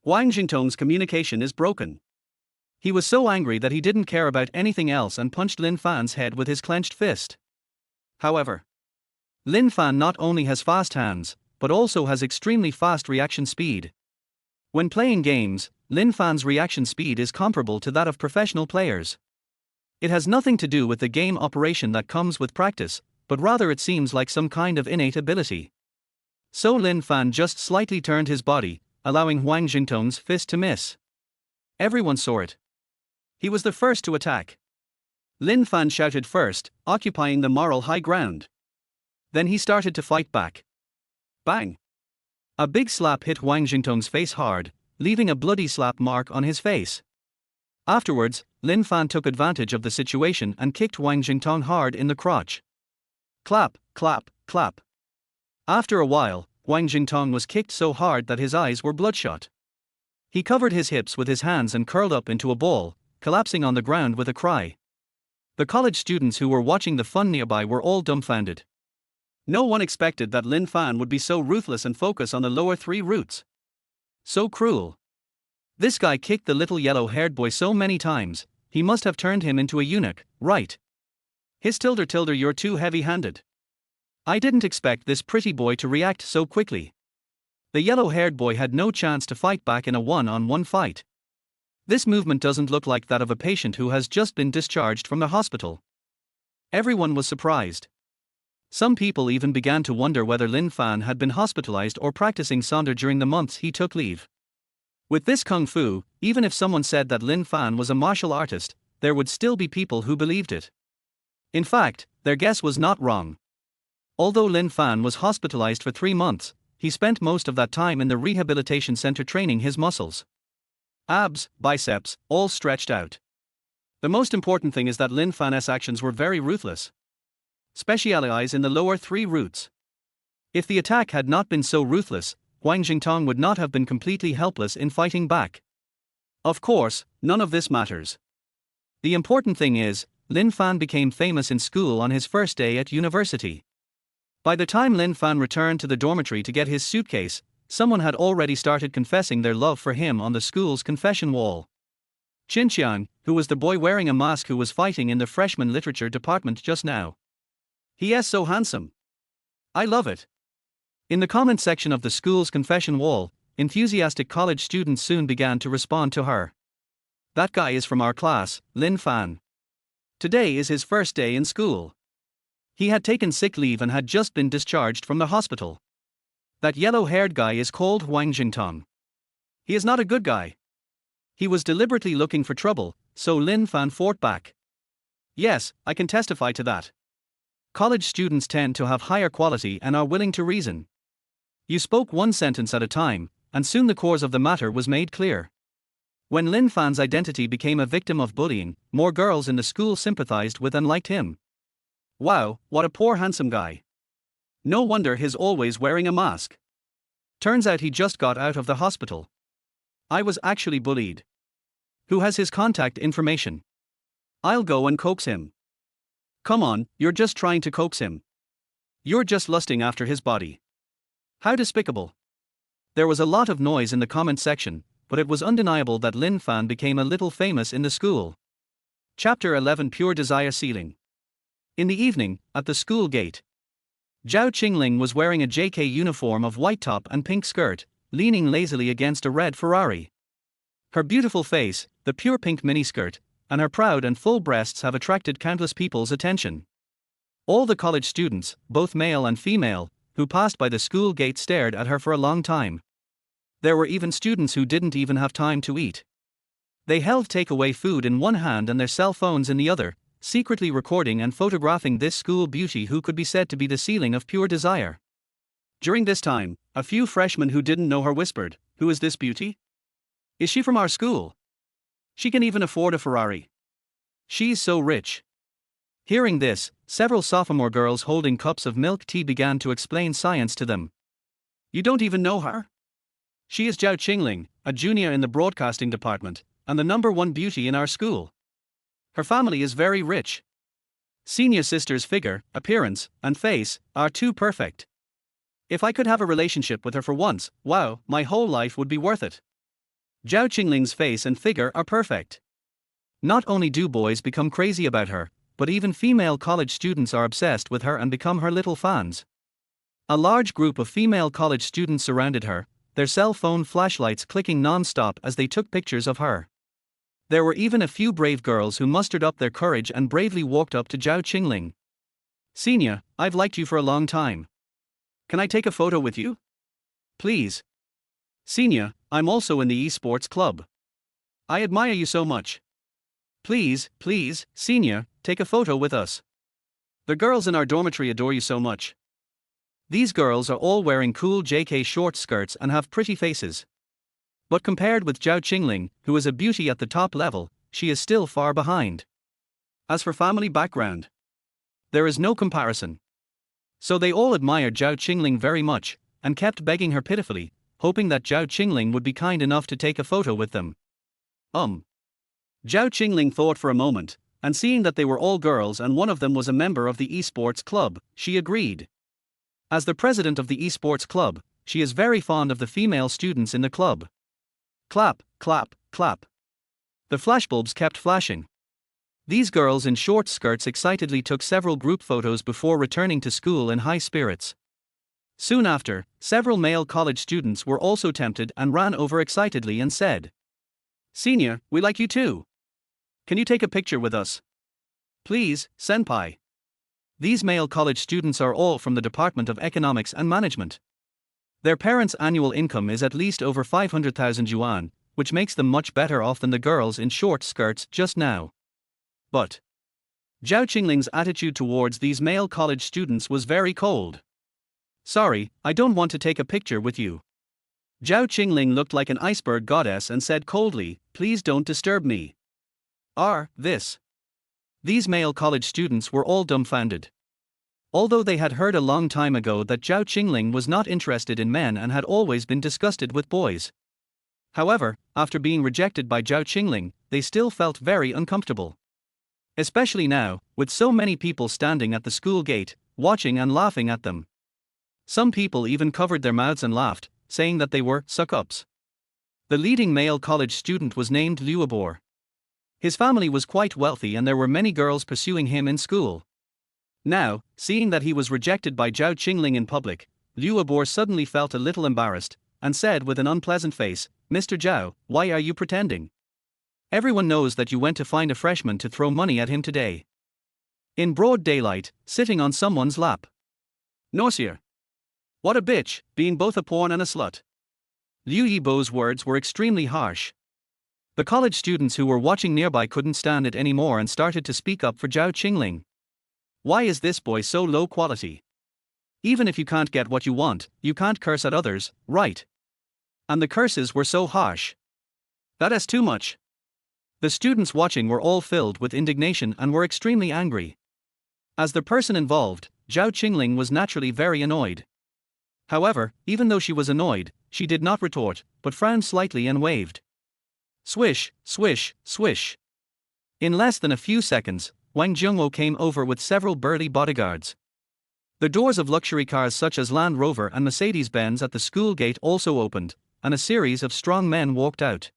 Wang Jingtong's communication is broken. He was so angry that he didn't care about anything else and punched Lin Fan's head with his clenched fist. However, Lin Fan not only has fast hands, but also has extremely fast reaction speed. When playing games, Lin Fan's reaction speed is comparable to that of professional players. It has nothing to do with the game operation that comes with practice, but rather it seems like some kind of innate ability. So Lin Fan just slightly turned his body, allowing Wang Jingtong's fist to miss. Everyone saw it. He was the first to attack. Lin Fan shouted first, occupying the moral high ground. Then he started to fight back. Bang! A big slap hit Wang Jingtong's face hard, leaving a bloody slap mark on his face. Afterwards, Lin Fan took advantage of the situation and kicked Wang Jingtong hard in the crotch. Clap, clap, clap. After a while, Wang Jingtong was kicked so hard that his eyes were bloodshot. He covered his hips with his hands and curled up into a ball, collapsing on the ground with a cry. The college students who were watching the fun nearby were all dumbfounded. No one expected that Lin Fan would be so ruthless and focus on the lower three roots. So cruel. This guy kicked the little yellow-haired boy so many times, he must have turned him into a eunuch, right? His tilde, you're too heavy-handed. I didn't expect this pretty boy to react so quickly. The yellow-haired boy had no chance to fight back in a one-on-one fight. This movement doesn't look like that of a patient who has just been discharged from the hospital. Everyone was surprised. Some people even began to wonder whether Lin Fan had been hospitalized or practicing Sonder during the months he took leave. With this kung fu, even if someone said that Lin Fan was a martial artist, there would still be people who believed it. In fact, their guess was not wrong. Although Lin Fan was hospitalized for 3 months, he spent most of that time in the rehabilitation center training his muscles. Abs, biceps, all stretched out. The most important thing is that Lin Fan's actions were very ruthless. Specialize in the lower three roots. If the attack had not been so ruthless, Wang Jingtong would not have been completely helpless in fighting back. Of course, none of this matters. The important thing is, Lin Fan became famous in school on his first day at university. By the time Lin Fan returned to the dormitory to get his suitcase, someone had already started confessing their love for him on the school's confession wall. Qinqiang, who was the boy wearing a mask who was fighting in the freshman literature department just now. He is so handsome. I love it. In the comment section of the school's confession wall, enthusiastic college students soon began to respond to her. That guy is from our class, Lin Fan. Today is his first day in school. He had taken sick leave and had just been discharged from the hospital. That yellow-haired guy is called Wang Jingtong. He is not a good guy. He was deliberately looking for trouble, so Lin Fan fought back. Yes, I can testify to that. College students tend to have higher quality and are willing to reason. You spoke one sentence at a time, and soon the cause of the matter was made clear. When Lin Fan's identity became a victim of bullying, more girls in the school sympathized with and liked him. Wow, what a poor handsome guy. No wonder he's always wearing a mask. Turns out he just got out of the hospital. I was actually bullied. Who has his contact information? I'll go and coax him. Come on, you're just trying to coax him. You're just lusting after his body. How despicable. There was a lot of noise in the comment section, but it was undeniable that Lin Fan became a little famous in the school. Chapter 11 Pure Desire Ceiling. In the evening, at the school gate, Zhao Qingling was wearing a JK uniform of white top and pink skirt, leaning lazily against a red Ferrari. Her beautiful face, the pure pink miniskirt, and her proud and full breasts have attracted countless people's attention. All the college students, both male and female, who passed by the school gate stared at her for a long time. There were even students who didn't even have time to eat. They held takeaway food in one hand and their cell phones in the other, secretly recording and photographing this school beauty who could be said to be the ceiling of pure desire. During this time, a few freshmen who didn't know her whispered, "Who is this beauty? Is she from our school? She can even afford a Ferrari. She's so rich." Hearing this, several sophomore girls holding cups of milk tea began to explain science to them. "You don't even know her? She is Zhao Qingling, a junior in the broadcasting department, and the #1 beauty in our school. Her family is very rich. Senior sister's figure, appearance, and face are too perfect. If I could have a relationship with her for once, wow, my whole life would be worth it. Zhao Qingling's face and figure are perfect. Not only do boys become crazy about her, but even female college students are obsessed with her and become her little fans. A large group of female college students surrounded her, their cell phone flashlights clicking non-stop as they took pictures of her. There were even a few brave girls who mustered up their courage and bravely walked up to Zhao Qingling. "Senior, I've liked you for a long time. Can I take a photo with you? Please." "Senior, I'm also in the esports club. I admire you so much. Please, senior, take a photo with us. The girls in our dormitory adore you so much." These girls are all wearing cool JK short skirts and have pretty faces. But compared with Zhao Qingling, who is a beauty at the top level, she is still far behind. As for family background, there is no comparison. So they all admired Zhao Qingling very much, and kept begging her pitifully, hoping that Zhao Qingling would be kind enough to take a photo with them. Zhao Qingling thought for a moment, and seeing that they were all girls and one of them was a member of the esports club, she agreed. As the president of the esports club, she is very fond of the female students in the club. Clap, clap, clap. The flashbulbs kept flashing. These girls in short skirts excitedly took several group photos before returning to school in high spirits. Soon after, several male college students were also tempted and ran over excitedly and said, "Senior, we like you too. Can you take a picture with us? Please, senpai." These male college students are all from the Department of Economics and Management. Their parents' annual income is at least over 500,000 yuan, which makes them much better off than the girls in short skirts just now. But Zhao Qingling's attitude towards these male college students was very cold. "Sorry, I don't want to take a picture with you." Zhao Qingling looked like an iceberg goddess and said coldly, "Please don't disturb me." These male college students were all dumbfounded. Although they had heard a long time ago that Zhao Qingling was not interested in men and had always been disgusted with boys. However, after being rejected by Zhao Qingling, they still felt very uncomfortable. Especially now, with so many people standing at the school gate, watching and laughing at them. Some people even covered their mouths and laughed, saying that they were suck-ups. The leading male college student was named Liu Abor. His family was quite wealthy and there were many girls pursuing him in school. Now, seeing that he was rejected by Zhao Qingling in public, Liu Abor suddenly felt a little embarrassed, and said with an unpleasant face, "Mr. Zhao, why are you pretending? Everyone knows that you went to find a freshman to throw money at him today. In broad daylight, sitting on someone's lap. Norsier. What a bitch, being both a porn and a slut." Liu Yibo's words were extremely harsh. The college students who were watching nearby couldn't stand it anymore and started to speak up for Zhao Qingling. "Why is this boy so low quality? Even if you can't get what you want, you can't curse at others, right? And the curses were so harsh. That is too much." The students watching were all filled with indignation and were extremely angry. As the person involved, Zhao Qingling was naturally very annoyed. However, even though she was annoyed, she did not retort, but frowned slightly and waved. Swish, swish, swish. In less than a few seconds, Wang Jungwo came over with several burly bodyguards. The doors of luxury cars such as Land Rover and Mercedes-Benz at the school gate also opened, and a series of strong men walked out.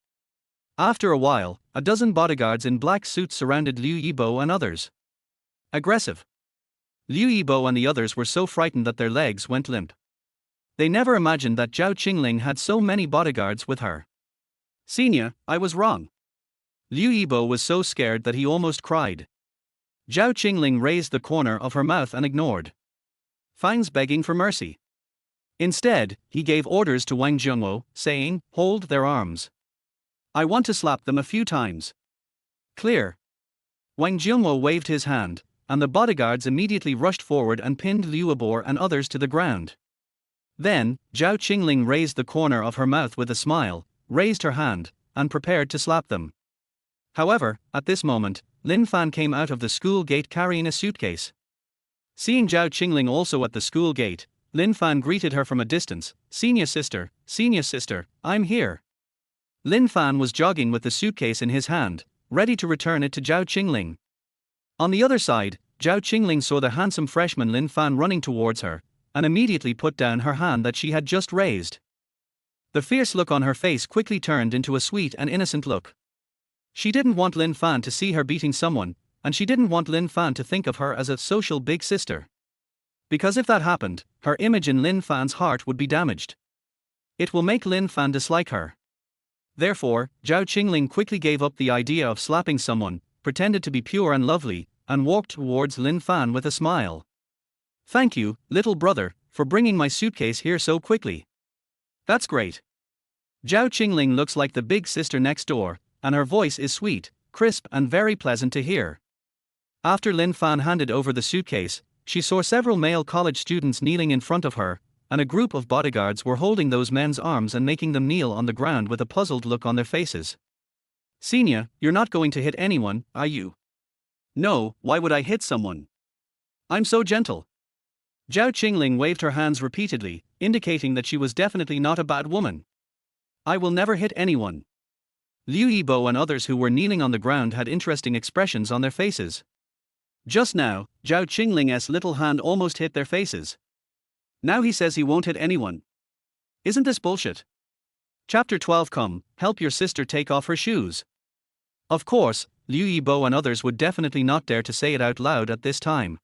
After a while, a dozen bodyguards in black suits surrounded Liu Yibo and others. Aggressive. Liu Yibo and the others were so frightened that their legs went limp. They never imagined that Zhao Qingling had so many bodyguards with her. "Senior, I was wrong." Liu Yibo was so scared that he almost cried. Zhao Qingling raised the corner of her mouth and ignored Fang's begging for mercy. Instead, he gave orders to Wang Jungwo, saying, "Hold their arms. I want to slap them a few times." Clear. Wang Jungwo waved his hand, and the bodyguards immediately rushed forward and pinned Liu Abor and others to the ground. Then, Zhao Qingling raised the corner of her mouth with a smile, raised her hand, and prepared to slap them. However, at this moment, Lin Fan came out of the school gate carrying a suitcase. Seeing Zhao Qingling also at the school gate, Lin Fan greeted her from a distance. Senior sister, I'm here. Lin Fan was jogging with the suitcase in his hand, ready to return it to Zhao Qingling. On the other side, Zhao Qingling saw the handsome freshman Lin Fan running towards her, and immediately put down her hand that she had just raised. The fierce look on her face quickly turned into a sweet and innocent look. She didn't want Lin Fan to see her beating someone, and she didn't want Lin Fan to think of her as a social big sister. Because if that happened, her image in Lin Fan's heart would be damaged. It will make Lin Fan dislike her. Therefore, Zhao Qingling quickly gave up the idea of slapping someone, pretended to be pure and lovely, and walked towards Lin Fan with a smile. Thank you, little brother, for bringing my suitcase here so quickly. That's great. Zhao Qingling looks like the big sister next door, and her voice is sweet, crisp and very pleasant to hear. After Lin Fan handed over the suitcase, she saw several male college students kneeling in front of her, and a group of bodyguards were holding those men's arms and making them kneel on the ground with a puzzled look on their faces. Senior, you're not going to hit anyone, are you? No, why would I hit someone? I'm so gentle. Zhao Qingling waved her hands repeatedly, indicating that she was definitely not a bad woman. I will never hit anyone. Liu Yibo and others who were kneeling on the ground had interesting expressions on their faces. Just now, Zhao Qingling's little hand almost hit their faces. Now he says he won't hit anyone. Isn't this bullshit? Chapter 12. Come, help your sister take off her shoes. Of course, Liu Yibo and others would definitely not dare to say it out loud at this time.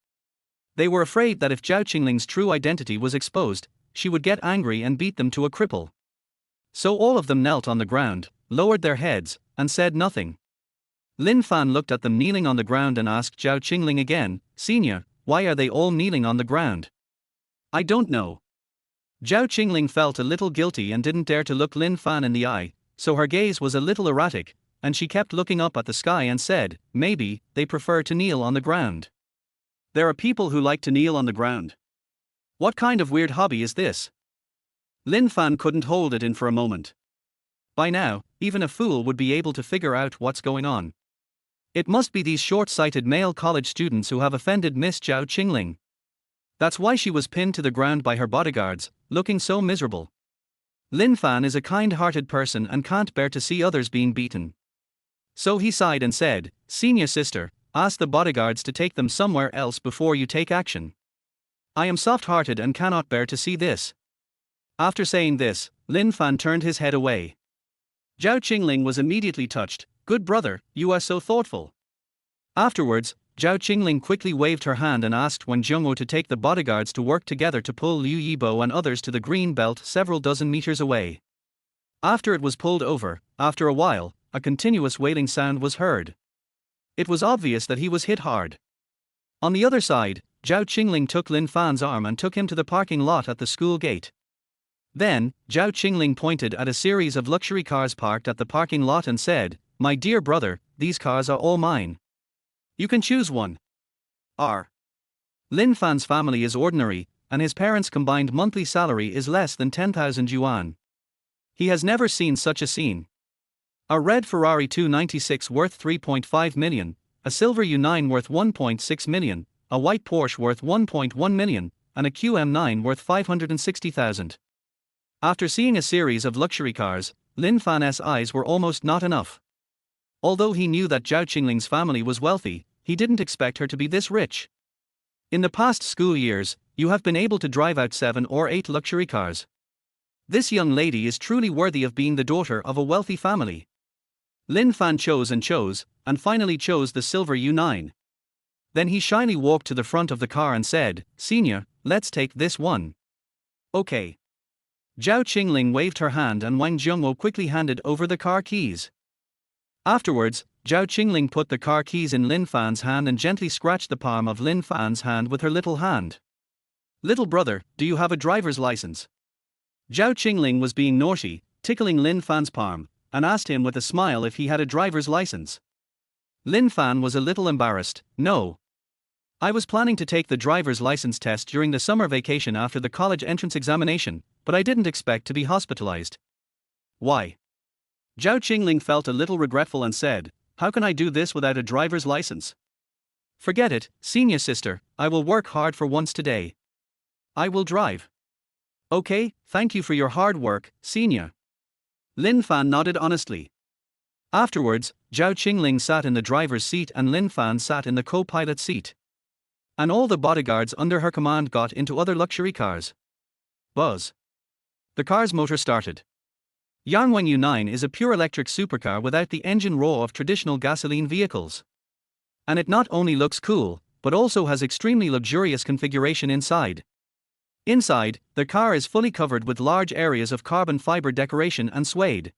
They were afraid that if Zhao Qingling's true identity was exposed, she would get angry and beat them to a cripple. So all of them knelt on the ground, lowered their heads, and said nothing. Lin Fan looked at them kneeling on the ground and asked Zhao Qingling again, Senior, why are they all kneeling on the ground? I don't know. Zhao Qingling felt a little guilty and didn't dare to look Lin Fan in the eye, so her gaze was a little erratic, and she kept looking up at the sky and said, maybe, they prefer to kneel on the ground. There are people who like to kneel on the ground. What kind of weird hobby is this? Lin Fan couldn't hold it in for a moment. By now, even a fool would be able to figure out what's going on. It must be these short-sighted male college students who have offended Miss Zhao Qingling. That's why she was pinned to the ground by her bodyguards, looking so miserable. Lin Fan is a kind-hearted person and can't bear to see others being beaten. So he sighed and said, Senior sister, ask the bodyguards to take them somewhere else before you take action. I am soft-hearted and cannot bear to see this. After saying this, Lin Fan turned his head away. Zhao Qingling was immediately touched. Good brother, you are so thoughtful. Afterwards, Zhao Qingling quickly waved her hand and asked Wen Zhongwo to take the bodyguards to work together to pull Liu Yibo and others to the green belt several dozen meters away. After it was pulled over, after a while, a continuous wailing sound was heard. It was obvious that he was hit hard. On the other side, Zhao Qingling took Lin Fan's arm and took him to the parking lot at the school gate. Then, Zhao Qingling pointed at a series of luxury cars parked at the parking lot and said, My dear brother, these cars are all mine. You can choose one. Lin Fan's family is ordinary, and his parents' combined monthly salary is less than 10,000 yuan. He has never seen such a scene. A red Ferrari 296 worth 3.5 million, a silver U9 worth 1.6 million, a white Porsche worth 1.1 million, and a QM9 worth 560,000. After seeing a series of luxury cars, Lin Fan's eyes were almost not enough. Although he knew that Zhao Qingling's family was wealthy, he didn't expect her to be this rich. In the past school years, you have been able to drive out 7 or 8 luxury cars. This young lady is truly worthy of being the daughter of a wealthy family. Lin Fan chose and finally chose the silver U9. Then he shyly walked to the front of the car and said, Senior, let's take this one. Okay. Zhao Qingling waved her hand and Wang Zhongwo quickly handed over the car keys. Afterwards, Zhao Qingling put the car keys in Lin Fan's hand and gently scratched the palm of Lin Fan's hand with her little hand. Little brother, do you have a driver's license? Zhao Qingling was being naughty, tickling Lin Fan's palm, and asked him with a smile if he had a driver's license. Lin Fan was a little embarrassed. No. I was planning to take the driver's license test during the summer vacation after the college entrance examination, but I didn't expect to be hospitalized. Why? Zhao Qingling felt a little regretful and said, How can I do this without a driver's license? Forget it, senior sister, I will work hard for once today. I will drive. Okay, thank you for your hard work, senior. Lin Fan nodded honestly. Afterwards, Zhao Qingling sat in the driver's seat and Lin Fan sat in the co-pilot seat. And all the bodyguards under her command got into other luxury cars. Buzz. The car's motor started. Yangwang U9 is a pure electric supercar without the engine roar of traditional gasoline vehicles. And it not only looks cool, but also has extremely luxurious configuration inside. Inside, the car is fully covered with large areas of carbon fiber decoration and suede.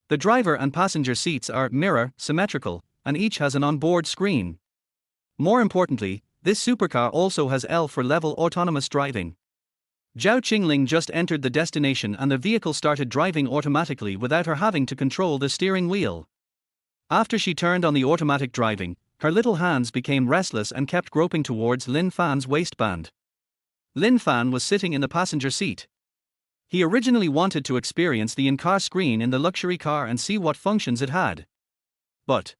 The driver and passenger seats are mirror symmetrical, and each has an onboard screen. More importantly, this supercar also has L for level autonomous driving. Zhao Qingling just entered the destination and the vehicle started driving automatically without her having to control the steering wheel. After she turned on the automatic driving, her little hands became restless and kept groping towards Lin Fan's waistband. Lin Fan was sitting in the passenger seat. He originally wanted to experience the in-car screen in the luxury car and see what functions it had. But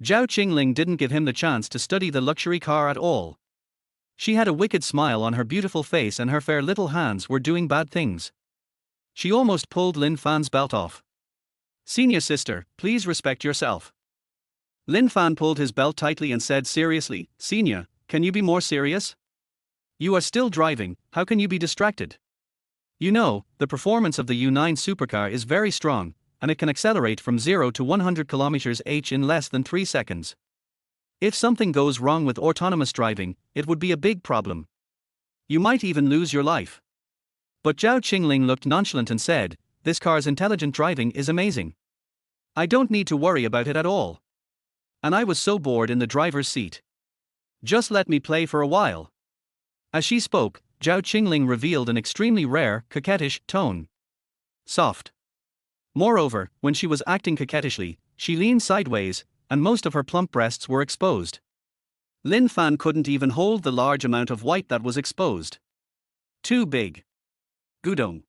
Zhao Qingling didn't give him the chance to study the luxury car at all. She had a wicked smile on her beautiful face and her fair little hands were doing bad things. She almost pulled Lin Fan's belt off. Senior sister, please respect yourself. Lin Fan pulled his belt tightly and said seriously, Senior, can you be more serious? You are still driving, how can you be distracted? You know, the performance of the U9 supercar is very strong, and it can accelerate from 0 to 100 km/h in less than 3 seconds. If something goes wrong with autonomous driving, it would be a big problem. You might even lose your life. But Zhao Qingling looked nonchalant and said, this car's intelligent driving is amazing. I don't need to worry about it at all. And I was so bored in the driver's seat. Just let me play for a while. As she spoke, Zhao Qingling revealed an extremely rare, coquettish tone. Soft. Moreover, when she was acting coquettishly, she leaned sideways, and most of her plump breasts were exposed. Lin Fan couldn't even hold the large amount of white that was exposed. Too big. Gudong.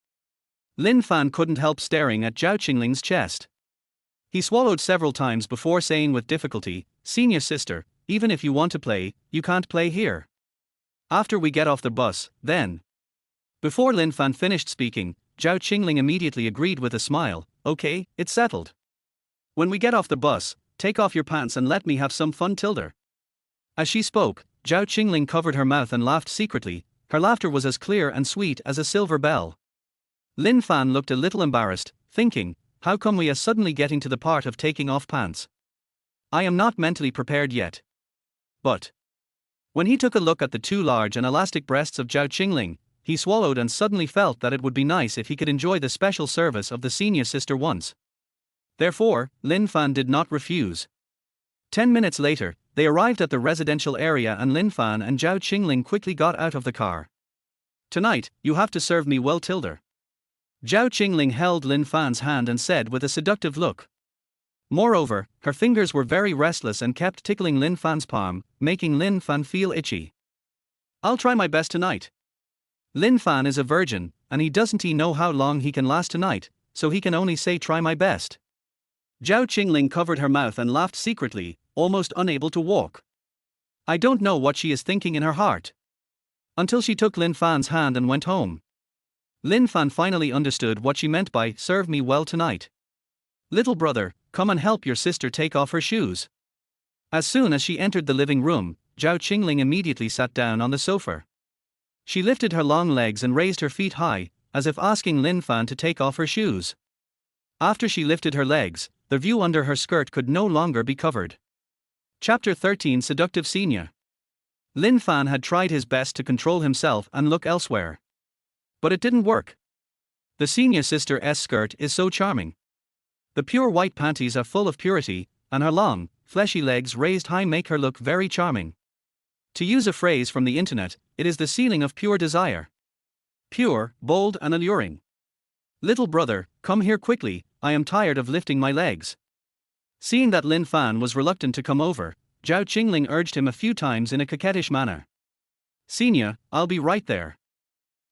Lin Fan couldn't help staring at Zhao Qingling's chest. He swallowed several times before saying with difficulty, Senior sister, even if you want to play, you can't play here. After we get off the bus, then. Before Lin Fan finished speaking, Zhao Qingling immediately agreed with a smile, okay, it's settled. When we get off the bus, take off your pants and let me have some fun tilder. As she spoke, Zhao Qingling covered her mouth and laughed secretly, her laughter was as clear and sweet as a silver bell. Lin Fan looked a little embarrassed, thinking, how come we are suddenly getting to the part of taking off pants? I am not mentally prepared yet. But when he took a look at the two large and elastic breasts of Zhao Qingling, he swallowed and suddenly felt that it would be nice if he could enjoy the special service of the senior sister once. Therefore, Lin Fan did not refuse. 10 minutes later, they arrived at the residential area and Lin Fan and Zhao Qingling quickly got out of the car. Tonight, you have to serve me well tilder. Zhao Qingling held Lin Fan's hand and said with a seductive look. Moreover, her fingers were very restless and kept tickling Lin Fan's palm, making Lin Fan feel itchy. I'll try my best tonight. Lin Fan is a virgin, and he doesn't know how long he can last tonight, so he can only say try my best. Zhao Qingling covered her mouth and laughed secretly, almost unable to walk. I don't know what she is thinking in her heart. Until she took Lin Fan's hand and went home. Lin Fan finally understood what she meant by serve me well tonight. Little brother, come and help your sister take off her shoes. As soon as she entered the living room, Zhao Qingling immediately sat down on the sofa. She lifted her long legs and raised her feet high, as if asking Lin Fan to take off her shoes. After she lifted her legs, the view under her skirt could no longer be covered. Chapter 13 Seductive Senior. Lin Fan had tried his best to control himself and look elsewhere. But it didn't work. The senior sister's skirt is so charming. The pure white panties are full of purity, and her long, fleshy legs raised high make her look very charming. To use a phrase from the internet, it is the ceiling of pure desire. Pure, bold and alluring. Little brother, come here quickly, I am tired of lifting my legs. Seeing that Lin Fan was reluctant to come over, Zhao Qingling urged him a few times in a coquettish manner. Senior, I'll be right there.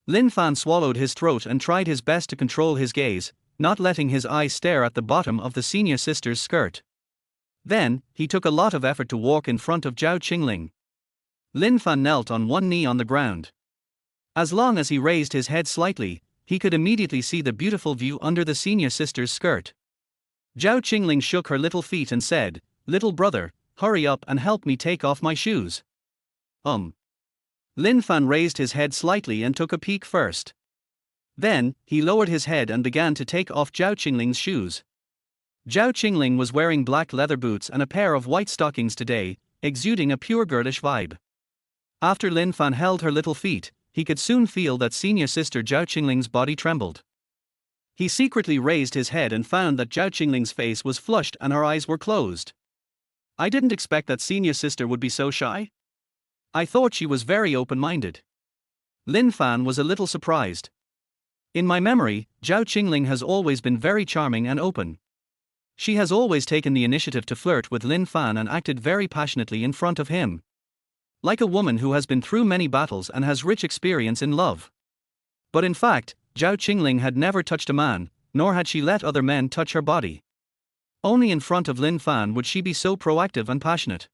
Lin Fan swallowed his throat and tried his best to control his gaze, not letting his eyes stare at the bottom of the senior sister's skirt. Then, he took a lot of effort to walk in front of Zhao Qingling. Lin Fan knelt on one knee on the ground. As long as he raised his head slightly, he could immediately see the beautiful view under the senior sister's skirt. Zhao Qingling shook her little feet and said, "Little brother, hurry up and help me take off my shoes." Lin Fan raised his head slightly and took a peek first. Then, he lowered his head and began to take off Zhao Qingling's shoes. Zhao Qingling was wearing black leather boots and a pair of white stockings today, exuding a pure girlish vibe. After Lin Fan held her little feet, he could soon feel that senior sister Zhao Qingling's body trembled. He secretly raised his head and found that Zhao Qingling's face was flushed and her eyes were closed. "I didn't expect that senior sister would be so shy. I thought she was very open-minded." Lin Fan was a little surprised. "In my memory, Zhao Qingling has always been very charming and open. She has always taken the initiative to flirt with Lin Fan and acted very passionately in front of him. Like a woman who has been through many battles and has rich experience in love." But in fact, Zhao Qingling had never touched a man, nor had she let other men touch her body. Only in front of Lin Fan would she be so proactive and passionate.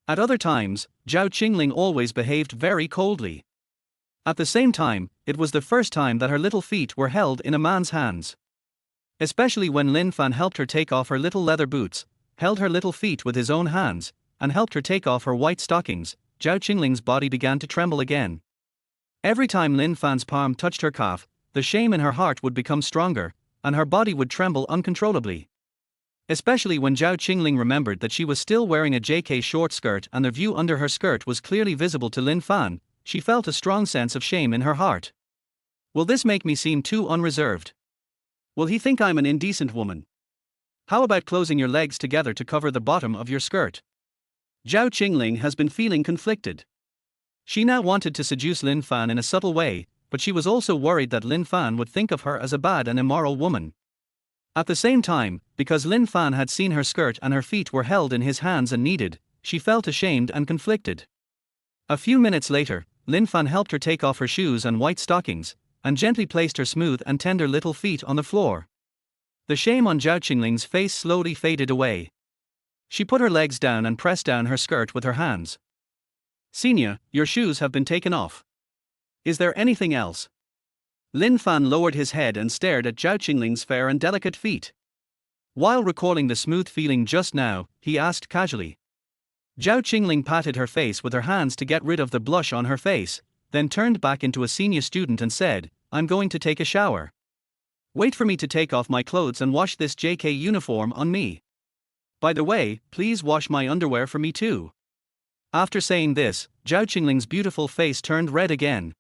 At other times, Zhao Qingling always behaved very coldly. At the same time, it was the first time that her little feet were held in a man's hands. Especially when Lin Fan helped her take off her little leather boots, held her little feet with his own hands, and helped her take off her white stockings, Zhao Qingling's body began to tremble again. Every time Lin Fan's palm touched her calf, the shame in her heart would become stronger, and her body would tremble uncontrollably. Especially when Zhao Qingling remembered that she was still wearing a JK short skirt and the view under her skirt was clearly visible to Lin Fan, she felt a strong sense of shame in her heart. Will this make me seem too unreserved? Will he think I'm an indecent woman? How about closing your legs together to cover the bottom of your skirt? Zhao Qingling has been feeling conflicted. She now wanted to seduce Lin Fan in a subtle way, but she was also worried that Lin Fan would think of her as a bad and immoral woman. At the same time, because Lin Fan had seen her skirt and her feet were held in his hands and kneaded, she felt ashamed and conflicted. A few minutes later, Lin Fan helped her take off her shoes and white stockings, and gently placed her smooth and tender little feet on the floor. The shame on Zhao Qingling's face slowly faded away. She put her legs down and pressed down her skirt with her hands. "Senior, your shoes have been taken off. Is there anything else?" Lin Fan lowered his head and stared at Zhao Qingling's fair and delicate feet. While recalling the smooth feeling just now, he asked casually. Zhao Qingling patted her face with her hands to get rid of the blush on her face, then turned back into a senior student and said, "I'm going to take a shower. Wait for me to take off my clothes and wash this JK uniform on me. By the way, please wash my underwear for me too." After saying this, Zhao Qingling's beautiful face turned red again.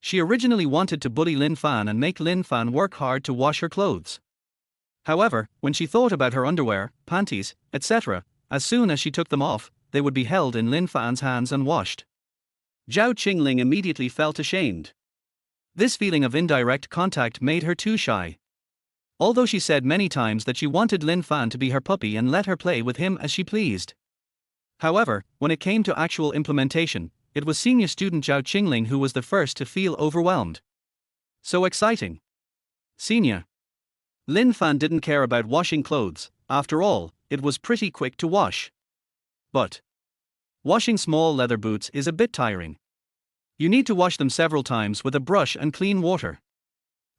She originally wanted to bully Lin Fan and make Lin Fan work hard to wash her clothes. However, when she thought about her underwear, panties, etc., as soon as she took them off, they would be held in Lin Fan's hands and washed. Zhao Qingling immediately felt ashamed. This feeling of indirect contact made her too shy. Although she said many times that she wanted Lin Fan to be her puppy and let her play with him as she pleased. However, when it came to actual implementation, it was senior student Zhao Qingling who was the first to feel overwhelmed. So exciting. Senior. Lin Fan didn't care about washing clothes, after all, it was pretty quick to wash. But washing small leather boots is a bit tiring. You need to wash them several times with a brush and clean water.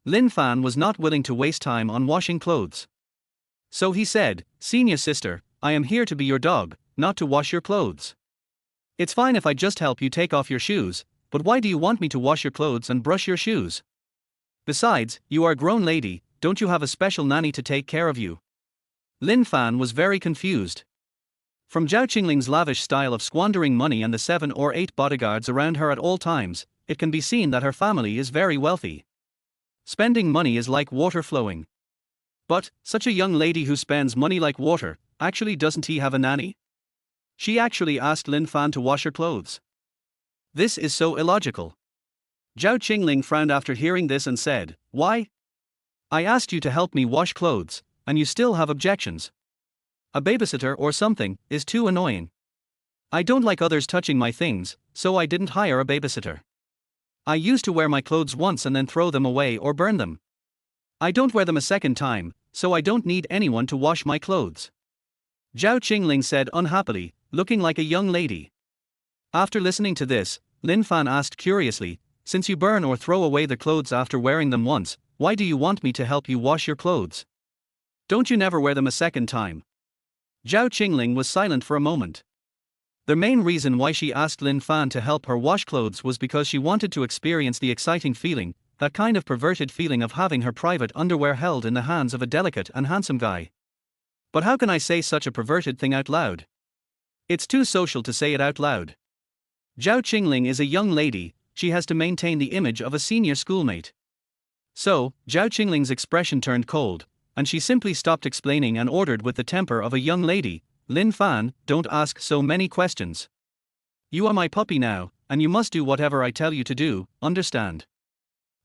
Lin Fan was not willing to waste time on washing clothes. So he said, "Senior sister, I am here to be your dog, not to wash your clothes. It's fine if I just help you take off your shoes, but why do you want me to wash your clothes and brush your shoes? Besides, you are a grown lady, don't you have a special nanny to take care of you?" Lin Fan was very confused. From Zhao Qingling's lavish style of squandering money and the 7 or 8 bodyguards around her at all times, it can be seen that her family is very wealthy. Spending money is like water flowing. But, such a young lady who spends money like water, actually doesn't he have a nanny? She actually asked Lin Fan to wash her clothes. This is so illogical. Zhao Qingling frowned after hearing this and said, "Why? I asked you to help me wash clothes, and you still have objections. A babysitter or something is too annoying. I don't like others touching my things, so I didn't hire a babysitter. I used to wear my clothes once and then throw them away or burn them. I don't wear them a second time, so I don't need anyone to wash my clothes." Zhao Qingling said unhappily, looking like a young lady. After listening to this, Lin Fan asked curiously, since you burn or throw away the clothes after wearing them once, why do you want me to help you wash your clothes? Don't you never wear them a second time? Zhao Qingling was silent for a moment. The main reason why she asked Lin Fan to help her wash clothes was because she wanted to experience the exciting feeling, that kind of perverted feeling of having her private underwear held in the hands of a delicate and handsome guy. But how can I say such a perverted thing out loud? It's too social to say it out loud. Zhao Qingling is a young lady, she has to maintain the image of a senior schoolmate. So, Zhao Qingling's expression turned cold, and she simply stopped explaining and ordered with the temper of a young lady, Lin Fan, don't ask so many questions. You are my puppy now, and you must do whatever I tell you to do, understand?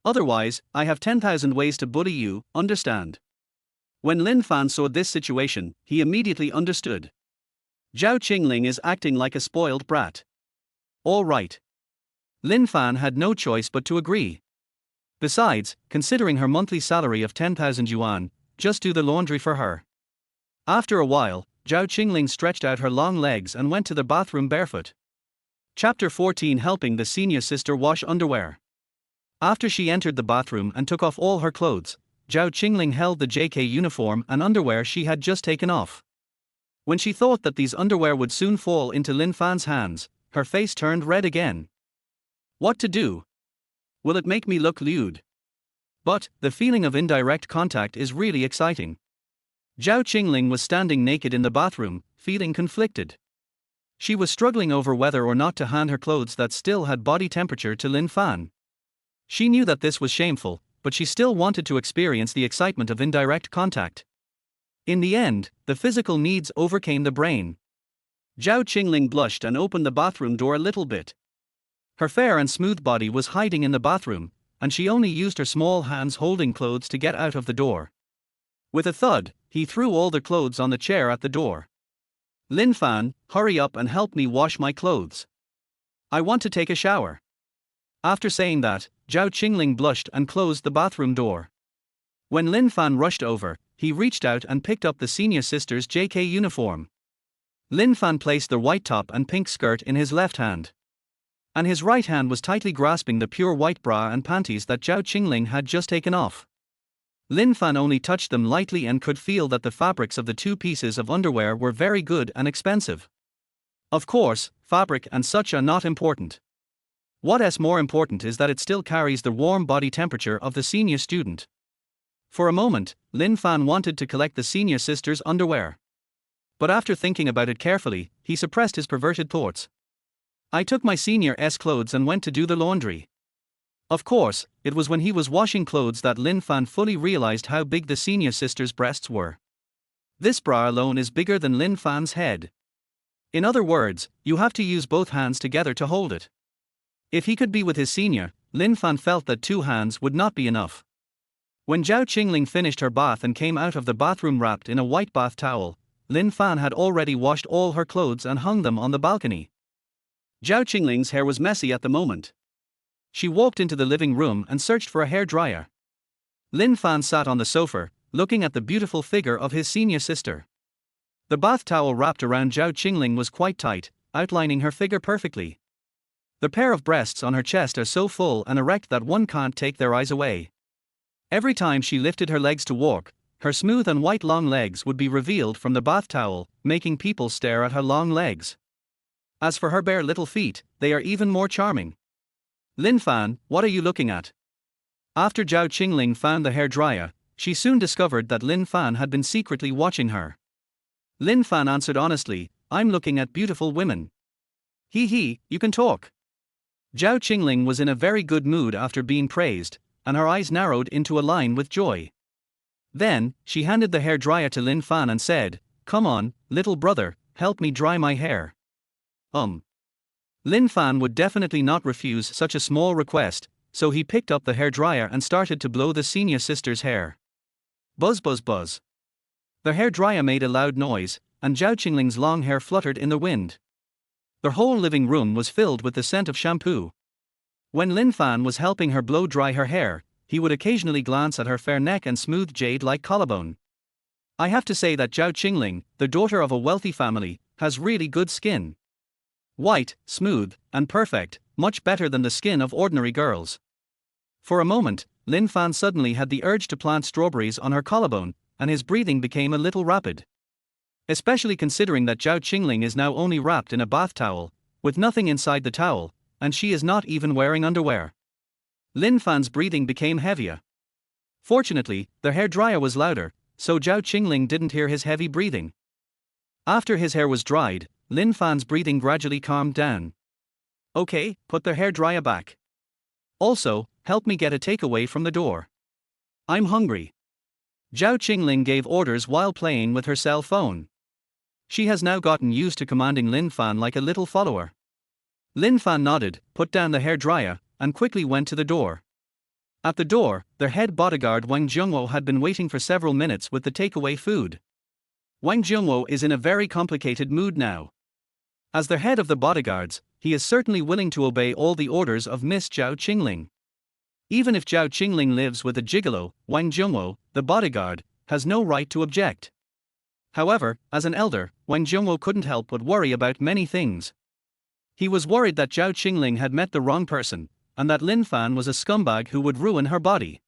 Otherwise, I have 10,000 ways to bully you, understand? When Lin Fan saw this situation, he immediately understood. Zhao Qingling is acting like a spoiled brat. All right. Lin Fan had no choice but to agree. Besides, considering her monthly salary of 10,000 yuan, just do the laundry for her. After a while, Zhao Qingling stretched out her long legs and went to the bathroom barefoot. Chapter 14, Helping the Senior Sister Wash Underwear. After she entered the bathroom and took off all her clothes, Zhao Qingling held the JK uniform and underwear she had just taken off. When she thought that these underwear would soon fall into Lin Fan's hands, her face turned red again. What to do? Will it make me look lewd? But, the feeling of indirect contact is really exciting. Zhao Qingling was standing naked in the bathroom, feeling conflicted. She was struggling over whether or not to hand her clothes that still had body temperature to Lin Fan. She knew that this was shameful, but she still wanted to experience the excitement of indirect contact. In the end, the physical needs overcame the brain. Zhao Qingling blushed and opened the bathroom door a little bit. Her fair and smooth body was hiding in the bathroom, and she only used her small hands holding clothes to get out of the door. With a thud, he threw all the clothes on the chair at the door. Lin Fan, hurry up and help me wash my clothes. I want to take a shower. After saying that, Zhao Qingling blushed and closed the bathroom door. When Lin Fan rushed over, he reached out and picked up the senior sister's JK uniform. Lin Fan placed the white top and pink skirt in his left hand, and his right hand was tightly grasping the pure white bra and panties that Zhao Qingling had just taken off. Lin Fan only touched them lightly and could feel that the fabrics of the two pieces of underwear were very good and expensive. Of course, fabric and such are not important. What's more important is that it still carries the warm body temperature of the senior student. For a moment, Lin Fan wanted to collect the senior sister's underwear. But after thinking about it carefully, he suppressed his perverted thoughts. I took my senior's clothes and went to do the laundry. Of course, it was when he was washing clothes that Lin Fan fully realized how big the senior sister's breasts were. This bra alone is bigger than Lin Fan's head. In other words, you have to use both hands together to hold it. If he could be with his senior, Lin Fan felt that 2 hands would not be enough. When Zhao Qingling finished her bath and came out of the bathroom wrapped in a white bath towel, Lin Fan had already washed all her clothes and hung them on the balcony. Zhao Qingling's hair was messy at the moment. She walked into the living room and searched for a hair dryer. Lin Fan sat on the sofa, looking at the beautiful figure of his senior sister. The bath towel wrapped around Zhao Qingling was quite tight, outlining her figure perfectly. The pair of breasts on her chest are so full and erect that one can't take their eyes away. Every time she lifted her legs to walk, her smooth and white long legs would be revealed from the bath towel, making people stare at her long legs. As for her bare little feet, they are even more charming. Lin Fan, what are you looking at? After Zhao Qingling found the hair dryer, she soon discovered that Lin Fan had been secretly watching her. Lin Fan answered honestly, I'm looking at beautiful women. Hee, you can talk. Zhao Qingling was in a very good mood after being praised, and her eyes narrowed into a line with joy. Then, she handed the hair dryer to Lin Fan and said, come on, little brother, help me dry my hair. Lin Fan would definitely not refuse such a small request, so he picked up the hair dryer and started to blow the senior sister's hair. Buzz buzz buzz. The hair dryer made a loud noise, and Zhao Qingling's long hair fluttered in the wind. The whole living room was filled with the scent of shampoo. When Lin Fan was helping her blow dry her hair, he would occasionally glance at her fair neck and smooth jade-like collarbone. I have to say that Zhao Qingling, the daughter of a wealthy family, has really good skin. White, smooth, and perfect, much better than the skin of ordinary girls. For a moment, Lin Fan suddenly had the urge to plant strawberries on her collarbone, and his breathing became a little rapid. Especially considering that Zhao Qingling is now only wrapped in a bath towel, with nothing inside the towel, and she is not even wearing underwear. Lin Fan's breathing became heavier. Fortunately, the hairdryer was louder, so Zhao Qingling didn't hear his heavy breathing. After his hair was dried, Lin Fan's breathing gradually calmed down. Okay, put the hairdryer back. Also, help me get a takeaway from the door. I'm hungry. Zhao Qingling gave orders while playing with her cell phone. She has now gotten used to commanding Lin Fan like a little follower. Lin Fan nodded, put down the hairdryer, and quickly went to the door. At the door, their head bodyguard Wang Jungwo had been waiting for several minutes with the takeaway food. Wang Jungwo is in a very complicated mood now. As the head of the bodyguards, he is certainly willing to obey all the orders of Miss Zhao Qingling. Even if Zhao Qingling lives with a gigolo, Wang Jungwo, the bodyguard, has no right to object. However, as an elder, Wang Jungwo couldn't help but worry about many things. He was worried that Zhao Qingling had met the wrong person, and that Lin Fan was a scumbag who would ruin her body.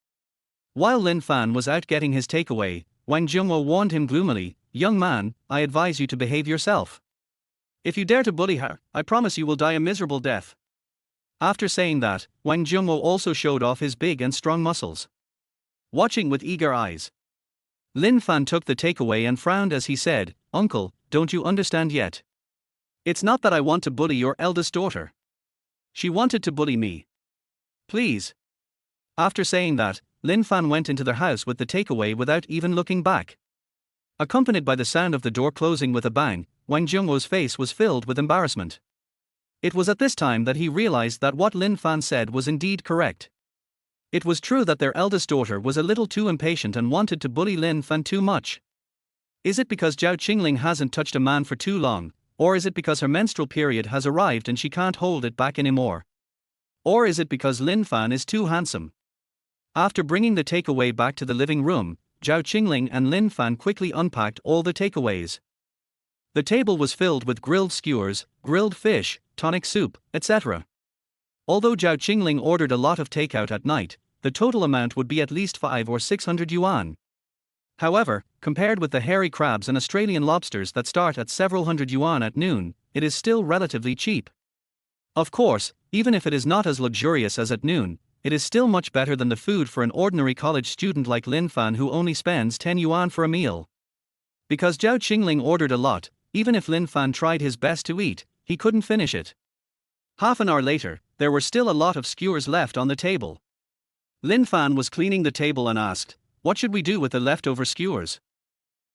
While Lin Fan was out getting his takeaway, Wang Jungwo warned him gloomily, "Young man, I advise you to behave yourself. If you dare to bully her, I promise you will die a miserable death." After saying that, Wang Jungwo also showed off his big and strong muscles. Watching with eager eyes, Lin Fan took the takeaway and frowned as he said, "Uncle, don't you understand yet? It's not that I want to bully your eldest daughter. She wanted to bully me. Please." After saying that, Lin Fan went into their house with the takeaway without even looking back. Accompanied by the sound of the door closing with a bang, Wang Jungwo's face was filled with embarrassment. It was at this time that he realized that what Lin Fan said was indeed correct. It was true that their eldest daughter was a little too impatient and wanted to bully Lin Fan too much. Is it because Zhao Qingling hasn't touched a man for too long, or is it because her menstrual period has arrived and she can't hold it back anymore? Or is it because Lin Fan is too handsome? After bringing the takeaway back to the living room, Zhao Qingling and Lin Fan quickly unpacked all the takeaways. The table was filled with grilled skewers, grilled fish, tonic soup, etc. Although Zhao Qingling ordered a lot of takeout at night, the total amount would be at least 500 or 600 yuan. However, compared with the hairy crabs and Australian lobsters that start at several hundred yuan at noon, it is still relatively cheap. Of course, even if it is not as luxurious as at noon, it is still much better than the food for an ordinary college student like Lin Fan who only spends 10 yuan for a meal. Because Zhao Qingling ordered a lot, even if Lin Fan tried his best to eat, he couldn't finish it. Half an hour later, there were still a lot of skewers left on the table. Lin Fan was cleaning the table and asked, "What should we do with the leftover skewers?"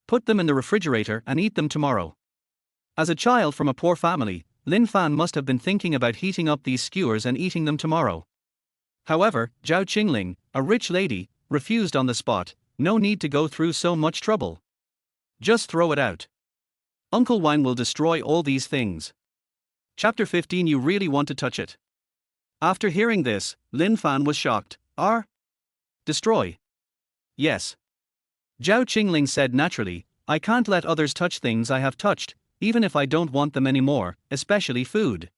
"Put them in the refrigerator and eat them tomorrow." As a child from a poor family, Lin Fan must have been thinking about heating up these skewers and eating them tomorrow. However, Zhao Qingling, a rich lady, refused on the spot. "No need to go through so much trouble. Just throw it out. Uncle Wang will destroy all these things." Chapter 15. You really want to touch it? After hearing this, Lin Fan was shocked. Destroy? Yes. Zhao Qingling said naturally, "I can't let others touch things I have touched, even if I don't want them anymore, especially food.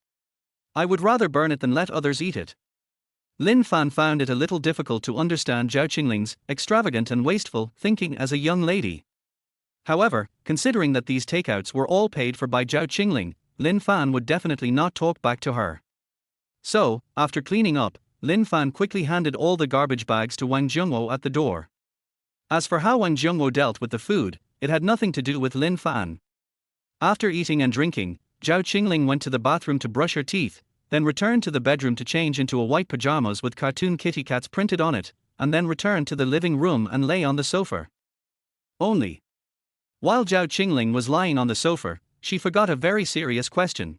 I would rather burn it than let others eat it." Lin Fan found it a little difficult to understand Zhao Qingling's extravagant and wasteful thinking as a young lady. However, considering that these takeouts were all paid for by Zhao Qingling, Lin Fan would definitely not talk back to her. So, after cleaning up, Lin Fan quickly handed all the garbage bags to Wang Jungwo at the door. As for how Wang Jungwo dealt with the food, it had nothing to do with Lin Fan. After eating and drinking, Zhao Qingling went to the bathroom to brush her teeth, then returned to the bedroom to change into a white pajamas with cartoon kitty cats printed on it, and then returned to the living room and lay on the sofa. Only, while Zhao Qingling was lying on the sofa, she forgot a very serious question.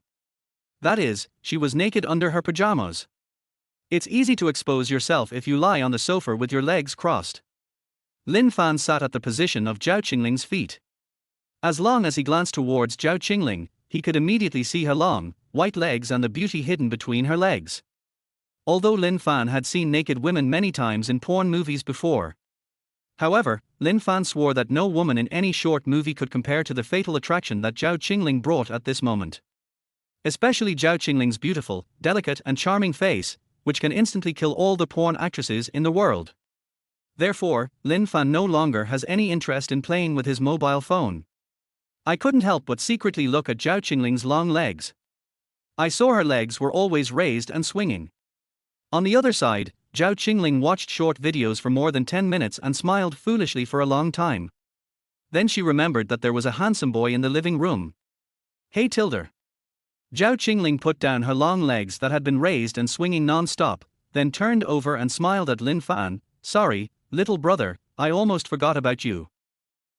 That is, she was naked under her pajamas. It's easy to expose yourself if you lie on the sofa with your legs crossed. Lin Fan sat at the position of Zhao Qingling's feet. As long as he glanced towards Zhao Qingling, he could immediately see her long, white legs and the beauty hidden between her legs. Although Lin Fan had seen naked women many times in porn movies before. However, Lin Fan swore that no woman in any short movie could compare to the fatal attraction that Zhao Qingling brought at this moment. Especially Zhao Qingling's beautiful, delicate and charming face, which can instantly kill all the porn actresses in the world. Therefore, Lin Fan no longer has any interest in playing with his mobile phone. I couldn't help but secretly look at Zhao Qingling's long legs. I saw her legs were always raised and swinging. On the other side, Zhao Qingling watched short videos for more than 10 minutes and smiled foolishly for a long time. Then she remembered that there was a handsome boy in the living room. Hey Tilder. Zhao Qingling put down her long legs that had been raised and swinging non-stop, then turned over and smiled at Lin Fan. Sorry, little brother, I almost forgot about you.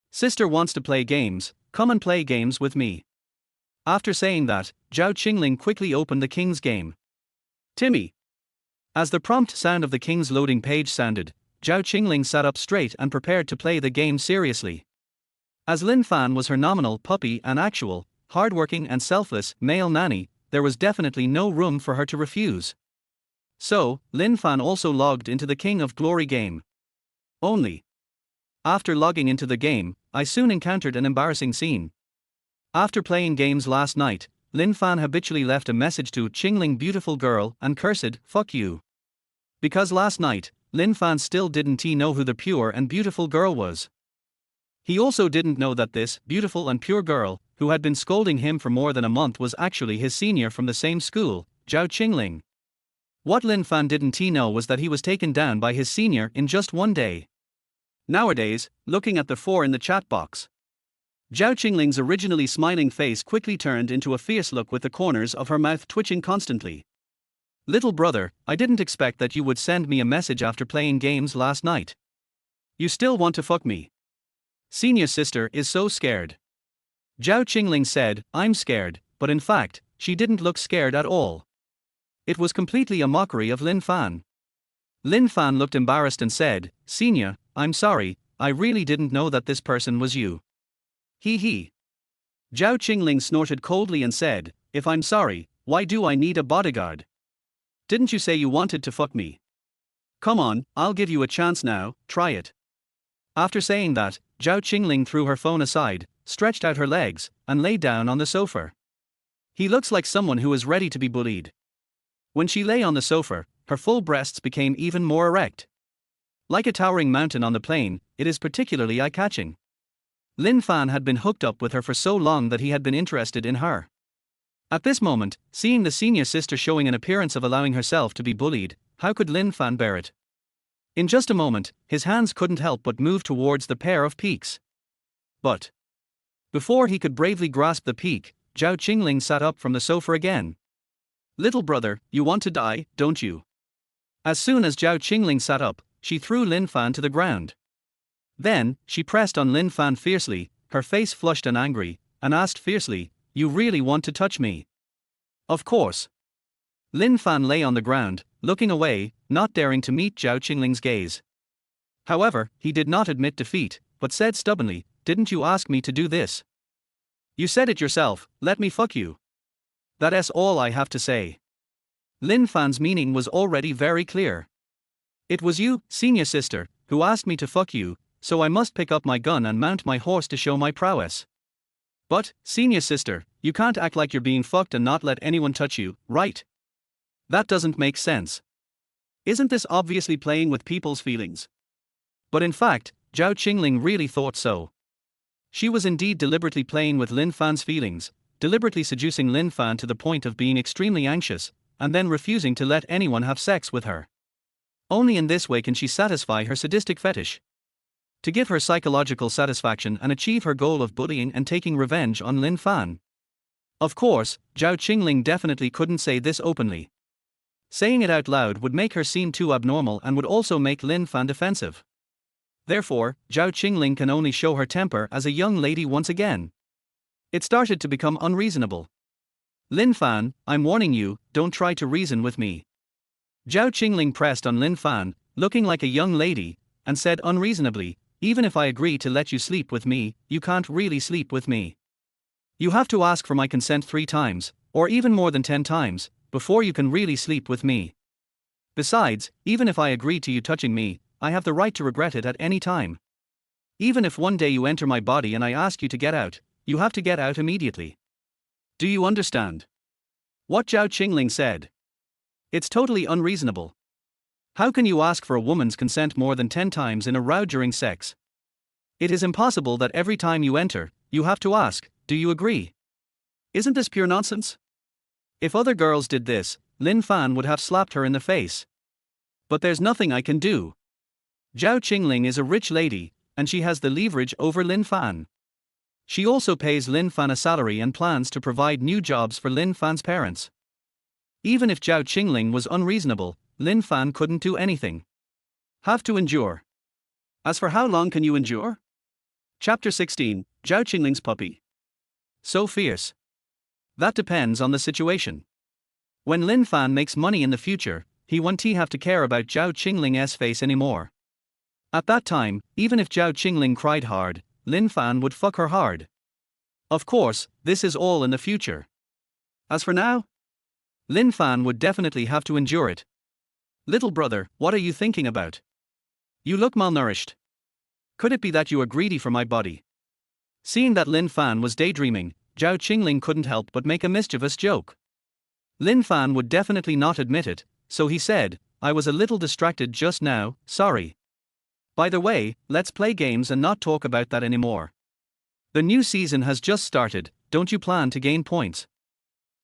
Sister wants to play games, come and play games with me. After saying that, Zhao Qingling quickly opened the king's game. Timmy. As the prompt sound of the king's loading page sounded, Zhao Qingling sat up straight and prepared to play the game seriously. As Lin Fan was her nominal puppy and actual, hardworking and selfless male nanny, there was definitely no room for her to refuse. So, Lin Fan also logged into the King of Glory game. Only. After logging into the game, I soon encountered an embarrassing scene. After playing games last night, Lin Fan habitually left a message to Qingling beautiful girl and cursed, fuck you. Because last night, Lin Fan still didn't know who the pure and beautiful girl was. He also didn't know that this beautiful and pure girl, who had been scolding him for more than a month, was actually his senior from the same school, Zhao Qingling. What Lin Fan didn't know was that he was taken down by his senior in just one day. Nowadays, looking at the 4 in the chat box. Zhao Qingling's originally smiling face quickly turned into a fierce look with the corners of her mouth twitching constantly. Little brother, I didn't expect that you would send me a message after playing games last night. You still want to fuck me? Senior sister is so scared. Zhao Qingling said, I'm scared, but in fact, she didn't look scared at all. It was completely a mockery of Lin Fan. Lin Fan looked embarrassed and said, Senior, I'm sorry, I really didn't know that this person was you. Hee hee. Zhao Qingling snorted coldly and said, if I'm sorry, why do I need a bodyguard? Didn't you say you wanted to fuck me? Come on, I'll give you a chance now, try it. After saying that, Zhao Qingling threw her phone aside, stretched out her legs, and lay down on the sofa. He looks like someone who is ready to be bullied. When she lay on the sofa, her full breasts became even more erect. Like a towering mountain on the plain, it is particularly eye-catching. Lin Fan had been hooked up with her for so long that he had been interested in her. At this moment, seeing the senior sister showing an appearance of allowing herself to be bullied, how could Lin Fan bear it? In just a moment, his hands couldn't help but move towards the pair of peaks. But before he could bravely grasp the peak, Zhao Qingling sat up from the sofa again. Little brother, you want to die, don't you? As soon as Zhao Qingling sat up, she threw Lin Fan to the ground. Then, she pressed on Lin Fan fiercely, her face flushed and angry, and asked fiercely, you really want to touch me? Of course. Lin Fan lay on the ground, looking away, not daring to meet Zhao Qingling's gaze. However, he did not admit defeat, but said stubbornly, didn't you ask me to do this? You said it yourself, let me fuck you. That's all I have to say. Lin Fan's meaning was already very clear. It was you, senior sister, who asked me to fuck you, so I must pick up my gun and mount my horse to show my prowess. But, senior sister, you can't act like you're being fucked and not let anyone touch you, right? That doesn't make sense. Isn't this obviously playing with people's feelings? But in fact, Zhao Qingling really thought so. She was indeed deliberately playing with Lin Fan's feelings, deliberately seducing Lin Fan to the point of being extremely anxious, and then refusing to let anyone have sex with her. Only in this way can she satisfy her sadistic fetish. To give her psychological satisfaction and achieve her goal of bullying and taking revenge on Lin Fan. Of course, Zhao Qingling definitely couldn't say this openly. Saying it out loud would make her seem too abnormal and would also make Lin Fan defensive. Therefore, Zhao Qingling can only show her temper as a young lady once again. It started to become unreasonable. Lin Fan, I'm warning you, don't try to reason with me. Zhao Qingling pressed on Lin Fan, looking like a young lady, and said unreasonably, even if I agree to let you sleep with me, you can't really sleep with me. You have to ask for my consent 3 times, or even more than 10 times, before you can really sleep with me. Besides, even if I agree to you touching me, I have the right to regret it at any time. Even if one day you enter my body and I ask you to get out, you have to get out immediately. Do you understand? What Zhao Qingling said. It's totally unreasonable. How can you ask for a woman's consent more than 10 times in a row during sex? It is impossible that every time you enter, you have to ask, do you agree? Isn't this pure nonsense? If other girls did this, Lin Fan would have slapped her in the face. But there's nothing I can do. Zhao Qingling is a rich lady, and she has the leverage over Lin Fan. She also pays Lin Fan a salary and plans to provide new jobs for Lin Fan's parents. Even if Zhao Qingling was unreasonable, Lin Fan couldn't do anything. Have to endure. As for how long can you endure? Chapter 16, Zhao Qingling's puppy. So fierce. That depends on the situation. When Lin Fan makes money in the future, he won't have to care about Zhao Qingling's face anymore. At that time, even if Zhao Qingling cried hard, Lin Fan would fuck her hard. Of course, this is all in the future. As for now, Lin Fan would definitely have to endure it. Little brother, what are you thinking about? You look malnourished. Could it be that you are greedy for my body? Seeing that Lin Fan was daydreaming, Zhao Qingling couldn't help but make a mischievous joke. Lin Fan would definitely not admit it, so he said, I was a little distracted just now, sorry. By the way, let's play games and not talk about that anymore. The new season has just started, don't you plan to gain points?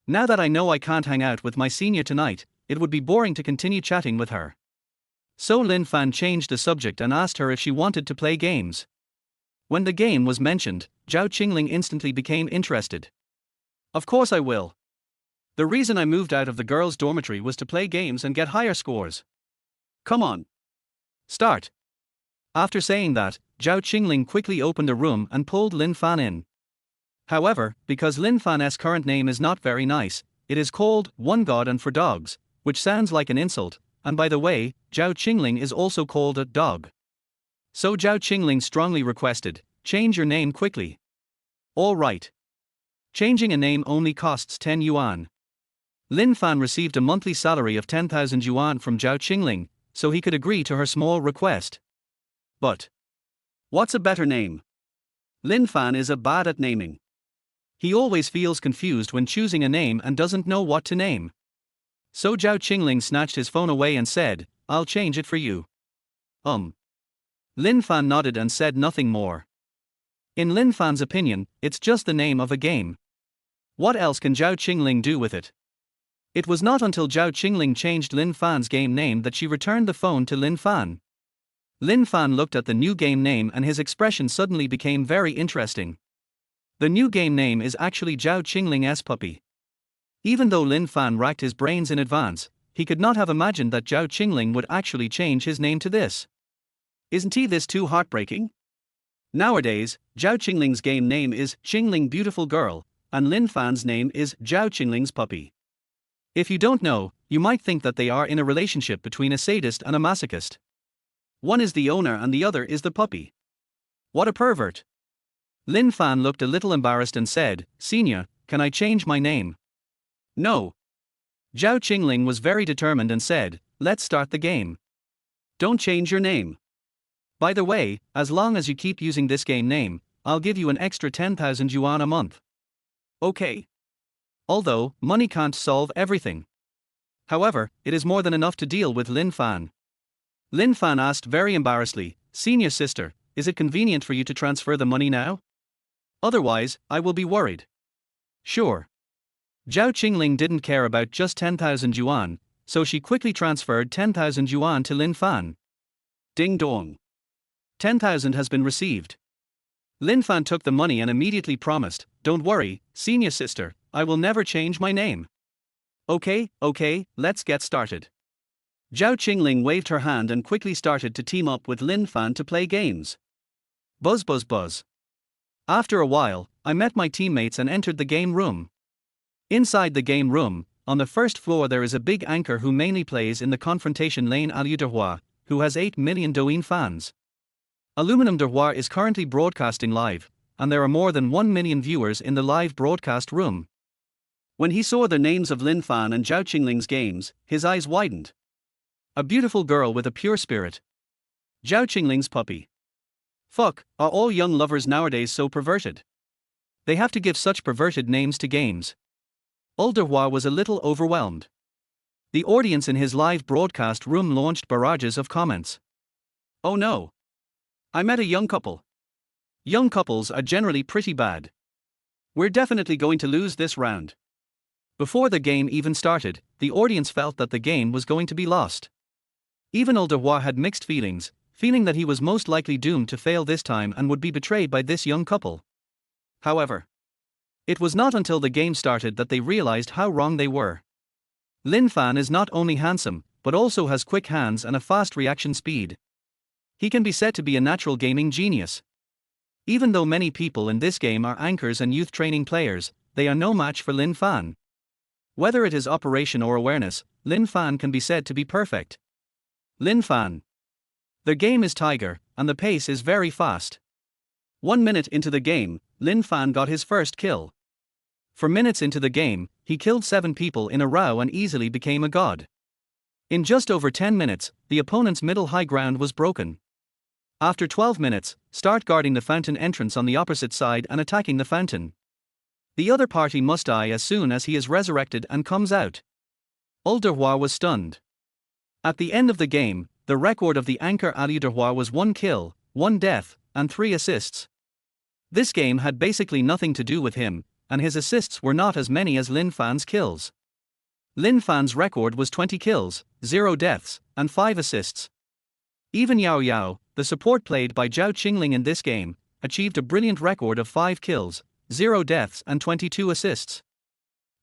Now that I know I can't hang out with my senior tonight, it would be boring to continue chatting with her. So Lin Fan changed the subject and asked her if she wanted to play games. When the game was mentioned, Zhao Qingling instantly became interested. Of course I will. The reason I moved out of the girls' dormitory was to play games and get higher scores. Come on. Start. After saying that, Zhao Qingling quickly opened a room and pulled Lin Fan in. However, because Lin Fan's current name is not very nice, it is called One God and for Dogs, which sounds like an insult, and by the way, Zhao Qingling is also called a dog. So Zhao Qingling strongly requested, change your name quickly. All right. Changing a name only costs 10 yuan. Lin Fan received a monthly salary of 10,000 yuan from Zhao Qingling, so he could agree to her small request. But what's a better name? Lin Fan is bad at naming. He always feels confused when choosing a name and doesn't know what to name. So Zhao Qingling snatched his phone away and said, I'll change it for you. Lin Fan nodded and said nothing more. In Lin Fan's opinion, it's just the name of a game. What else can Zhao Qingling do with it? It was not until Zhao Qingling changed Lin Fan's game name that she returned the phone to Lin Fan. Lin Fan looked at the new game name and his expression suddenly became very interesting. The new game name is actually Zhao Qingling's puppy. Even though Lin Fan racked his brains in advance, he could not have imagined that Zhao Qingling would actually change his name to this. Isn't this too heartbreaking? Nowadays, Zhao Qingling's game name is Qingling Beautiful Girl, and Lin Fan's name is Zhao Qingling's puppy. If you don't know, you might think that they are in a relationship between a sadist and a masochist. One is the owner and the other is the puppy. What a pervert. Lin Fan looked a little embarrassed and said, Senior, can I change my name? No. Zhao Qingling was very determined and said, let's start the game. Don't change your name. By the way, as long as you keep using this game name, I'll give you an extra 10,000 yuan a month. Okay. Although, money can't solve everything. However, it is more than enough to deal with Lin Fan. Lin Fan asked very embarrassedly, Senior sister, is it convenient for you to transfer the money now? Otherwise, I will be worried. Sure. Zhao Qingling didn't care about just 10,000 yuan, so she quickly transferred 10,000 yuan to Lin Fan. Ding dong. 10,000 has been received. Lin Fan took the money and immediately promised, don't worry, Senior sister, I will never change my name. Okay, let's get started. Zhao Qingling waved her hand and quickly started to team up with Lin Fan to play games. Buzz buzz buzz. After a while, I met my teammates and entered the game room. Inside the game room, on the first floor there is a big anchor who mainly plays in the confrontation lane Alu Derhua, who has 8 million Douyin fans. Aluminum Derhua is currently broadcasting live, and there are more than 1 million viewers in the live broadcast room. When he saw the names of Lin Fan and Zhao Qingling's games, his eyes widened. A beautiful girl with a pure spirit. Zhao Qingling's puppy. Fuck, are all young lovers nowadays so perverted? They have to give such perverted names to games. Old Devoir was a little overwhelmed. The audience in his live broadcast room launched barrages of comments. "Oh no! I met a young couple. Young couples are generally pretty bad. We're definitely going to lose this round." Before the game even started, the audience felt that the game was going to be lost. Even Old Devoir had mixed feelings, feeling that he was most likely doomed to fail this time and would be betrayed by this young couple. However, it was not until the game started that they realized how wrong they were. Lin Fan is not only handsome, but also has quick hands and a fast reaction speed. He can be said to be a natural gaming genius. Even though many people in this game are anchors and youth training players, they are no match for Lin Fan. Whether it is operation or awareness, Lin Fan can be said to be perfect. Lin Fan. The game is Tiger, and the pace is very fast. 1 minute into the game, Lin Fan got his first kill. For minutes into the game, he killed 7 people in a row and easily became a god. In just over 10 minutes, the opponent's middle high ground was broken. After 12 minutes, start guarding the fountain entrance on the opposite side and attacking the fountain. The other party must die as soon as he is resurrected and comes out. Old Devoir was stunned. At the end of the game, the record of the anchor Ali Devoir was 1 kill, 1 death, and 3 assists. This game had basically nothing to do with him, and his assists were not as many as Lin Fan's kills. Lin Fan's record was 20 kills, 0 deaths, and 5 assists. Even Yao Yao, the support played by Zhao Qingling in this game, achieved a brilliant record of 5 kills, 0 deaths and 22 assists.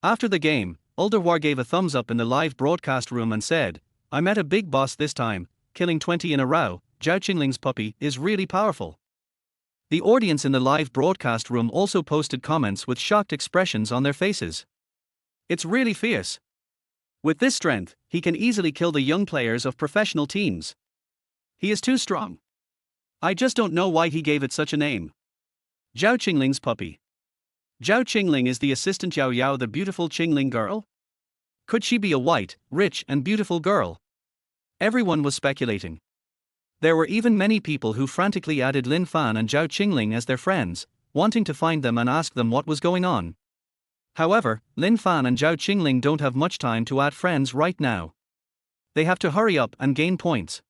After the game, Old Devoir gave a thumbs up in the live broadcast room and said, "I met a big boss this time, killing 20 in a row. Zhao Qingling's puppy is really powerful." The audience in the live broadcast room also posted comments with shocked expressions on their faces. "It's really fierce. With this strength, he can easily kill the young players of professional teams. He is too strong. I just don't know why he gave it such a name. Zhao Qingling's puppy. Zhao Qingling is the assistant Yao Yao, the beautiful Qingling girl? Could she be a white, rich and beautiful girl?" Everyone was speculating. There were even many people who frantically added Lin Fan and Zhao Qingling as their friends, wanting to find them and ask them what was going on. However, Lin Fan and Zhao Qingling don't have much time to add friends right now. They have to hurry up and gain points.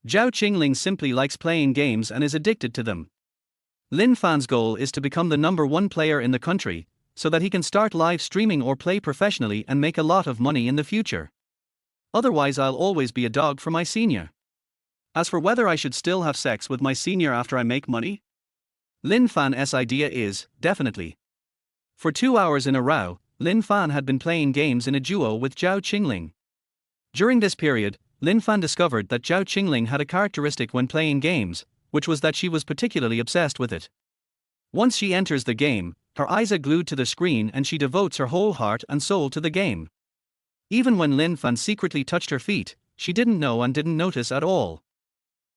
Zhao Qingling simply likes playing games and is addicted to them. Lin Fan's goal is to become the #1 player in the country, so that he can start live streaming or play professionally and make a lot of money in the future. Otherwise, I'll always be a dog for my senior. As for whether I should still have sex with my senior after I make money? Lin Fan's idea is, definitely. For 2 hours in a row, Lin Fan had been playing games in a duo with Zhao Qingling. During this period, Lin Fan discovered that Zhao Qingling had a characteristic when playing games, which was that she was particularly obsessed with it. Once she enters the game, her eyes are glued to the screen and she devotes her whole heart and soul to the game. Even when Lin Fan secretly touched her feet, she didn't know and didn't notice at all.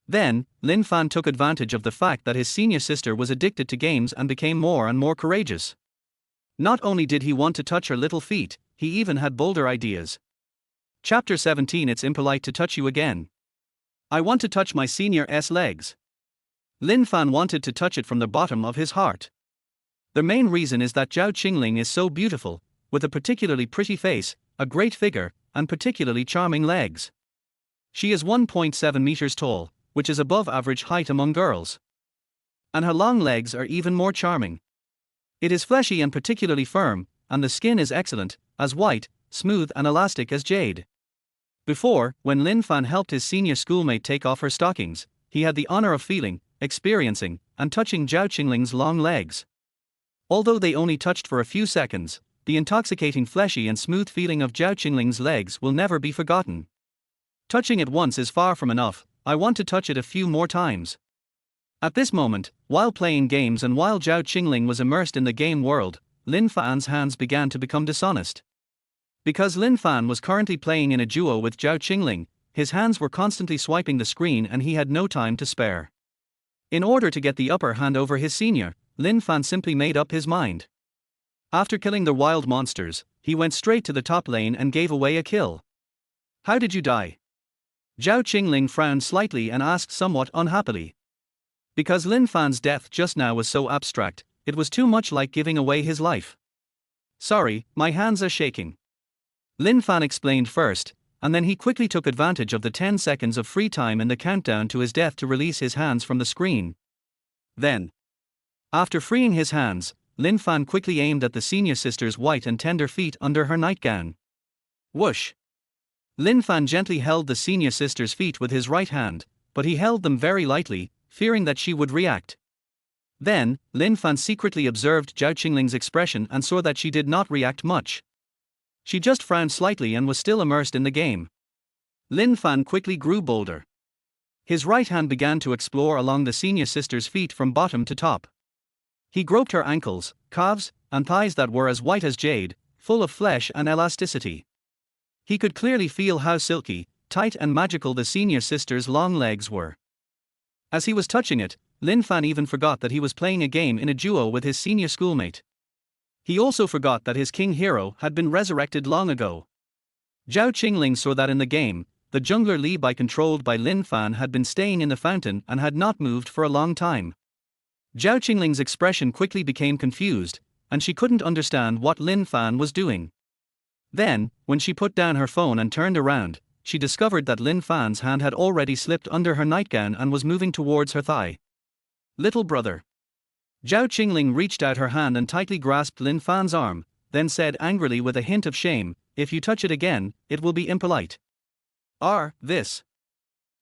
Then, Lin Fan took advantage of the fact that his senior sister was addicted to games and became more and more courageous. Not only did he want to touch her little feet, he even had bolder ideas. Chapter 17. It's impolite to touch you again. I want to touch my senior's legs. Lin Fan wanted to touch it from the bottom of his heart. The main reason is that Zhao Qingling is so beautiful, with a particularly pretty face, a great figure, and particularly charming legs. She is 1.7 meters tall, which is above average height among girls. And her long legs are even more charming. It is fleshy and particularly firm, and the skin is excellent, as white, smooth and elastic as jade. Before, when Lin Fan helped his senior schoolmate take off her stockings, he had the honor of feeling, experiencing, and touching Zhao Qingling's long legs. Although they only touched for a few seconds, the intoxicating fleshy and smooth feeling of Zhao Qingling's legs will never be forgotten. Touching it once is far from enough. I want to touch it a few more times. At this moment, while playing games and while Zhao Qingling was immersed in the game world, Lin Fan's hands began to become dishonest. Because Lin Fan was currently playing in a duo with Zhao Qingling, his hands were constantly swiping the screen and he had no time to spare. In order to get the upper hand over his senior, Lin Fan simply made up his mind. After killing the wild monsters, he went straight to the top lane and gave away a kill. "How did you die?" Zhao Qingling frowned slightly and asked somewhat unhappily. Because Lin Fan's death just now was so abstract, it was too much like giving away his life. Sorry, my hands are shaking. Lin Fan explained first, and then he quickly took advantage of the 10 seconds of free time in the countdown to his death to release his hands from the screen. Then, after freeing his hands, Lin Fan quickly aimed at the senior sister's white and tender feet under her nightgown. Whoosh! Lin Fan gently held the senior sister's feet with his right hand, but he held them very lightly, fearing that she would react. Then, Lin Fan secretly observed Zhao Qingling's expression and saw that she did not react much. She just frowned slightly and was still immersed in the game. Lin Fan quickly grew bolder. His right hand began to explore along the senior sister's feet from bottom to top. He groped her ankles, calves, and thighs that were as white as jade, full of flesh and elasticity. He could clearly feel how silky, tight and magical the senior sister's long legs were. As he was touching it, Lin Fan even forgot that he was playing a game in a duo with his senior schoolmate. He also forgot that his king hero had been resurrected long ago. Zhao Qingling saw that in the game, the jungler Li Bai controlled by Lin Fan had been staying in the fountain and had not moved for a long time. Zhao Qingling's expression quickly became confused, and she couldn't understand what Lin Fan was doing. Then, when she put down her phone and turned around, she discovered that Lin Fan's hand had already slipped under her nightgown and was moving towards her thigh. Little brother. Zhao Qingling reached out her hand and tightly grasped Lin Fan's arm, then said angrily with a hint of shame, "If you touch it again, it will be impolite." This.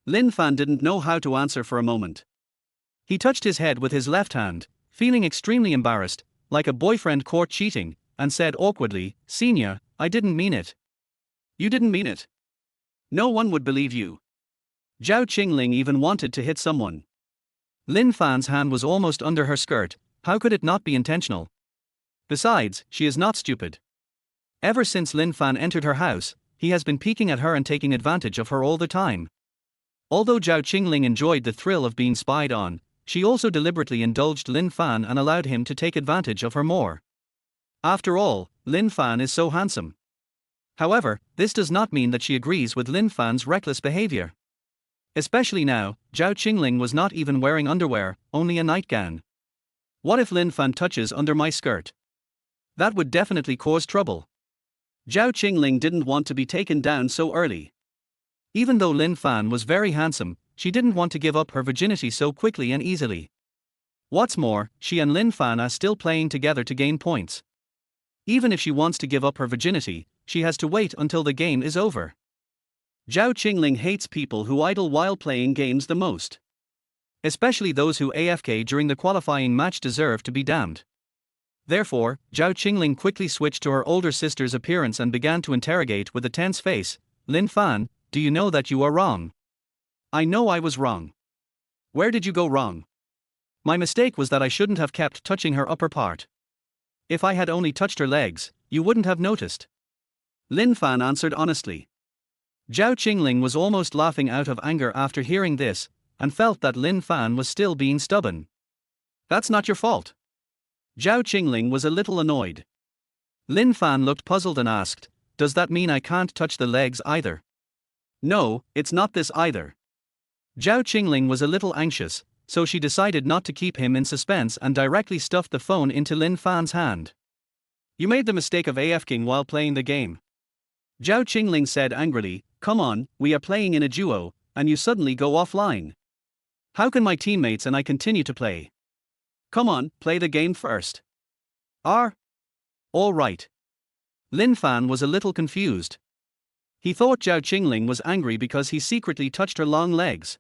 Lin Fan didn't know how to answer for a moment. He touched his head with his left hand, feeling extremely embarrassed, like a boyfriend caught cheating, and said awkwardly, "Senior, I didn't mean it." "You didn't mean it? No one would believe you." Zhao Qingling even wanted to hit someone. Lin Fan's hand was almost under her skirt, how could it not be intentional? Besides, she is not stupid. Ever since Lin Fan entered her house, he has been peeking at her and taking advantage of her all the time. Although Zhao Qingling enjoyed the thrill of being spied on, she also deliberately indulged Lin Fan and allowed him to take advantage of her more. After all, Lin Fan is so handsome. However, this does not mean that she agrees with Lin Fan's reckless behavior. Especially now, Zhao Qingling was not even wearing underwear, only a nightgown. What if Lin Fan touches under my skirt? That would definitely cause trouble. Zhao Qingling didn't want to be taken down so early. Even though Lin Fan was very handsome, she didn't want to give up her virginity so quickly and easily. What's more, she and Lin Fan are still playing together to gain points. Even if she wants to give up her virginity, she has to wait until the game is over. Zhao Qingling hates people who idle while playing games the most. Especially those who AFK during the qualifying match deserve to be damned. Therefore, Zhao Qingling quickly switched to her older sister's appearance and began to interrogate with a tense face, "Lin Fan, do you know that you are wrong?" "I know I was wrong." "Where did you go wrong?" "My mistake was that I shouldn't have kept touching her upper part. If I had only touched her legs, you wouldn't have noticed." Lin Fan answered honestly. Zhao Qingling was almost laughing out of anger after hearing this, and felt that Lin Fan was still being stubborn. "That's not your fault." Zhao Qingling was a little annoyed. Lin Fan looked puzzled and asked, "Does that mean I can't touch the legs either?" "No, it's not this either." Zhao Qingling was a little anxious, so she decided not to keep him in suspense and directly stuffed the phone into Lin Fan's hand. "You made the mistake of AFKing while playing the game." Zhao Qingling said angrily, "Come on, we are playing in a duo, and you suddenly go offline. How can my teammates and I continue to play? Come on, play the game first." All right. Lin Fan was a little confused. He thought Zhao Qingling was angry because he secretly touched her long legs.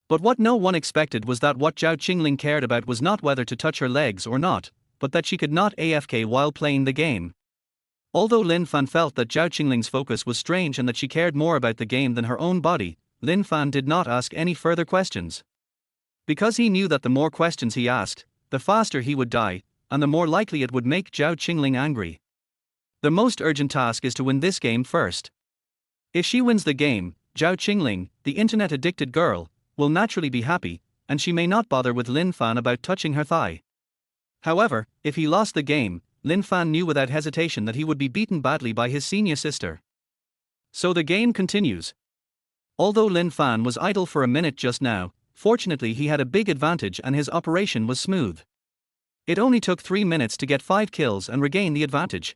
But what no one expected was that what Zhao Qingling cared about was not whether to touch her legs or not, but that she could not AFK while playing the game. Although Lin Fan felt that Zhao Qingling's focus was strange and that she cared more about the game than her own body, Lin Fan did not ask any further questions. Because he knew that the more questions he asked, the faster he would die, and the more likely it would make Zhao Qingling angry. The most urgent task is to win this game first. If she wins the game, Zhao Qingling, the internet-addicted girl, will naturally be happy, and she may not bother with Lin Fan about touching her thigh. However, if he lost the game, Lin Fan knew without hesitation that he would be beaten badly by his senior sister. So the game continues. Although Lin Fan was idle for a minute just now, fortunately he had a big advantage and his operation was smooth. It only took 3 minutes to get 5 kills and regain the advantage.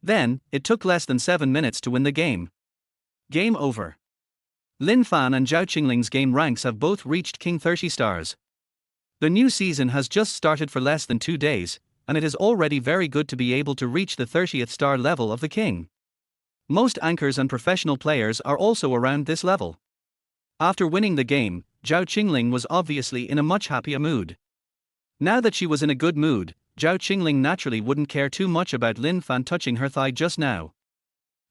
Then, it took less than 7 minutes to win the game. Game over. Lin Fan and Zhao Qingling's game ranks have both reached King 30 stars. The new season has just started for less than 2 days, and it is already very good to be able to reach the 30th star level of the King. Most anchors and professional players are also around this level. After winning the game, Zhao Qingling was obviously in a much happier mood. Now that she was in a good mood, Zhao Qingling naturally wouldn't care too much about Lin Fan touching her thigh just now.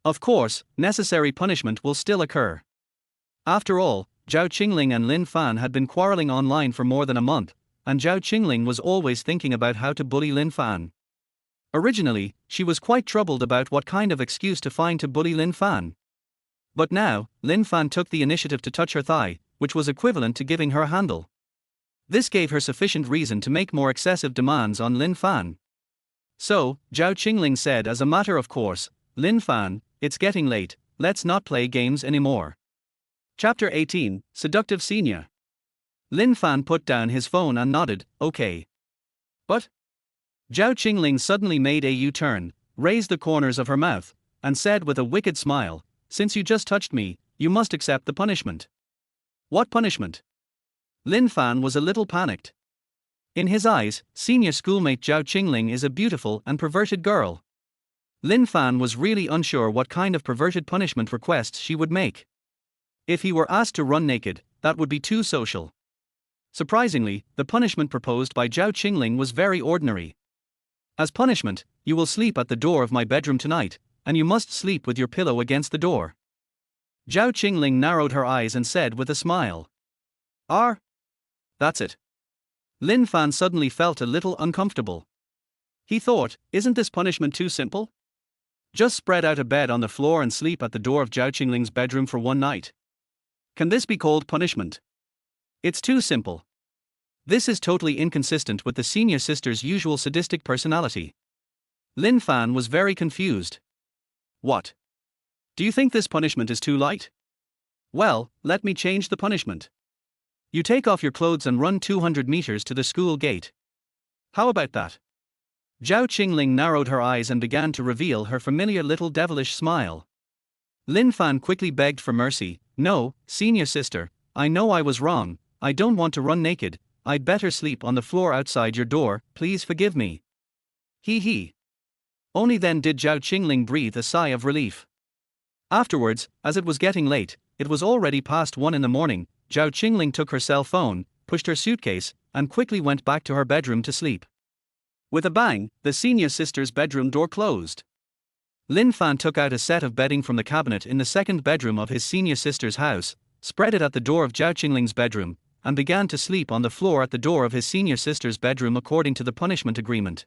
Of course, necessary punishment will still occur. After all, Zhao Qingling and Lin Fan had been quarreling online for more than a month, and Zhao Qingling was always thinking about how to bully Lin Fan. Originally, she was quite troubled about what kind of excuse to find to bully Lin Fan. But now, Lin Fan took the initiative to touch her thigh, which was equivalent to giving her a handle. This gave her sufficient reason to make more excessive demands on Lin Fan. So, Zhao Qingling said as a matter of course, "Lin Fan, it's getting late, let's not play games anymore." Chapter 18, Seductive Senior. Lin Fan put down his phone and nodded, "Okay." But Zhao Qingling suddenly made a U-turn, raised the corners of her mouth, and said with a wicked smile, "Since you just touched me, you must accept the punishment." What punishment? Lin Fan was a little panicked. In his eyes, senior schoolmate Zhao Qingling is a beautiful and perverted girl. Lin Fan was really unsure what kind of perverted punishment requests she would make. If he were asked to run naked, that would be too social. Surprisingly, the punishment proposed by Zhao Qingling was very ordinary. As punishment, you will sleep at the door of my bedroom tonight, and you must sleep with your pillow against the door. Zhao Qingling narrowed her eyes and said with a smile, That's it." Lin Fan suddenly felt a little uncomfortable. He thought, isn't this punishment too simple? Just spread out a bed on the floor and sleep at the door of Zhao Qingling's bedroom for one night. Can this be called punishment? It's too simple. This is totally inconsistent with the senior sister's usual sadistic personality. Lin Fan was very confused. What? Do you think this punishment is too light? Well, let me change the punishment. You take off your clothes and run 200 meters to the school gate. How about that? Zhao Qingling narrowed her eyes and began to reveal her familiar little devilish smile. Lin Fan quickly begged for mercy. "No, senior sister, I know I was wrong, I don't want to run naked, I'd better sleep on the floor outside your door, please forgive me." He. Only then did Zhao Qingling breathe a sigh of relief. Afterwards, as it was getting late, it was already past 1 in the morning, Zhao Qingling took her cell phone, pushed her suitcase, and quickly went back to her bedroom to sleep. With a bang, the senior sister's bedroom door closed. Lin Fan took out a set of bedding from the cabinet in the second bedroom of his senior sister's house, spread it at the door of Zhao Qingling's bedroom, and began to sleep on the floor at the door of his senior sister's bedroom according to the punishment agreement.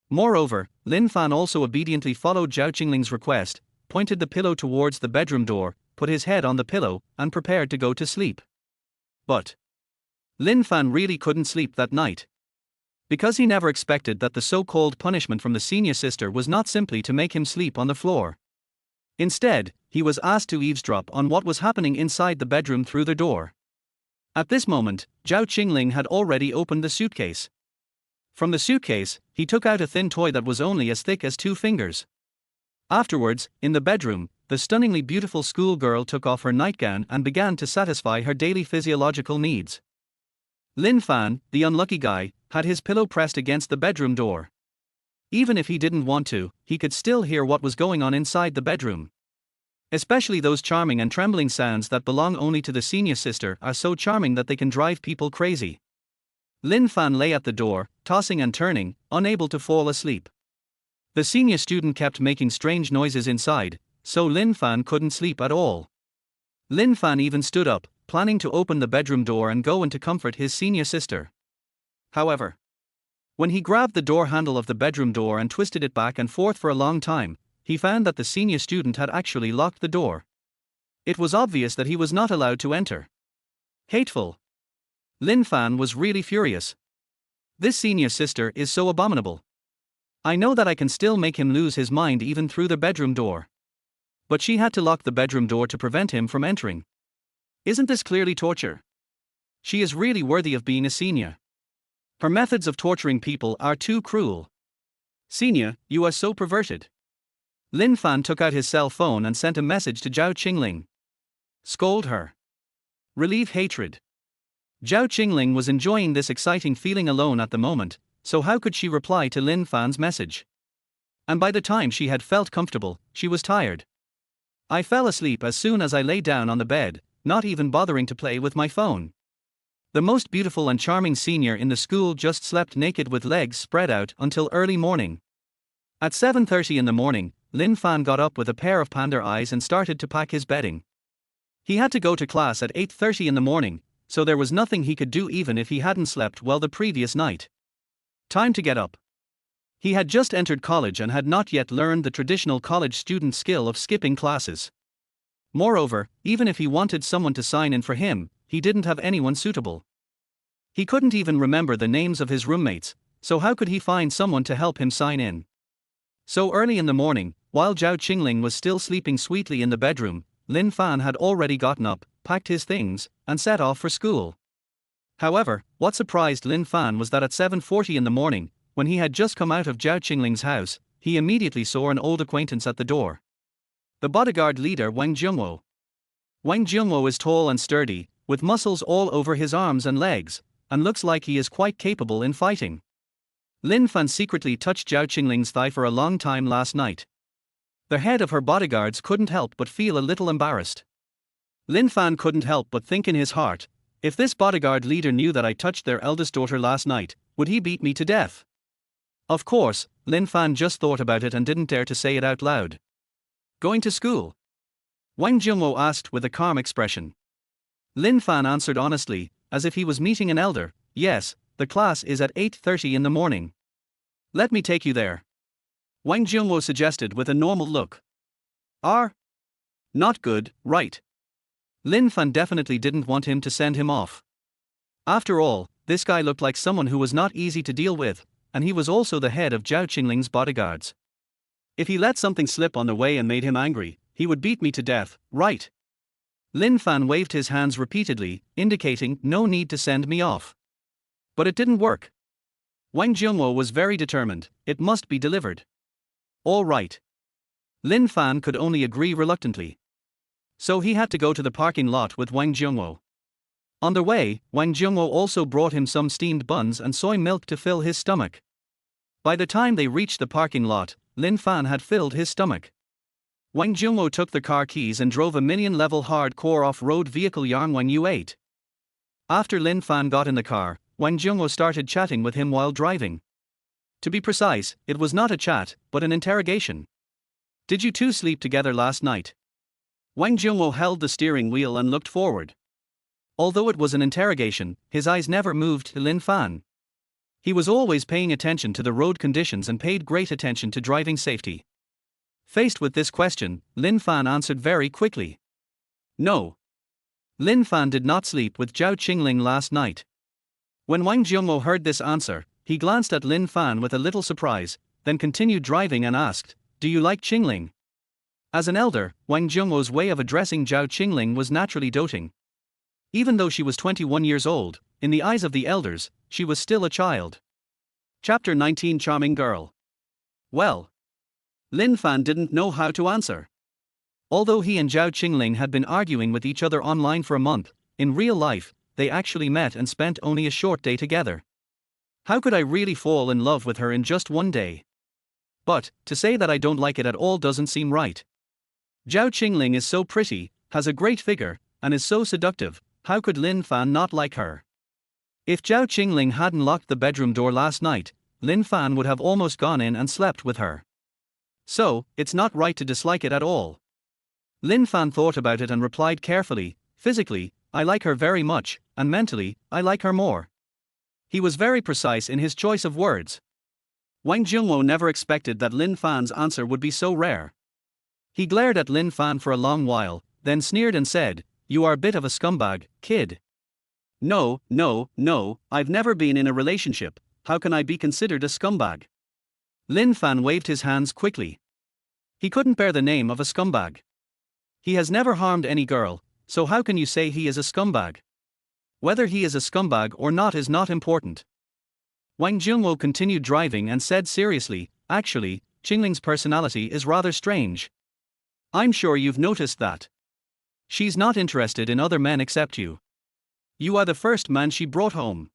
Moreover, Lin Fan also obediently followed Zhao Qingling's request, pointed the pillow towards the bedroom door, put his head on the pillow, and prepared to go to sleep. But Lin Fan really couldn't sleep that night. Because he never expected that the so-called punishment from the senior sister was not simply to make him sleep on the floor. Instead, he was asked to eavesdrop on what was happening inside the bedroom through the door. At this moment, Zhao Qingling had already opened the suitcase. From the suitcase, he took out a thin toy that was only as thick as 2 fingers. Afterwards, in the bedroom, the stunningly beautiful schoolgirl took off her nightgown and began to satisfy her daily physiological needs. Lin Fan, the unlucky guy, had his pillow pressed against the bedroom door. Even if he didn't want to, he could still hear what was going on inside the bedroom. Especially those charming and trembling sounds that belong only to the senior sister are so charming that they can drive people crazy. Lin Fan lay at the door, tossing and turning, unable to fall asleep. The senior student kept making strange noises inside, so Lin Fan couldn't sleep at all. Lin Fan even stood up, planning to open the bedroom door and go in to comfort his senior sister. However, when he grabbed the door handle of the bedroom door and twisted it back and forth for a long time, he found that the senior student had actually locked the door. It was obvious that he was not allowed to enter. Hateful. Lin Fan was really furious. This senior sister is so abominable. I know that I can still make him lose his mind even through the bedroom door. But she had to lock the bedroom door to prevent him from entering. Isn't this clearly torture? She is really worthy of being a senior. Her methods of torturing people are too cruel. Senior, you are so perverted. Lin Fan took out his cell phone and sent a message to Zhao Qingling. Scold her. Relieve hatred. Zhao Qingling was enjoying this exciting feeling alone at the moment, so how could she reply to Lin Fan's message? And by the time she had felt comfortable, she was tired. I fell asleep as soon as I lay down on the bed, not even bothering to play with my phone. The most beautiful and charming senior in the school just slept naked with legs spread out until early morning. At 7:30 in the morning, Lin Fan got up with a pair of panda eyes and started to pack his bedding. He had to go to class at 8:30 in the morning, so there was nothing he could do even if he hadn't slept well the previous night. Time to get up. He had just entered college and had not yet learned the traditional college student skill of skipping classes. Moreover, even if he wanted someone to sign in for him, he didn't have anyone suitable. He couldn't even remember the names of his roommates, so how could he find someone to help him sign in? So early in the morning, while Zhao Qingling was still sleeping sweetly in the bedroom, Lin Fan had already gotten up, packed his things, and set off for school. However, what surprised Lin Fan was that at 7:40 in the morning, when he had just come out of Zhao Qingling's house, he immediately saw an old acquaintance at the door. The bodyguard leader Wang Jungwo. Wang Jungwo is tall and sturdy, with muscles all over his arms and legs, and looks like he is quite capable in fighting. Lin Fan secretly touched Zhao Qingling's thigh for a long time last night. The head of her bodyguards couldn't help but feel a little embarrassed. Lin Fan couldn't help but think in his heart, if this bodyguard leader knew that I touched their eldest daughter last night, would he beat me to death? Of course, Lin Fan just thought about it and didn't dare to say it out loud. Going to school? Wang Jungwo asked with a calm expression. Lin Fan answered honestly, as if he was meeting an elder, yes, the class is at 8:30 in the morning. Let me take you there. Wang Jungwo suggested with a normal look. Not good, right? Lin Fan definitely didn't want him to send him off. After all, this guy looked like someone who was not easy to deal with, and he was also the head of Zhao Qingling's bodyguards. If he let something slip on the way and made him angry, he would beat me to death, right? Lin Fan waved his hands repeatedly, indicating no need to send me off. But it didn't work. Wang Jungwo was very determined, it must be delivered. All right. Lin Fan could only agree reluctantly. So he had to go to the parking lot with Wang Jungwo. On the way, Wang Jungwo also brought him some steamed buns and soy milk to fill his stomach. By the time they reached the parking lot, Lin Fan had filled his stomach. Wang Jungwo took the car keys and drove a million-level hardcore off-road vehicle Yarnwang U8. After Lin Fan got in the car, Wang Jungwo started chatting with him while driving. To be precise, it was not a chat, but an interrogation. Did you two sleep together last night? Wang Jungwo held the steering wheel and looked forward. Although it was an interrogation, his eyes never moved to Lin Fan. He was always paying attention to the road conditions and paid great attention to driving safety. Faced with this question, Lin Fan answered very quickly. No. Lin Fan did not sleep with Zhao Qingling last night. When Wang Jungwo heard this answer, he glanced at Lin Fan with a little surprise, then continued driving and asked, do you like Qingling? As an elder, Wang Jungwo's way of addressing Zhao Qingling was naturally doting. Even though she was 21 years old, in the eyes of the elders, she was still a child. Chapter 19 Charming Girl. Well, Lin Fan didn't know how to answer. Although he and Zhao Qingling had been arguing with each other online for a month, in real life, they actually met and spent only a short day together. How could I really fall in love with her in just one day? But, to say that I don't like it at all doesn't seem right. Zhao Qingling is so pretty, has a great figure, and is so seductive, how could Lin Fan not like her? If Zhao Qingling hadn't locked the bedroom door last night, Lin Fan would have almost gone in and slept with her. So, it's not right to dislike it at all. Lin Fan thought about it and replied carefully, physically, I like her very much, and mentally, I like her more. He was very precise in his choice of words. Wang Jungwo never expected that Lin Fan's answer would be so rare. He glared at Lin Fan for a long while, then sneered and said, you are a bit of a scumbag, kid. No, I've never been in a relationship, how can I be considered a scumbag? Lin Fan waved his hands quickly. He couldn't bear the name of a scumbag. He has never harmed any girl, so how can you say he is a scumbag? Whether he is a scumbag or not is not important. Wang Jungwo continued driving and said seriously, actually, Qingling's personality is rather strange. I'm sure you've noticed that. She's not interested in other men except you. You are the first man she brought home.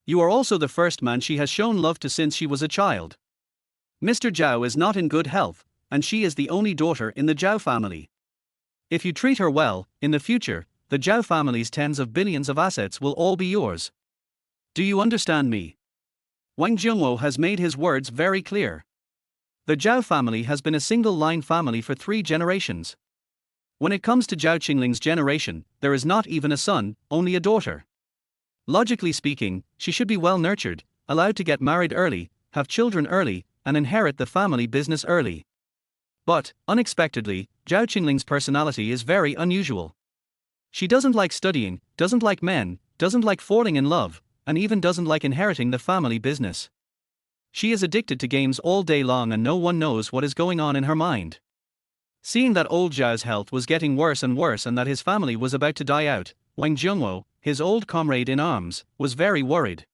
You are also the first man she has shown love to since she was a child. Mr. Zhao is not in good health, and she is the only daughter in the Zhao family. If you treat her well, in the future, the Zhao family's tens of billions of assets will all be yours. Do you understand me? Wang Jungwo has made his words very clear. The Zhao family has been a single-line family for 3 generations. When it comes to Zhao Qingling's generation, there is not even a son, only a daughter. Logically speaking, she should be well nurtured, allowed to get married early, have children early, and inherit the family business early. But, unexpectedly, Zhao Qingling's personality is very unusual. She doesn't like studying, doesn't like men, doesn't like falling in love, and even doesn't like inheriting the family business. She is addicted to games all day long and no one knows what is going on in her mind. Seeing that old Zhao's health was getting worse and that his family was about to die out, Wang Jungwo, his old comrade in arms, was very worried.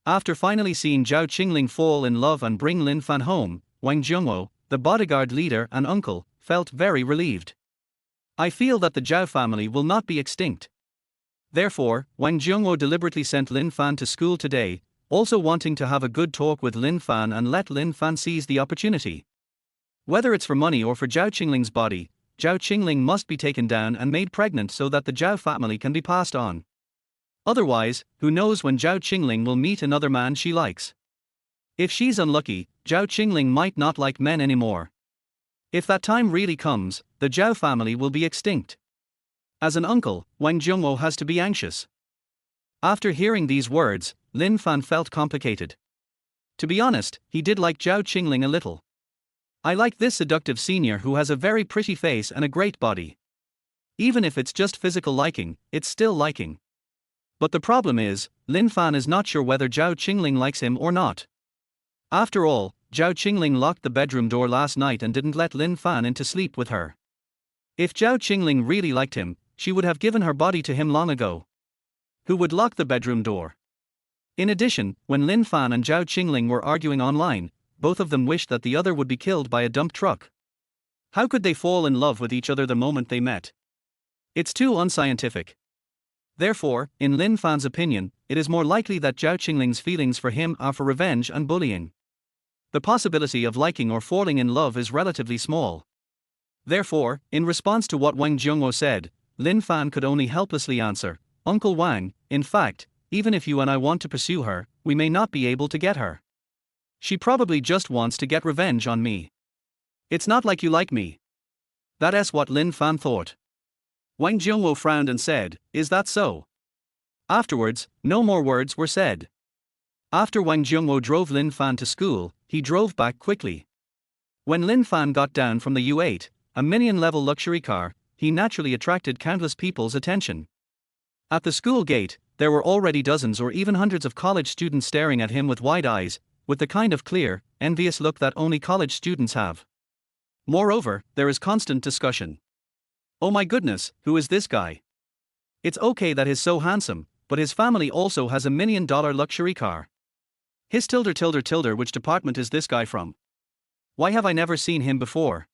After finally seeing Zhao Qingling fall in love and bring Lin Fan home, Wang Jungwo, the bodyguard leader and uncle, felt very relieved. I feel that the Zhao family will not be extinct. Therefore, Wang Jungwo deliberately sent Lin Fan to school today, also wanting to have a good talk with Lin Fan and let Lin Fan seize the opportunity. Whether it's for money or for Zhao Qingling's body, Zhao Qingling must be taken down and made pregnant so that the Zhao family can be passed on. Otherwise, who knows when Zhao Qingling will meet another man she likes. If she's unlucky, Zhao Qingling might not like men anymore. If that time really comes, the Zhao family will be extinct. As an uncle, Wang Jungwo has to be anxious. After hearing these words, Lin Fan felt complicated. To be honest, he did like Zhao Qingling a little. I like this seductive senior who has a very pretty face and a great body. Even if it's just physical liking, it's still liking. But the problem is, Lin Fan is not sure whether Zhao Qingling likes him or not. After all, Zhao Qingling locked the bedroom door last night and didn't let Lin Fan in to sleep with her. If Zhao Qingling really liked him, she would have given her body to him long ago. Who would lock the bedroom door? In addition, when Lin Fan and Zhao Qingling were arguing online, both of them wished that the other would be killed by a dump truck. How could they fall in love with each other the moment they met? It's too unscientific. Therefore, in Lin Fan's opinion, it is more likely that Zhao Qingling's feelings for him are for revenge and bullying. The possibility of liking or falling in love is relatively small. Therefore, in response to what Wang Jungwo said, Lin Fan could only helplessly answer, Uncle Wang, in fact, even if you and I want to pursue her, we may not be able to get her. She probably just wants to get revenge on me. It's not like you like me. That's what Lin Fan thought. Wang Jungwo frowned and said, is that so? Afterwards, no more words were said. After Wang Jungwo drove Lin Fan to school, he drove back quickly. When Lin Fan got down from the U8, a million-level luxury car, he naturally attracted countless people's attention. At the school gate, there were already dozens or even hundreds of college students staring at him with wide eyes, with the kind of clear, envious look that only college students have. Moreover, there is constant discussion. Oh my goodness, who is this guy? It's okay that he's so handsome, but his family also has $1 million luxury car. His which department is this guy from? Why have I never seen him before?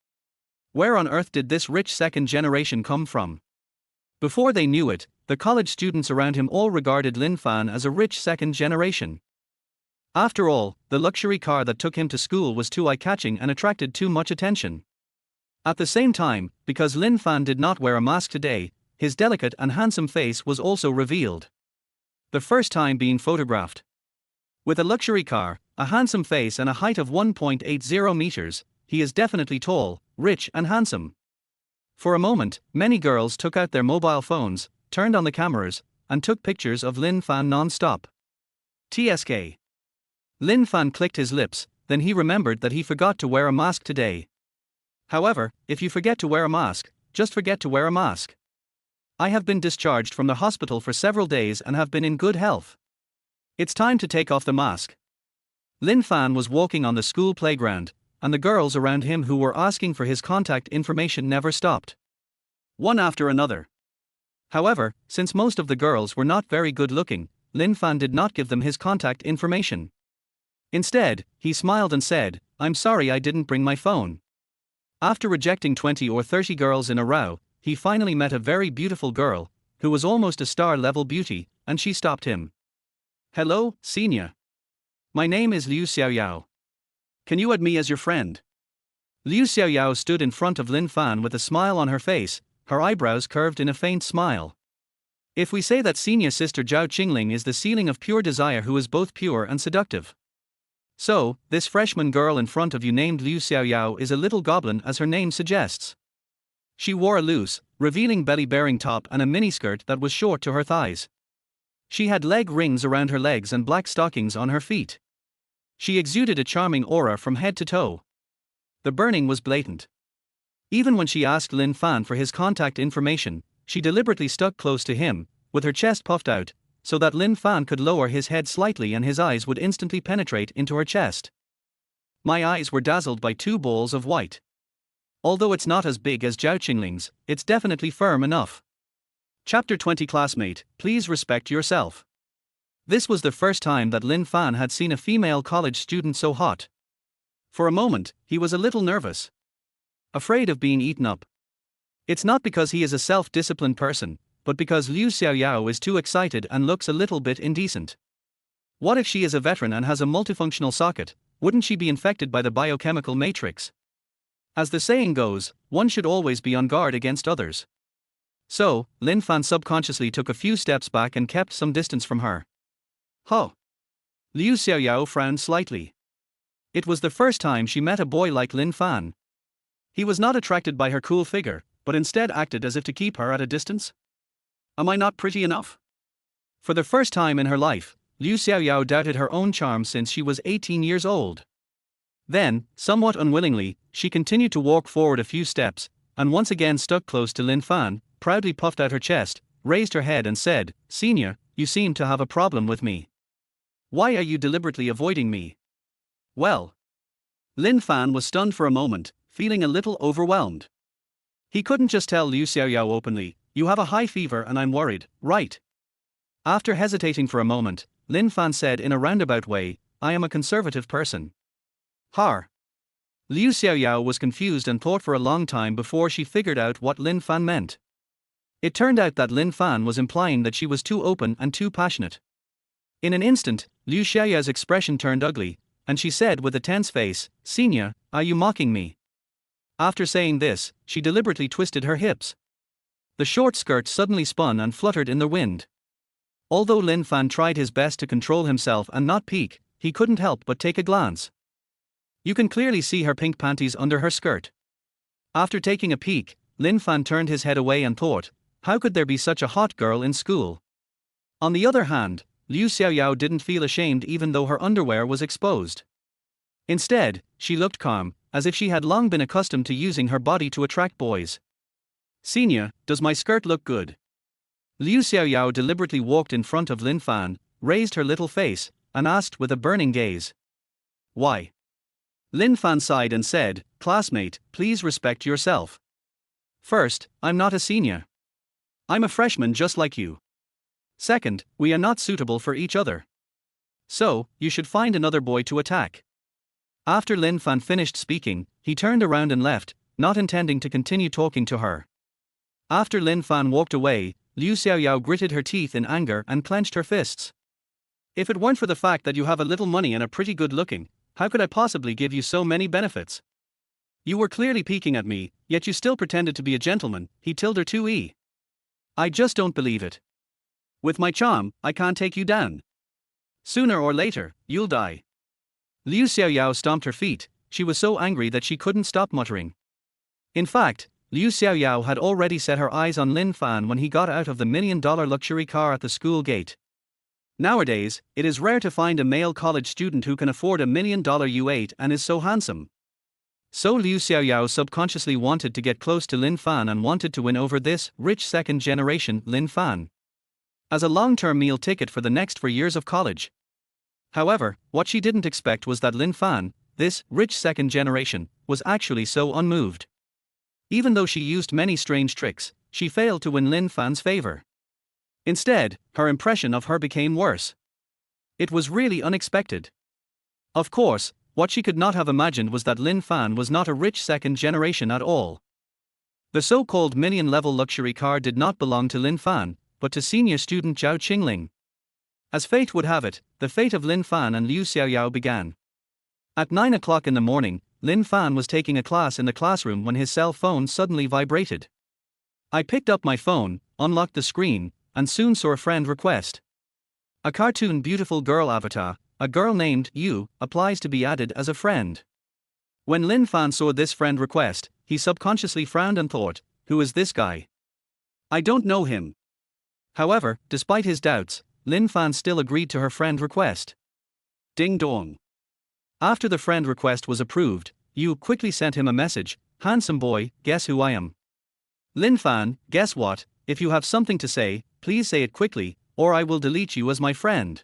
Where on earth did this rich second generation come from? Before they knew it, the college students around him all regarded Lin Fan as a rich second generation. After all, the luxury car that took him to school was too eye-catching and attracted too much attention. At the same time, because Lin Fan did not wear a mask today, his delicate and handsome face was also revealed. The first time being photographed. With a luxury car, a handsome face and a height of 1.80 meters, he is definitely tall, rich and handsome. For a moment, many girls took out their mobile phones, turned on the cameras, and took pictures of Lin Fan non-stop. TSK. Lin Fan clicked his lips, then he remembered that he forgot to wear a mask today. However, if you forget to wear a mask, just forget to wear a mask. I have been discharged from the hospital for several days and have been in good health. It's time to take off the mask. Lin Fan was walking on the school playground, and the girls around him who were asking for his contact information never stopped. One after another. However, since most of the girls were not very good looking, Lin Fan did not give them his contact information. Instead, he smiled and said, "I'm sorry I didn't bring my phone." After rejecting 20 or 30 girls in a row, he finally met a very beautiful girl, who was almost a star-level beauty, and she stopped him. "Hello, senior. My name is Liu Xiaoyao. Can you add me as your friend?" Liu Xiaoyao stood in front of Lin Fan with a smile on her face, her eyebrows curved in a faint smile. If we say that senior sister Zhao Qingling is the ceiling of pure desire who is both pure and seductive. So, this freshman girl in front of you named Liu Xiaoyao is a little goblin as her name suggests. She wore a loose, revealing belly-bearing top and a miniskirt that was short to her thighs. She had leg rings around her legs and black stockings on her feet. She exuded a charming aura from head to toe. The burning was blatant. Even when she asked Lin Fan for his contact information, she deliberately stuck close to him, with her chest puffed out, so that Lin Fan could lower his head slightly and his eyes would instantly penetrate into her chest. My eyes were dazzled by two balls of white. Although it's not as big as Zhao Qingling's, it's definitely firm enough. Chapter 20 Classmate, please respect yourself. This was the first time that Lin Fan had seen a female college student so hot. For a moment, he was a little nervous. Afraid of being eaten up. It's not because he is a self-disciplined person, but because Liu Xiaoyao is too excited and looks a little bit indecent. What if she is a veteran and has a multifunctional socket? Wouldn't she be infected by the biochemical matrix? As the saying goes, one should always be on guard against others. So, Lin Fan subconsciously took a few steps back and kept some distance from her. Huh. Liu Xiaoyao frowned slightly. It was the first time she met a boy like Lin Fan. He was not attracted by her cool figure, but instead acted as if to keep her at a distance. Am I not pretty enough? For the first time in her life, Liu Xiaoyao doubted her own charm since she was 18 years old. Then, somewhat unwillingly, she continued to walk forward a few steps, and once again stuck close to Lin Fan, proudly puffed out her chest, raised her head and said, "Senior, you seem to have a problem with me. Why are you deliberately avoiding me?" Well. Lin Fan was stunned for a moment, feeling a little overwhelmed. He couldn't just tell Liu Xiaoyao openly, "You have a high fever and I'm worried, right?" After hesitating for a moment, Lin Fan said in a roundabout way, "I am a conservative person." Har. Liu Xiaoyao was confused and thought for a long time before she figured out what Lin Fan meant. It turned out that Lin Fan was implying that she was too open and too passionate. In an instant, Liu Xiaoyao's expression turned ugly, and she said with a tense face, "Senior, are you mocking me?" After saying this, she deliberately twisted her hips. The short skirt suddenly spun and fluttered in the wind. Although Lin Fan tried his best to control himself and not peek, he couldn't help but take a glance. You can clearly see her pink panties under her skirt. After taking a peek, Lin Fan turned his head away and thought, how could there be such a hot girl in school? On the other hand, Liu Xiaoyao didn't feel ashamed even though her underwear was exposed. Instead, she looked calm, as if she had long been accustomed to using her body to attract boys. "Senior, does my skirt look good?" Liu Xiaoyao deliberately walked in front of Lin Fan, raised her little face, and asked with a burning gaze. "Why?" Lin Fan sighed and said, "Classmate, please respect yourself. First, I'm not a senior. I'm a freshman just like you. Second, we are not suitable for each other. So, you should find another boy to attack." After Lin Fan finished speaking, he turned around and left, not intending to continue talking to her. After Lin Fan walked away, Liu Xiaoyao gritted her teeth in anger and clenched her fists. "If it weren't for the fact that you have a little money and are pretty good looking, how could I possibly give you so many benefits? You were clearly peeking at me, yet you still pretended to be a gentleman," he told her 2E. "I just don't believe it. With my charm, I can't take you down. Sooner or later, you'll die." Liu Xiaoyao stomped her feet, she was so angry that she couldn't stop muttering. In fact, Liu Xiaoyao had already set her eyes on Lin Fan when he got out of the $1 million luxury car at the school gate. Nowadays, it is rare to find a male college student who can afford $1 million U8 and is so handsome. So Liu Xiaoyao subconsciously wanted to get close to Lin Fan and wanted to win over this rich second-generation Lin Fan as a long-term meal ticket for the next 4 years of college. However, what she didn't expect was that Lin Fan, this rich second generation, was actually so unmoved. Even though she used many strange tricks, she failed to win Lin Fan's favor. Instead, her impression of her became worse. It was really unexpected. Of course, what she could not have imagined was that Lin Fan was not a rich second generation at all. The so-called million-level luxury car did not belong to Lin Fan, but to senior student Zhao Qingling. As fate would have it, the fate of Lin Fan and Liu Xiaoyao began. At 9 o'clock in the morning, Lin Fan was taking a class in the classroom when his cell phone suddenly vibrated. I picked up my phone, unlocked the screen, and soon saw a friend request. A cartoon beautiful girl avatar, a girl named Yu, applies to be added as a friend. When Lin Fan saw this friend request, he subconsciously frowned and thought, who is this guy? I don't know him. However, despite his doubts, Lin Fan still agreed to her friend request. Ding dong. After the friend request was approved, Yu quickly sent him a message, handsome boy, guess who I am? Lin Fan, guess what, if you have something to say, please say it quickly, or I will delete you as my friend.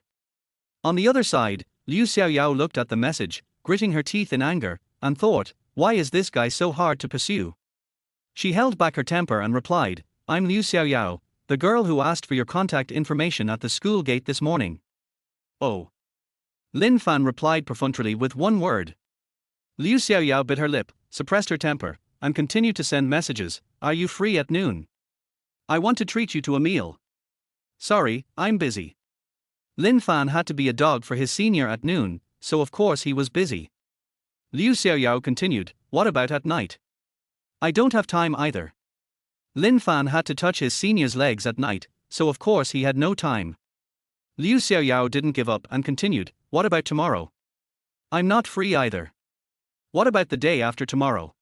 On the other side, Liu Xiaoyao looked at the message, gritting her teeth in anger, and thought, why is this guy so hard to pursue? She held back her temper and replied, I'm Liu Xiaoyao, the girl who asked for your contact information at the school gate this morning. Oh. Lin Fan replied perfunctorily with one word. Liu Xiaoyao bit her lip, suppressed her temper, and continued to send messages, are you free at noon? I want to treat you to a meal. Sorry, I'm busy. Lin Fan had to be a dog for his senior at noon, so of course he was busy. Liu Xiaoyao continued, what about at night? I don't have time either. Lin Fan had to touch his senior's legs at night, so of course he had no time. Liu Xiaoyao didn't give up and continued, what about tomorrow? I'm not free either. What about the day after tomorrow?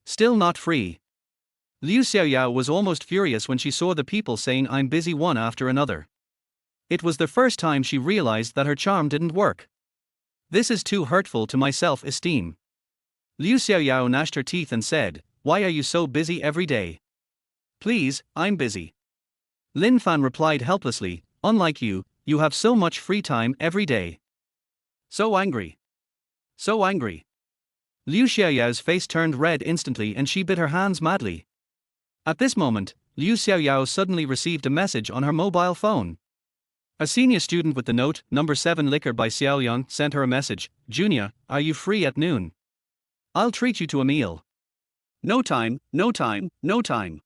Still not free. Liu Xiaoyao was almost furious when she saw the people saying I'm busy one after another. It was the first time she realized that her charm didn't work. This is too hurtful to my self-esteem. Liu Xiaoyao gnashed her teeth and said, why are you so busy every day? Please, I'm busy. Lin Fan replied helplessly, unlike you, you have so much free time every day. So angry. So angry. Liu Xiaoyao's face turned red instantly and she bit her hands madly. At this moment, Liu Xiaoyao suddenly received a message on her mobile phone. A senior student with the note, number 7 liquor by Xiaoyang, sent her a message, Junior, are you free at noon? I'll treat you to a meal. No time, no time, no time.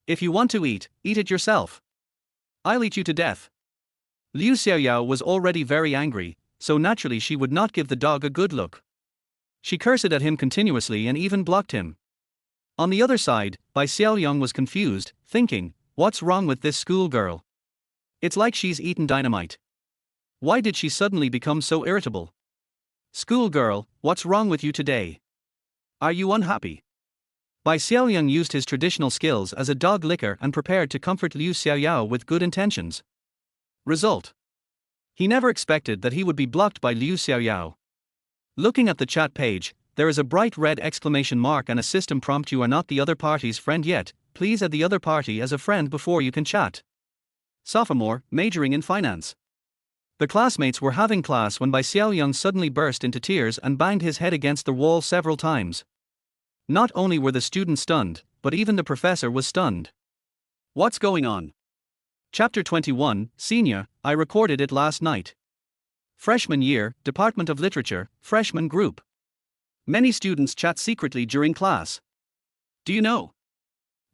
If you want to eat, eat it yourself. I'll eat you to death. Liu Xiaoyao was already very angry, so naturally she would not give the dog a good look. She cursed at him continuously and even blocked him. On the other side, Bai Xiaoyang was confused, thinking, what's wrong with this schoolgirl? It's like she's eaten dynamite. Why did she suddenly become so irritable? Schoolgirl, what's wrong with you today? Are you unhappy? Bai Xiaoyang used his traditional skills as a dog licker and prepared to comfort Liu Xiaoyao with good intentions. Result. He never expected that he would be blocked by Liu Xiaoyao. Looking at the chat page, there is a bright red exclamation mark and a system prompt, you are not the other party's friend yet, please add the other party as a friend before you can chat. Sophomore, majoring in finance. The classmates were having class when Bai Xiaoyang suddenly burst into tears and banged his head against the wall several times. Not only were the students stunned, but even the professor was stunned. What's going on? Chapter 21, Senior, I recorded it last night. Freshman year, Department of Literature, freshman group. Many students chat secretly during class. Do you know?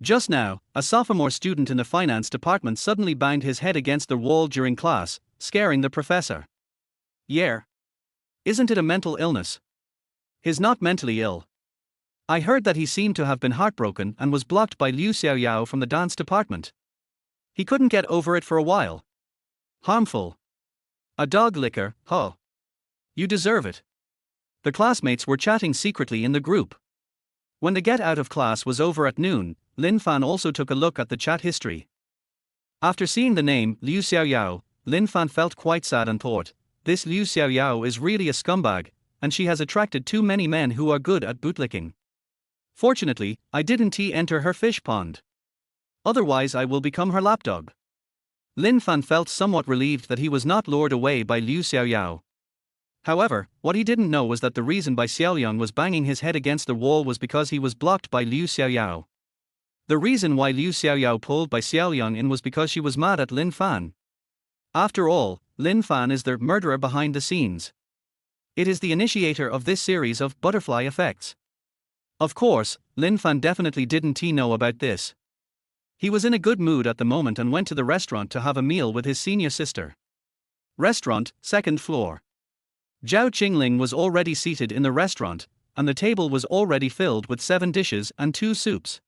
Just now, a sophomore student in the finance department suddenly banged his head against the wall during class, scaring the professor. Yeah. Isn't it a mental illness? He's not mentally ill. I heard that he seemed to have been heartbroken and was blocked by Liu Xiaoyao from the dance department. He couldn't get over it for a while. Harmful. A dog licker, huh? You deserve it. The classmates were chatting secretly in the group. When the get out of class was over at noon, Lin Fan also took a look at the chat history. After seeing the name Liu Xiaoyao, Lin Fan felt quite sad and thought, this Liu Xiaoyao is really a scumbag, and she has attracted too many men who are good at bootlicking. Fortunately, I didn't enter her fish pond. Otherwise I will become her lapdog. Lin Fan felt somewhat relieved that he was not lured away by Liu Xiaoyao. However, what he didn't know was that the reason Bai Xiaoyang was banging his head against the wall was because he was blocked by Liu Xiaoyao. The reason why Liu Xiaoyao pulled by Xiaoyang in was because she was mad at Lin Fan. After all, Lin Fan is the murderer behind the scenes. It is the initiator of this series of butterfly effects. Of course, Lin Fan definitely didn't know about this. He was in a good mood at the moment and went to the restaurant to have a meal with his senior sister. Restaurant, second floor. Zhao Qingling was already seated in the restaurant, and the table was already filled with 7 dishes and 2 soups.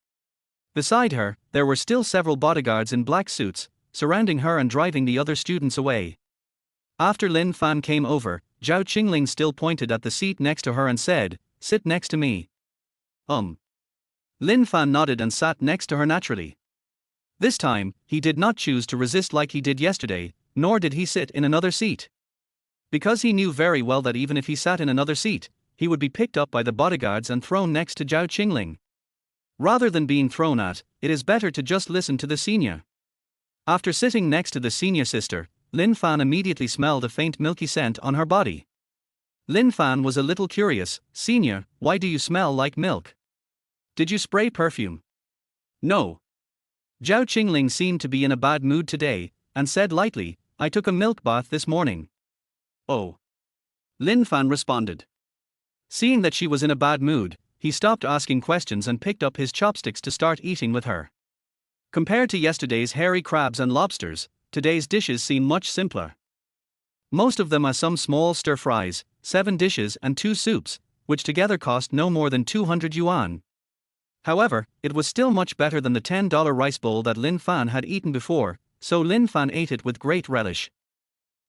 Beside her, there were still several bodyguards in black suits, surrounding her and driving the other students away. After Lin Fan came over, Zhao Qingling still pointed at the seat next to her and said, "Sit next to me." Lin Fan nodded and sat next to her naturally. This time, he did not choose to resist like he did yesterday, nor did he sit in another seat. Because he knew very well that even if he sat in another seat, he would be picked up by the bodyguards and thrown next to Zhao Qingling. Rather than being thrown at, it is better to just listen to the senior. After sitting next to the senior sister, Lin Fan immediately smelled a faint milky scent on her body. Lin Fan was a little curious. "Senior, why do you smell like milk? Did you spray perfume?" "No." Zhao Qingling seemed to be in a bad mood today, and said lightly, "I took a milk bath this morning." "Oh." Lin Fan responded. Seeing that she was in a bad mood, he stopped asking questions and picked up his chopsticks to start eating with her. Compared to yesterday's hairy crabs and lobsters, today's dishes seem much simpler. Most of them are some small stir-fries, 7 dishes and 2 soups, which together cost no more than 200 yuan. However, it was still much better than the $10 rice bowl that Lin Fan had eaten before, so Lin Fan ate it with great relish.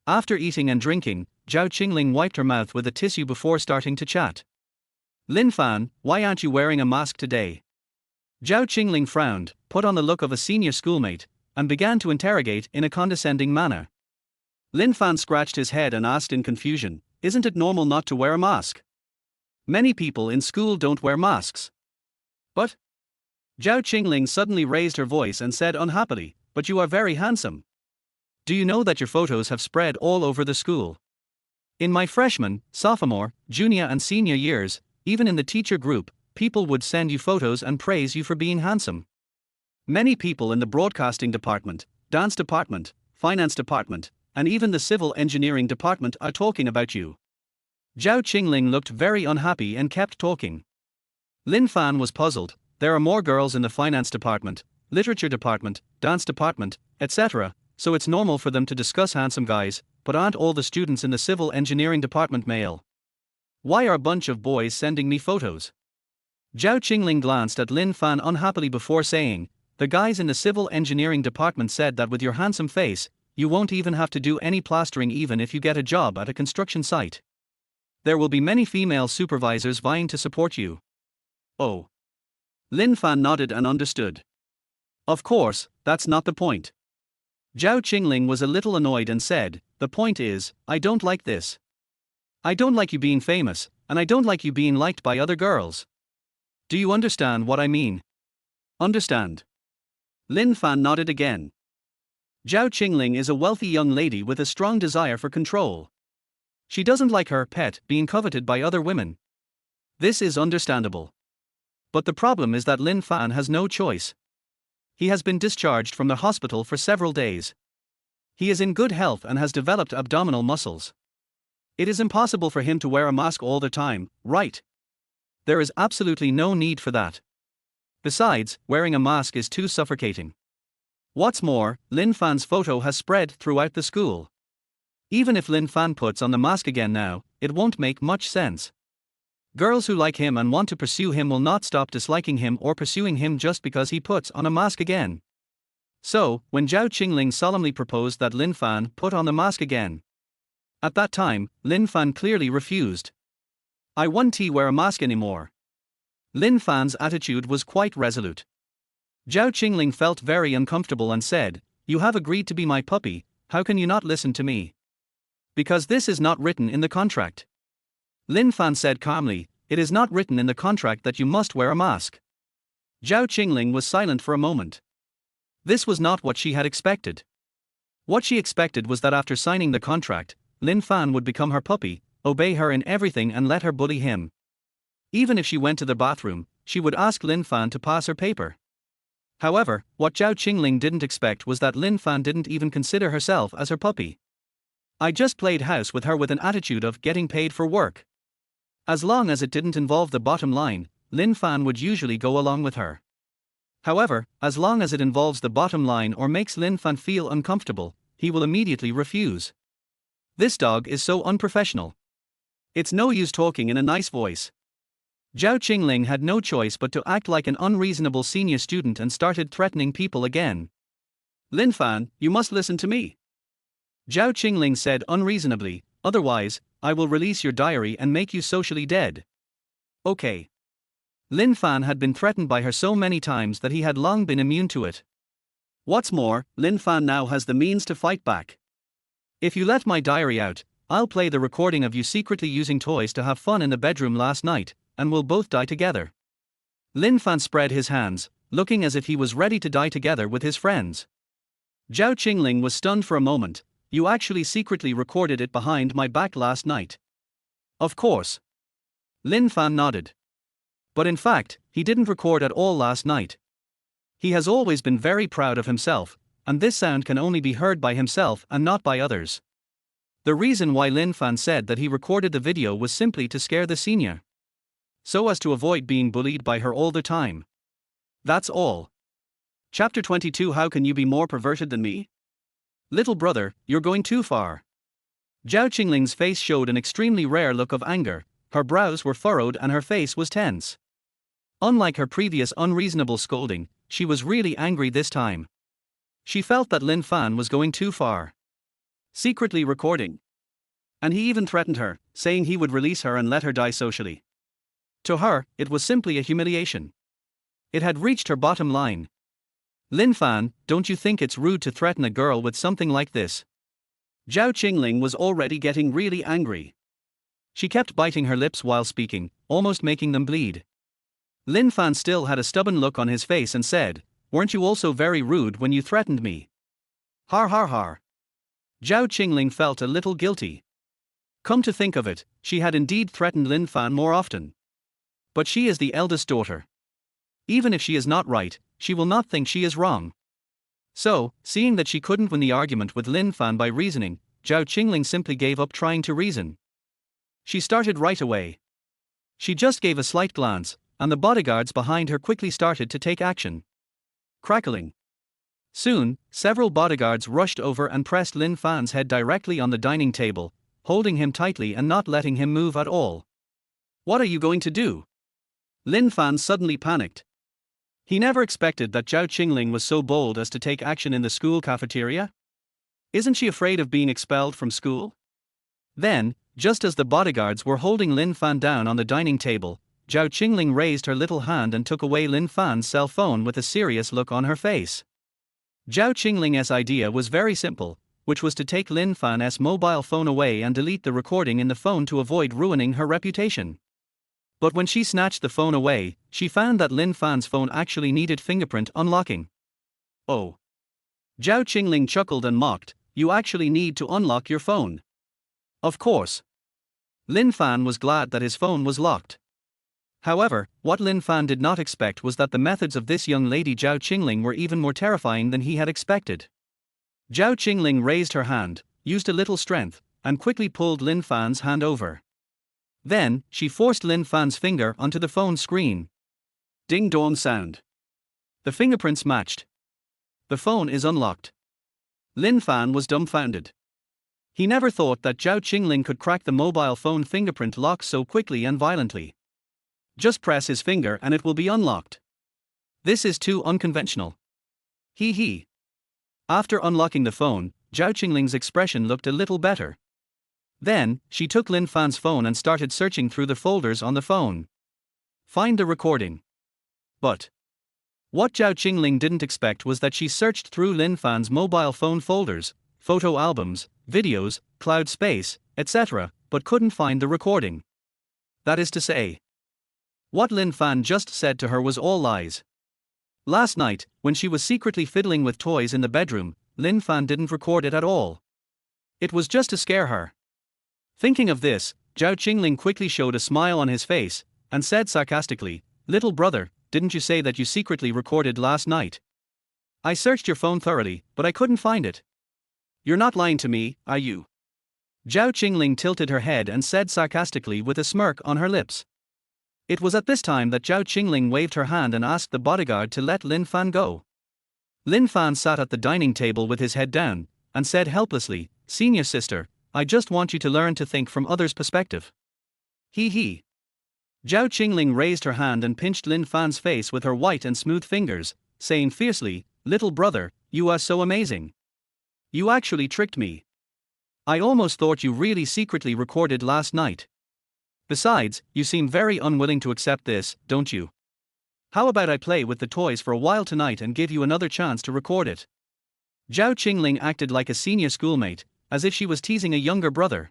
After eating and drinking, Zhao Qingling wiped her mouth with a tissue before starting to chat. "Lin Fan, why aren't you wearing a mask today?" Zhao Qingling frowned, put on the look of a senior schoolmate, and began to interrogate in a condescending manner. Lin Fan scratched his head and asked in confusion, "Isn't it normal not to wear a mask? Many people in school don't wear masks." "But?" Zhao Qingling suddenly raised her voice and said unhappily, "But you are very handsome. Do you know that your photos have spread all over the school? In my freshman, sophomore, junior and senior years, even in the teacher group, people would send you photos and praise you for being handsome. Many people in the broadcasting department, dance department, finance department, and even the civil engineering department are talking about you." Zhao Qingling looked very unhappy and kept talking. Lin Fan was puzzled. There are more girls in the finance department, literature department, dance department, etc., so it's normal for them to discuss handsome guys, but aren't all the students in the civil engineering department male? Why are a bunch of boys sending me photos? Zhao Qingling glanced at Lin Fan unhappily before saying, "The guys in the civil engineering department said that with your handsome face, you won't even have to do any plastering even if you get a job at a construction site. There will be many female supervisors vying to support you." "Oh." Lin Fan nodded and understood. "Of course, that's not the point." Zhao Qingling was a little annoyed and said, "The point is, I don't like this. I don't like you being famous, and I don't like you being liked by other girls. Do you understand what I mean?" "Understand." Lin Fan nodded again. Zhao Qingling is a wealthy young lady with a strong desire for control. She doesn't like her pet being coveted by other women. This is understandable. But the problem is that Lin Fan has no choice. He has been discharged from the hospital for several days. He is in good health and has developed abdominal muscles. It is impossible for him to wear a mask all the time, right? There is absolutely no need for that. Besides, wearing a mask is too suffocating. What's more, Lin Fan's photo has spread throughout the school. Even if Lin Fan puts on the mask again now, it won't make much sense. Girls who like him and want to pursue him will not stop disliking him or pursuing him just because he puts on a mask again. So, when Zhao Qingling solemnly proposed that Lin Fan put on the mask again, at that time, Lin Fan clearly refused. "I won't wear a mask anymore." Lin Fan's attitude was quite resolute. Zhao Qingling felt very uncomfortable and said, "You have agreed to be my puppy, how can you not listen to me?" "Because this is not written in the contract." Lin Fan said calmly, "It is not written in the contract that you must wear a mask." Zhao Qingling was silent for a moment. This was not what she had expected. What she expected was that after signing the contract, Lin Fan would become her puppy, obey her in everything and let her bully him. Even if she went to the bathroom, she would ask Lin Fan to pass her paper. However, what Zhao Qingling didn't expect was that Lin Fan didn't even consider herself as her puppy. I just played house with her with an attitude of getting paid for work. As long as it didn't involve the bottom line, Lin Fan would usually go along with her. However, as long as it involves the bottom line or makes Lin Fan feel uncomfortable, he will immediately refuse. This dog is so unprofessional. It's no use talking in a nice voice. Zhao Qingling had no choice but to act like an unreasonable senior student and started threatening people again. Lin Fan, you must listen to me. Zhao Qingling said unreasonably, otherwise, I will release your diary and make you socially dead. Okay. Lin Fan had been threatened by her so many times that he had long been immune to it. What's more, Lin Fan now has the means to fight back. If you let my diary out, I'll play the recording of you secretly using toys to have fun in the bedroom last night, and we'll both die together. Lin Fan spread his hands, looking as if he was ready to die together with his friends. Zhao Qingling was stunned for a moment. You actually secretly recorded it behind my back last night? Of course. Lin Fan nodded. But in fact, he didn't record at all last night. He has always been very proud of himself, and this sound can only be heard by himself and not by others. The reason why Lin Fan said that he recorded the video was simply to scare the senior, so as to avoid being bullied by her all the time. That's all. Chapter 22. How can you be more perverted than me? Little brother, you're going too far. Zhao Qingling's face showed an extremely rare look of anger, her brows were furrowed and her face was tense. Unlike her previous unreasonable scolding, she was really angry this time. She felt that Lin Fan was going too far. Secretly recording. And he even threatened her, saying he would release her and let her die socially. To her, it was simply a humiliation. It had reached her bottom line. Lin Fan, don't you think it's rude to threaten a girl with something like this? Zhao Qingling was already getting really angry. She kept biting her lips while speaking, almost making them bleed. Lin Fan still had a stubborn look on his face and said, weren't you also very rude when you threatened me? Har har har. Zhao Qingling felt a little guilty. Come to think of it, she had indeed threatened Lin Fan more often. But she is the eldest daughter. Even if she is not right, she will not think she is wrong. So, seeing that she couldn't win the argument with Lin Fan by reasoning, Zhao Qingling simply gave up trying to reason. She started right away. She just gave a slight glance, and the bodyguards behind her quickly started to take action. Crackling. Soon, several bodyguards rushed over and pressed Lin Fan's head directly on the dining table, holding him tightly and not letting him move at all. What are you going to do? Lin Fan suddenly panicked. He never expected that Zhao Qingling was so bold as to take action in the school cafeteria. Isn't she afraid of being expelled from school? Then, just as the bodyguards were holding Lin Fan down on the dining table, Zhao Qingling raised her little hand and took away Lin Fan's cell phone with a serious look on her face. Zhao Qingling's idea was very simple, which was to take Lin Fan's mobile phone away and delete the recording in the phone to avoid ruining her reputation. But when she snatched the phone away, she found that Lin Fan's phone actually needed fingerprint unlocking. Oh. Zhao Qingling chuckled and mocked, you actually need to unlock your phone. Of course. Lin Fan was glad that his phone was locked. However, what Lin Fan did not expect was that the methods of this young lady Zhao Qingling were even more terrifying than he had expected. Zhao Qingling raised her hand, used a little strength, and quickly pulled Lin Fan's hand over. Then, she forced Lin Fan's finger onto the phone screen. Ding-dong sound. The fingerprints matched. The phone is unlocked. Lin Fan was dumbfounded. He never thought that Zhao Qingling could crack the mobile phone fingerprint lock so quickly and violently. Just press his finger and it will be unlocked. This is too unconventional. Hee hee. After unlocking the phone, Zhao Qingling's expression looked a little better. Then, she took Lin Fan's phone and started searching through the folders on the phone. Find the recording. But what Zhao Qingling didn't expect was that she searched through Lin Fan's mobile phone folders, photo albums, videos, cloud space, etc., but couldn't find the recording. That is to say, what Lin Fan just said to her was all lies. Last night, when she was secretly fiddling with toys in the bedroom, Lin Fan didn't record it at all. It was just to scare her. Thinking of this, Zhao Qingling quickly showed a smile on his face, and said sarcastically, little brother, didn't you say that you secretly recorded last night? I searched your phone thoroughly, but I couldn't find it. You're not lying to me, are you? Zhao Qingling tilted her head and said sarcastically with a smirk on her lips. It was at this time that Zhao Qingling waved her hand and asked the bodyguard to let Lin Fan go. Lin Fan sat at the dining table with his head down, and said helplessly, "Senior sister, I just want you to learn to think from others' perspective." He. Zhao Qingling raised her hand and pinched Lin Fan's face with her white and smooth fingers, saying fiercely, "Little brother, you are so amazing. You actually tricked me. I almost thought you really secretly recorded last night. Besides, you seem very unwilling to accept this, don't you? How about I play with the toys for a while tonight and give you another chance to record it?" Zhao Qingling acted like a senior schoolmate, as if she was teasing a younger brother.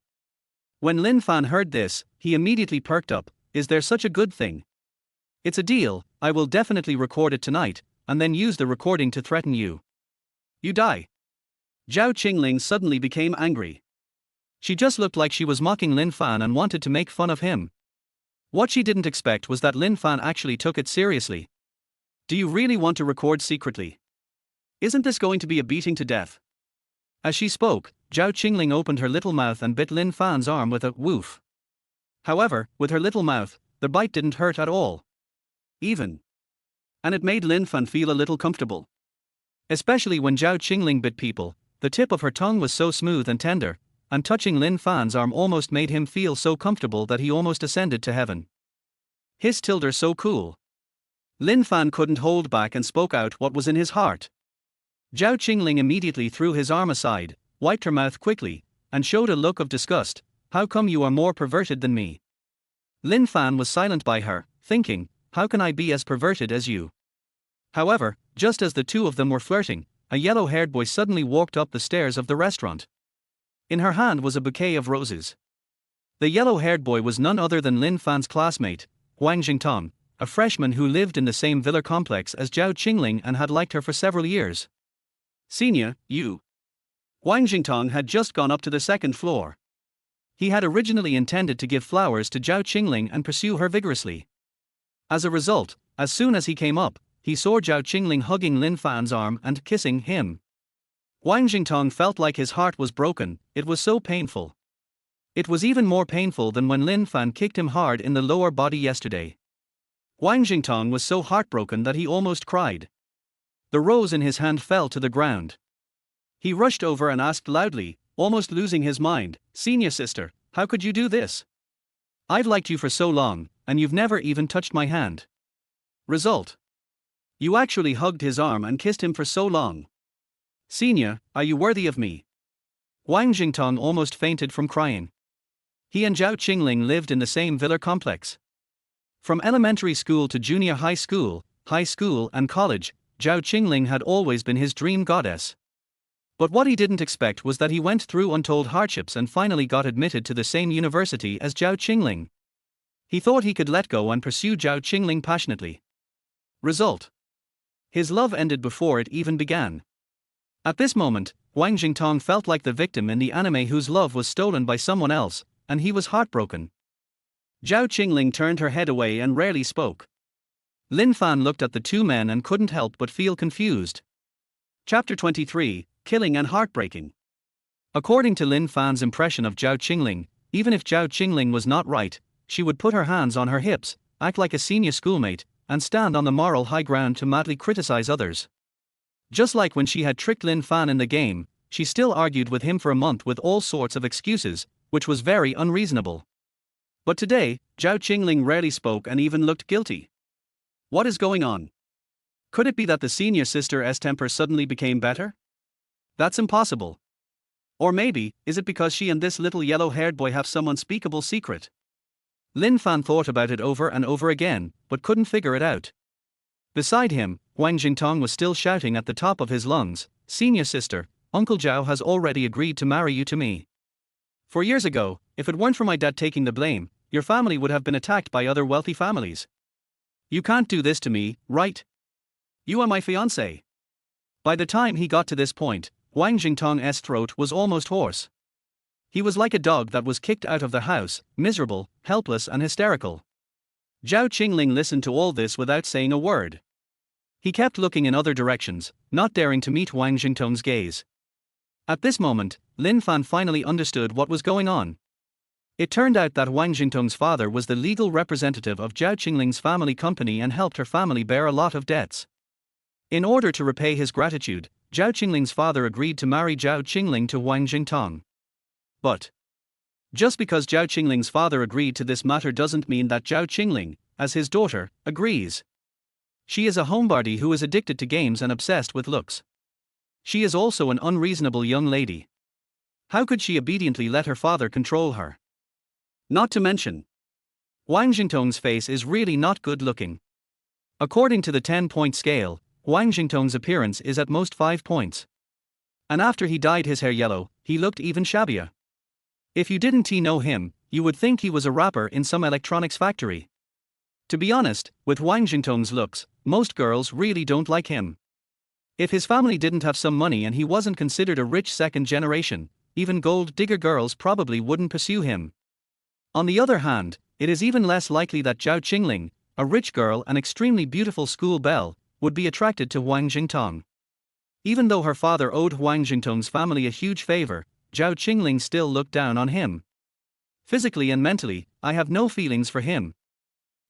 When Lin Fan heard this, he immediately perked up. "Is there such a good thing? It's a deal, I will definitely record it tonight, and then use the recording to threaten you. You die." Zhao Qingling suddenly became angry. She just looked like she was mocking Lin Fan and wanted to make fun of him. What she didn't expect was that Lin Fan actually took it seriously. "Do you really want to record secretly? Isn't this going to be a beating to death?" As she spoke, Zhao Qingling opened her little mouth and bit Lin Fan's arm with a woof. However, with her little mouth, the bite didn't hurt at all. And it made Lin Fan feel a little comfortable. Especially when Zhao Qingling bit people, the tip of her tongue was so smooth and tender, and touching Lin Fan's arm almost made him feel so comfortable that he almost ascended to heaven. His tilder so cool. Lin Fan couldn't hold back and spoke out what was in his heart. Zhao Qingling immediately threw his arm aside, wiped her mouth quickly, and showed a look of disgust. "How come you are more perverted than me?" Lin Fan was silent by her, thinking, "How can I be as perverted as you?" However, just as the two of them were flirting, a yellow-haired boy suddenly walked up the stairs of the restaurant. In her hand was a bouquet of roses. The yellow-haired boy was none other than Lin Fan's classmate, Wang Jingtong, a freshman who lived in the same villa complex as Zhao Qingling and had liked her for several years. "Senior, you." Wang Jingtong had just gone up to the second floor. He had originally intended to give flowers to Zhao Qingling and pursue her vigorously. As a result, as soon as he came up, he saw Zhao Qingling hugging Lin Fan's arm and kissing him. Wang Jingtong felt like his heart was broken, it was so painful. It was even more painful than when Lin Fan kicked him hard in the lower body yesterday. Wang Jingtong was so heartbroken that he almost cried. The rose in his hand fell to the ground. He rushed over and asked loudly, almost losing his mind, "Senior sister, how could you do this? I've liked you for so long, and you've never even touched my hand. Result: you actually hugged his arm and kissed him for so long. Senior, are you worthy of me?" Wang Jingtong almost fainted from crying. He and Zhao Qingling lived in the same villa complex. From elementary school to junior high school, and college, Zhao Qingling had always been his dream goddess. But what he didn't expect was that he went through untold hardships and finally got admitted to the same university as Zhao Qingling. He thought he could let go and pursue Zhao Qingling passionately. Result: his love ended before it even began. At this moment, Wang Jingtong felt like the victim in the anime whose love was stolen by someone else, and he was heartbroken. Zhao Qingling turned her head away and rarely spoke. Lin Fan looked at the two men and couldn't help but feel confused. Chapter 23, Killing and Heartbreaking. According to Lin Fan's impression of Zhao Qingling, even if Zhao Qingling was not right, she would put her hands on her hips, act like a senior schoolmate, and stand on the moral high ground to madly criticize others. Just like when she had tricked Lin Fan in the game, she still argued with him for a month with all sorts of excuses, which was very unreasonable. But today, Zhao Qingling rarely spoke and even looked guilty. What is going on? Could it be that the senior sister's temper suddenly became better? That's impossible. Or maybe, is it because she and this little yellow-haired boy have some unspeakable secret? Lin Fan thought about it over and over again, but couldn't figure it out. Beside him, Wang Jingtong was still shouting at the top of his lungs, "Senior sister, Uncle Zhao has already agreed to marry you to me. 4 years ago, if it weren't for my dad taking the blame, your family would have been attacked by other wealthy families. You can't do this to me, right? You are my fiancé." By the time he got to this point, Wang Jingtong's throat was almost hoarse. He was like a dog that was kicked out of the house, miserable, helpless and hysterical. Zhao Qingling listened to all this without saying a word. He kept looking in other directions, not daring to meet Wang Jingtong's gaze. At this moment, Lin Fan finally understood what was going on. It turned out that Wang Jingtong's father was the legal representative of Zhao Qingling's family company and helped her family bear a lot of debts. In order to repay his gratitude, Zhao Qingling's father agreed to marry Zhao Qingling to Wang Jingtong. But just because Zhao Qingling's father agreed to this matter doesn't mean that Zhao Qingling, as his daughter, agrees. She is a homebody who is addicted to games and obsessed with looks. She is also an unreasonable young lady. How could she obediently let her father control her? Not to mention, Wang Jingtong's face is really not good looking. According to the 10-point scale, Wang Jingtong's appearance is at most 5 points. And after he dyed his hair yellow, he looked even shabbier. If you didn't know him, you would think he was a rapper in some electronics factory. To be honest, with Wang Jingtong's looks, most girls really don't like him. If his family didn't have some money and he wasn't considered a rich second generation, even gold digger girls probably wouldn't pursue him. On the other hand, it is even less likely that Zhao Qingling, a rich girl and extremely beautiful school belle, would be attracted to Wang Jingtong. Even though her father owed Wang Jingtong's family a huge favor, Zhao Qingling still looked down on him. Physically and mentally, I have no feelings for him.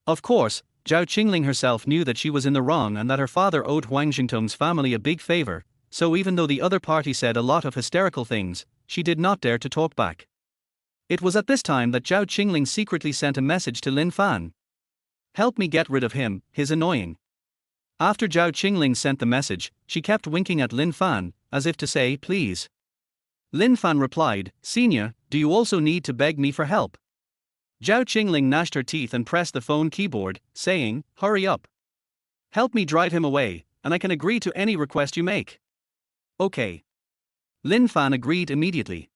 Of course, Zhao Qingling herself knew that she was in the wrong and that her father owed Wang Jingtong's family a big favor, so even though the other party said a lot of hysterical things, she did not dare to talk back. It was at this time that Zhao Qingling secretly sent a message to Lin Fan. "Help me get rid of him, he's annoying." After Zhao Qingling sent the message, she kept winking at Lin Fan, as if to say, "Please." Lin Fan replied, "Senior, do you also need to beg me for help?" Zhao Qingling gnashed her teeth and pressed the phone keyboard, saying, "Hurry up. Help me drive him away, and I can agree to any request you make." Okay. Lin Fan agreed immediately.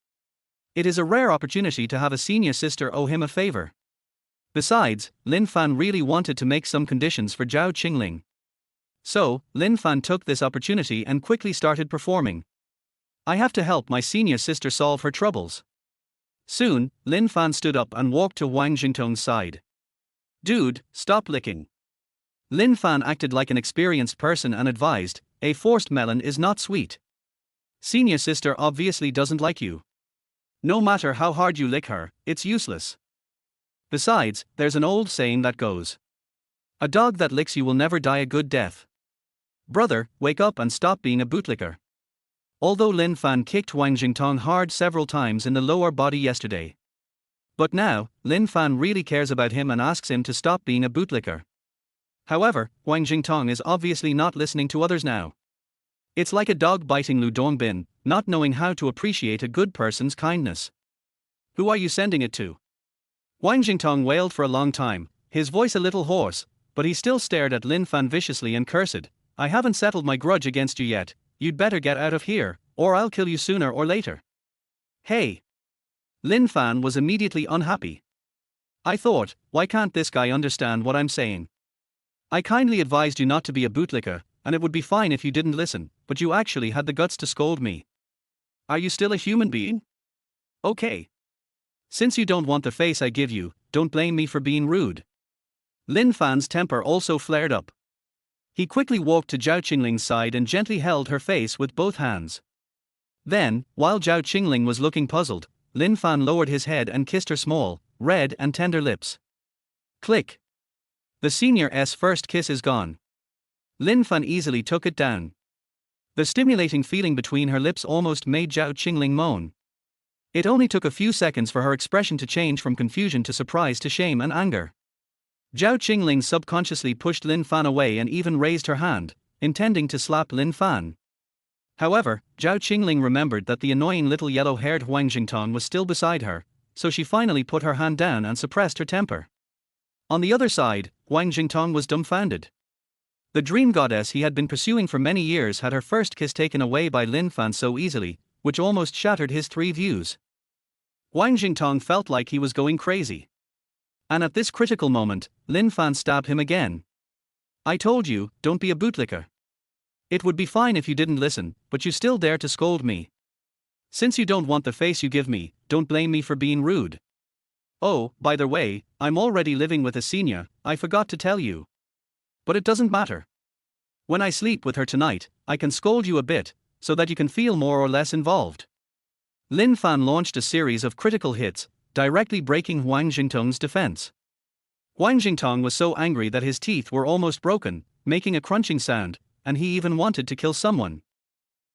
It is a rare opportunity to have a senior sister owe him a favor. Besides, Lin Fan really wanted to make some conditions for Zhao Qingling. So, Lin Fan took this opportunity and quickly started performing. "I have to help my senior sister solve her troubles." Soon, Lin Fan stood up and walked to Wang Jingtong's side. "Dude, stop licking." Lin Fan acted like an experienced person and advised, "A forced melon is not sweet. Senior sister obviously doesn't like you. No matter how hard you lick her, it's useless. Besides, there's an old saying that goes, 'A dog that licks you will never die a good death.' Brother, wake up and stop being a bootlicker." Although Lin Fan kicked Wang Jingtong hard several times in the lower body yesterday. But now, Lin Fan really cares about him and asks him to stop being a bootlicker. However, Wang Jingtong is obviously not listening to others now. It's like a dog biting Lu Dongbin, not knowing how to appreciate a good person's kindness. "Who are you sending it to?" Wang Jingtong wailed for a long time, his voice a little hoarse, but he still stared at Lin Fan viciously and cursed, "I haven't settled my grudge against you yet. You'd better get out of here, or I'll kill you sooner or later." "Hey!" Lin Fan was immediately unhappy. "I thought, why can't this guy understand what I'm saying? I kindly advised you not to be a bootlicker, and it would be fine if you didn't listen, but you actually had the guts to scold me. Are you still a human being? Okay. Since you don't want the face I give you, don't blame me for being rude." Lin Fan's temper also flared up. He quickly walked to Zhao Qingling's side and gently held her face with both hands. Then, while Zhao Qingling was looking puzzled, Lin Fan lowered his head and kissed her small, red and tender lips. Click. The senior's first kiss is gone. Lin Fan easily took it down. The stimulating feeling between her lips almost made Zhao Qingling moan. It only took a few seconds for her expression to change from confusion to surprise to shame and anger. Zhao Qingling subconsciously pushed Lin Fan away and even raised her hand, intending to slap Lin Fan. However, Zhao Qingling remembered that the annoying little yellow-haired Wang Jingtong was still beside her, so she finally put her hand down and suppressed her temper. On the other side, Wang Jingtong was dumbfounded. The dream goddess he had been pursuing for many years had her first kiss taken away by Lin Fan so easily, which almost shattered his three views. Wang Jingtong felt like he was going crazy. And at this critical moment, Lin Fan stabbed him again. "I told you, don't be a bootlicker. It would be fine if you didn't listen, but you still dare to scold me. Since you don't want the face you give me, don't blame me for being rude. Oh, by the way, I'm already living with a senior, I forgot to tell you. But it doesn't matter. When I sleep with her tonight, I can scold you a bit, so that you can feel more or less involved. Lin Fan launched a series of critical hits, directly breaking Huang Jingtong's defense. Huang Jingtong was so angry that his teeth were almost broken, making a crunching sound, and he even wanted to kill someone.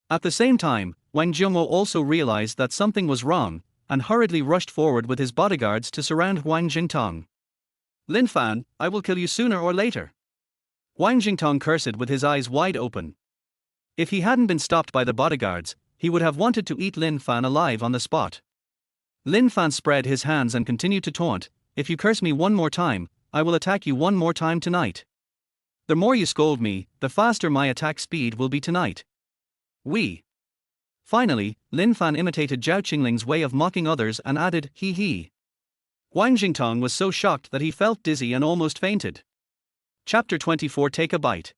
At the same time, Wang Zhongwo also realized that something was wrong, and hurriedly rushed forward with his bodyguards to surround Huang Jingtong. Lin Fan, I will kill you sooner or later. Huang Jingtong cursed with his eyes wide open. If he hadn't been stopped by the bodyguards, he would have wanted to eat Lin Fan alive on the spot. Lin Fan spread his hands and continued to taunt, if you curse me one more time, I will attack you one more time tonight. The more you scold me, the faster my attack speed will be tonight. Finally, Lin Fan imitated Zhao Qingling's way of mocking others and added, hee hee. Huang Jingtong was so shocked that he felt dizzy and almost fainted. Chapter 24 Take a Bite.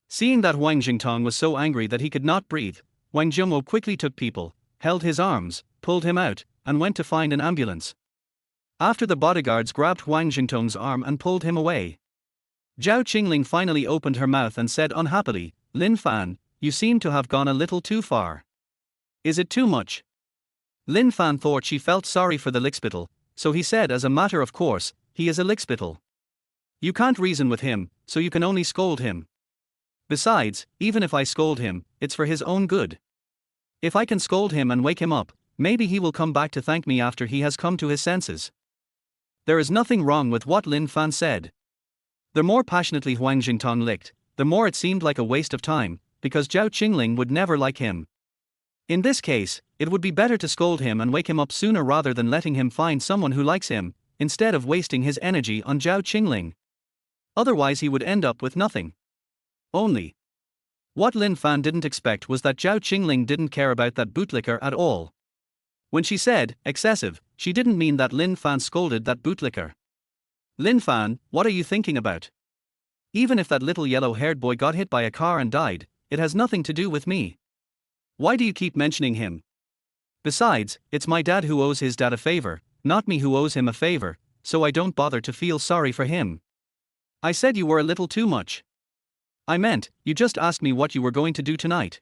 Seeing that Huang Jingtong was so angry that he could not breathe, Wang Zhongwo quickly took people, held his arms, pulled him out, and went to find an ambulance. After the bodyguards grabbed Huang Jingtong's arm and pulled him away. Zhao Qingling finally opened her mouth and said unhappily, Lin Fan, you seem to have gone a little too far. Is it too much? Lin Fan thought she felt sorry for the lickspittle, so he said as a matter of course, he is a lickspittle. You can't reason with him, so you can only scold him. Besides, even if I scold him, it's for his own good. If I can scold him and wake him up, maybe he will come back to thank me after he has come to his senses. There is nothing wrong with what Lin Fan said. The more passionately Huang Jingtong licked, the more it seemed like a waste of time, because Zhao Qingling would never like him. In this case, it would be better to scold him and wake him up sooner rather than letting him find someone who likes him, instead of wasting his energy on Zhao Qingling. Otherwise he would end up with nothing. Only. What Lin Fan didn't expect was that Zhao Qingling didn't care about that bootlicker at all. When she said, excessive, she didn't mean that Lin Fan scolded that bootlicker. Lin Fan, what are you thinking about? Even if that little yellow-haired boy got hit by a car and died, it has nothing to do with me. Why do you keep mentioning him? Besides, it's my dad who owes his dad a favor, not me who owes him a favor, so I don't bother to feel sorry for him. I said you were a little too much. I meant, you just asked me what you were going to do tonight.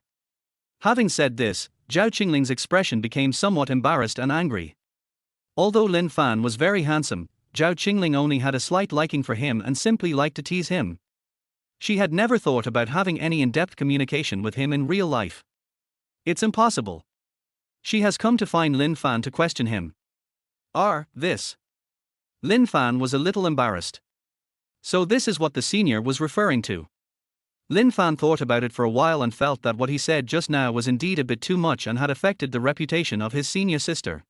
Having said this, Zhao Qingling's expression became somewhat embarrassed and angry. Although Lin Fan was very handsome, Zhao Qingling only had a slight liking for him and simply liked to tease him. She had never thought about having any in-depth communication with him in real life. It's impossible. She has come to find Lin Fan to question him. This. Lin Fan was a little embarrassed. So this is what the senior was referring to. Lin Fan thought about it for a while and felt that what he said just now was indeed a bit too much and had affected the reputation of his senior sister.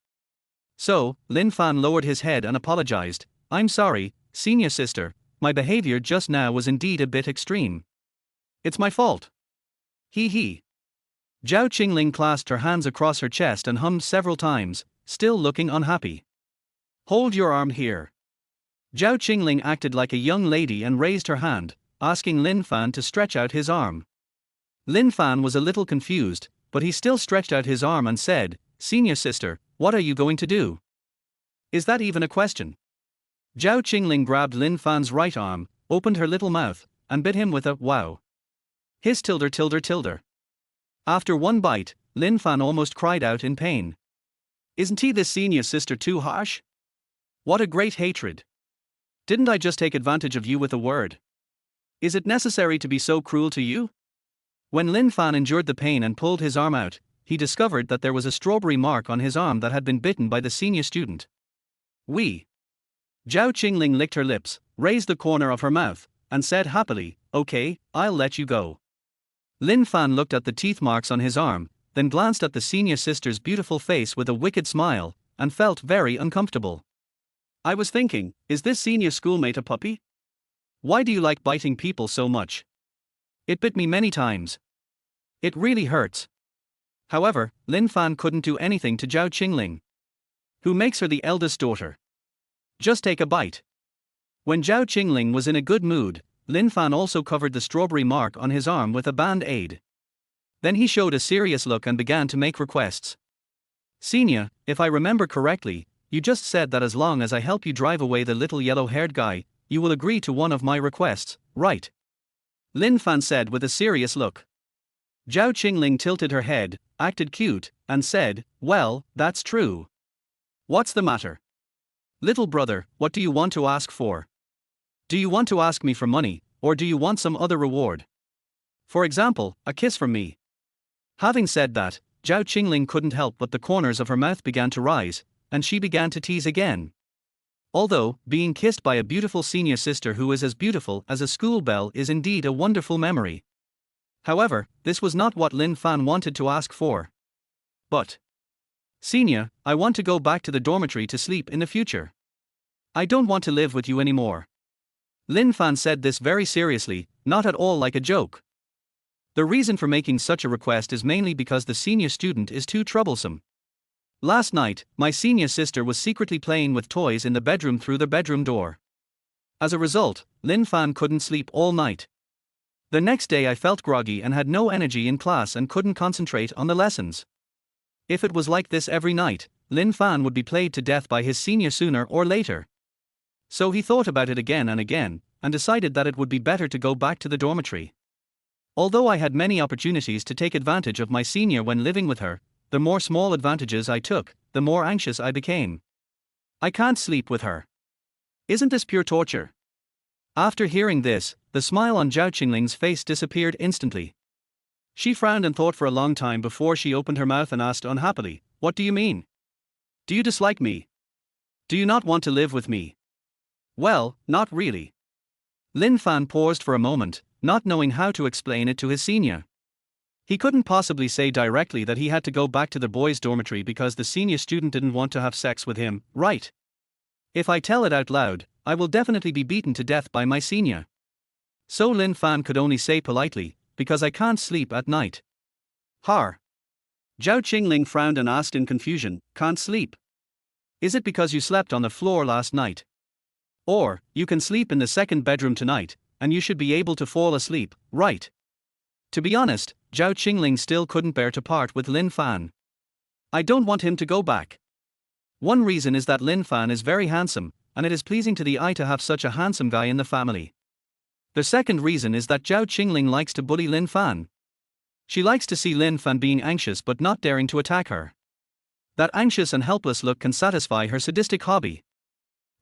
So, Lin Fan lowered his head and apologized. I'm sorry, senior sister, my behavior just now was indeed a bit extreme. It's my fault. Hee hee. Zhao Qingling clasped her hands across her chest and hummed several times, still looking unhappy. Hold your arm here. Zhao Qingling acted like a young lady and raised her hand, asking Lin Fan to stretch out his arm. Lin Fan was a little confused, but he still stretched out his arm and said, Senior sister, what are you going to do? Is that even a question? Zhao Qingling grabbed Lin Fan's right arm, opened her little mouth, and bit him with a wow. His tilde. After one bite, Lin Fan almost cried out in pain. Isn't he this senior sister too harsh? What a great hatred. Didn't I just take advantage of you with a word? Is it necessary to be so cruel to you? When Lin Fan endured the pain and pulled his arm out, he discovered that there was a strawberry mark on his arm that had been bitten by the senior student. Zhao Qingling licked her lips, raised the corner of her mouth, and said happily, okay, I'll let you go. Lin Fan looked at the teeth marks on his arm, then glanced at the senior sister's beautiful face with a wicked smile, and felt very uncomfortable. I was thinking, is this senior schoolmate a puppy? Why do you like biting people so much? It bit me many times. It really hurts. However, Lin Fan couldn't do anything to Zhao Qingling, who makes her the eldest daughter. Just take a bite. When Zhao Qingling was in a good mood, Lin Fan also covered the strawberry mark on his arm with a band-aid. Then he showed a serious look and began to make requests. Senior, if I remember correctly, you just said that as long as I help you drive away the little yellow-haired guy, you will agree to one of my requests, right? Lin Fan said with a serious look. Zhao Qingling tilted her head, acted cute, and said, "Well, that's true. What's the matter? Little brother, what do you want to ask for? Do you want to ask me for money, or do you want some other reward? For example, a kiss from me?" Having said that, Zhao Qingling couldn't help but the corners of her mouth began to rise, and she began to tease again. Although, being kissed by a beautiful senior sister who is as beautiful as a school bell is indeed a wonderful memory. However, this was not what Lin Fan wanted to ask for. But, "Senior, I want to go back to the dormitory to sleep in the future. I don't want to live with you anymore." Lin Fan said this very seriously, not at all like a joke. The reason for making such a request is mainly because the senior student is too troublesome. Last night, my senior sister was secretly playing with toys in the bedroom through the bedroom door. As a result, Lin Fan couldn't sleep all night. The next day I felt groggy and had no energy in class and couldn't concentrate on the lessons. If it was like this every night, Lin Fan would be played to death by his senior sooner or later. So he thought about it again, and decided that it would be better to go back to the dormitory. Although I had many opportunities to take advantage of my senior when living with her, the more small advantages I took, the more anxious I became. I can't sleep with her. Isn't this pure torture? After hearing this, the smile on Zhao Qingling's face disappeared instantly. She frowned and thought for a long time before she opened her mouth and asked unhappily, "What do you mean? Do you dislike me? Do you not want to live with me?" "Well, not really." Lin Fan paused for a moment, not knowing how to explain it to his senior. He couldn't possibly say directly that he had to go back to the boys' dormitory because the senior student didn't want to have sex with him, right? If I tell it out loud, I will definitely be beaten to death by my senior. So Lin Fan could only say politely, "Because I can't sleep at night." Har. Zhao Qingling frowned and asked in confusion, "Can't sleep? Is it because you slept on the floor last night? Or, you can sleep in the second bedroom tonight, and you should be able to fall asleep, right?" To be honest, Zhao Qingling still couldn't bear to part with Lin Fan. "I don't want him to go back. One reason is that Lin Fan is very handsome, and it is pleasing to the eye to have such a handsome guy in the family. The second reason is that Zhao Qingling likes to bully Lin Fan. She likes to see Lin Fan being anxious but not daring to attack her. That anxious and helpless look can satisfy her sadistic hobby.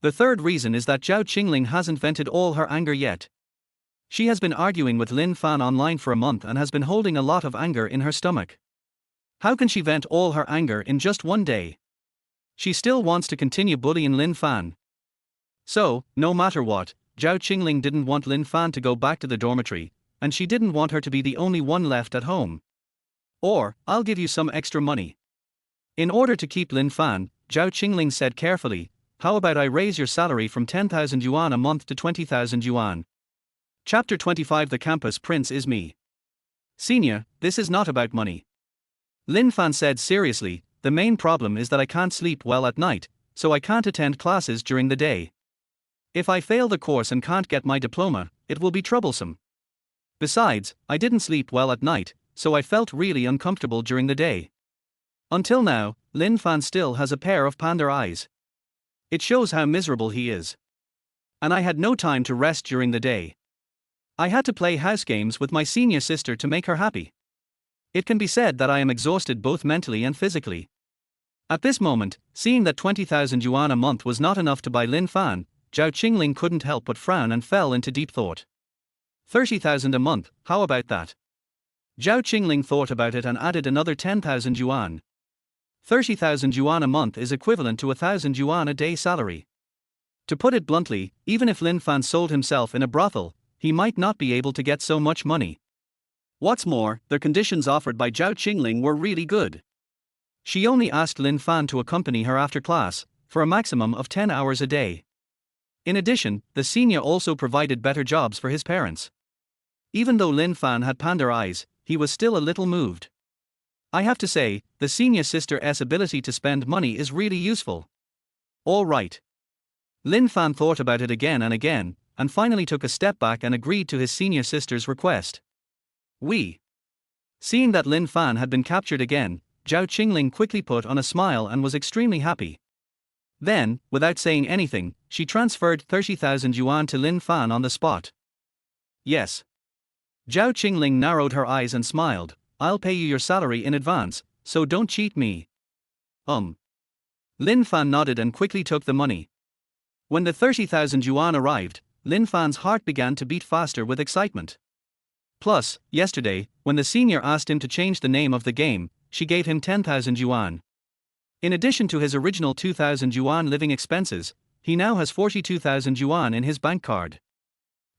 The third reason is that Zhao Qingling hasn't vented all her anger yet. She has been arguing with Lin Fan online for a month and has been holding a lot of anger in her stomach. How can she vent all her anger in just one day? She still wants to continue bullying Lin Fan. So, no matter what, Zhao Qingling didn't want Lin Fan to go back to the dormitory, and she didn't want her to be the only one left at home. "Or, I'll give you some extra money." In order to keep Lin Fan, Zhao Qingling said carefully, "How about I raise your salary from 10,000 yuan a month to 20,000 yuan? Chapter 25 The Campus Prince is me. Senior, this is not about money." Lin Fan said seriously, "The main problem is that I can't sleep well at night, so I can't attend classes during the day. If I fail the course and can't get my diploma, it will be troublesome. Besides, I didn't sleep well at night, so I felt really uncomfortable during the day. Until now, Lin Fan still has a pair of panda eyes. It shows how miserable he is. And I had no time to rest during the day. I had to play house games with my senior sister to make her happy. It can be said that I am exhausted both mentally and physically." At this moment, seeing that 20,000 yuan a month was not enough to buy Lin Fan, Zhao Qingling couldn't help but frown and fell into deep thought. 30,000 a month, how about that? Zhao Qingling thought about it and added another 10,000 yuan. 30,000 yuan a month is equivalent to 1,000 yuan a day salary. To put it bluntly, even if Lin Fan sold himself in a brothel, he might not be able to get so much money. What's more, the conditions offered by Zhao Qingling were really good. She only asked Lin Fan to accompany her after class, for a maximum of 10 hours a day. In addition, the senior also provided better jobs for his parents. Even though Lin Fan had panda eyes, he was still a little moved. I have to say, the senior sister's ability to spend money is really useful. All right. Lin Fan thought about it again, and finally took a step back and agreed to his senior sister's request. Seeing that Lin Fan had been captured again, Zhao Qingling quickly put on a smile and was extremely happy. Then, without saying anything, she transferred 30,000 yuan to Lin Fan on the spot. Yes. Zhao Qingling narrowed her eyes and smiled. I'll pay you your salary in advance, so don't cheat me. Lin Fan nodded and quickly took the money. When the 30,000 yuan arrived, Lin Fan's heart began to beat faster with excitement. Plus, yesterday, when the senior asked him to change the name of the game, she gave him 10,000 yuan. In addition to his original 2,000 yuan living expenses, he now has 42,000 yuan in his bank card.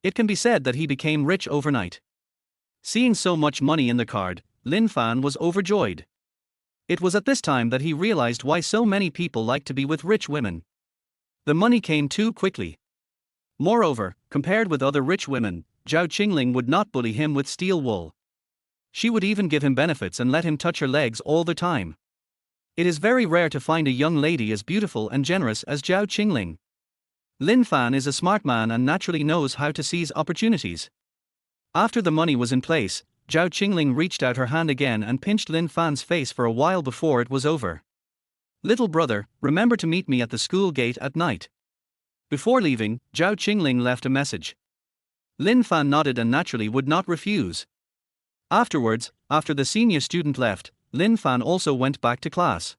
It can be said that he became rich overnight. Seeing so much money in the card, Lin Fan was overjoyed. It was at this time that he realized why so many people like to be with rich women. The money came too quickly. Moreover, compared with other rich women, Zhao Qingling would not bully him with steel wool. She would even give him benefits and let him touch her legs all the time. It is very rare to find a young lady as beautiful and generous as Zhao Qingling. Lin Fan is a smart man and naturally knows how to seize opportunities. After the money was in place, Zhao Qingling reached out her hand again and pinched Lin Fan's face for a while before it was over. Little brother, remember to meet me at the school gate at night. Before leaving, Zhao Qingling left a message. Lin Fan nodded and naturally would not refuse. Afterwards, after the senior student left, Lin Fan also went back to class.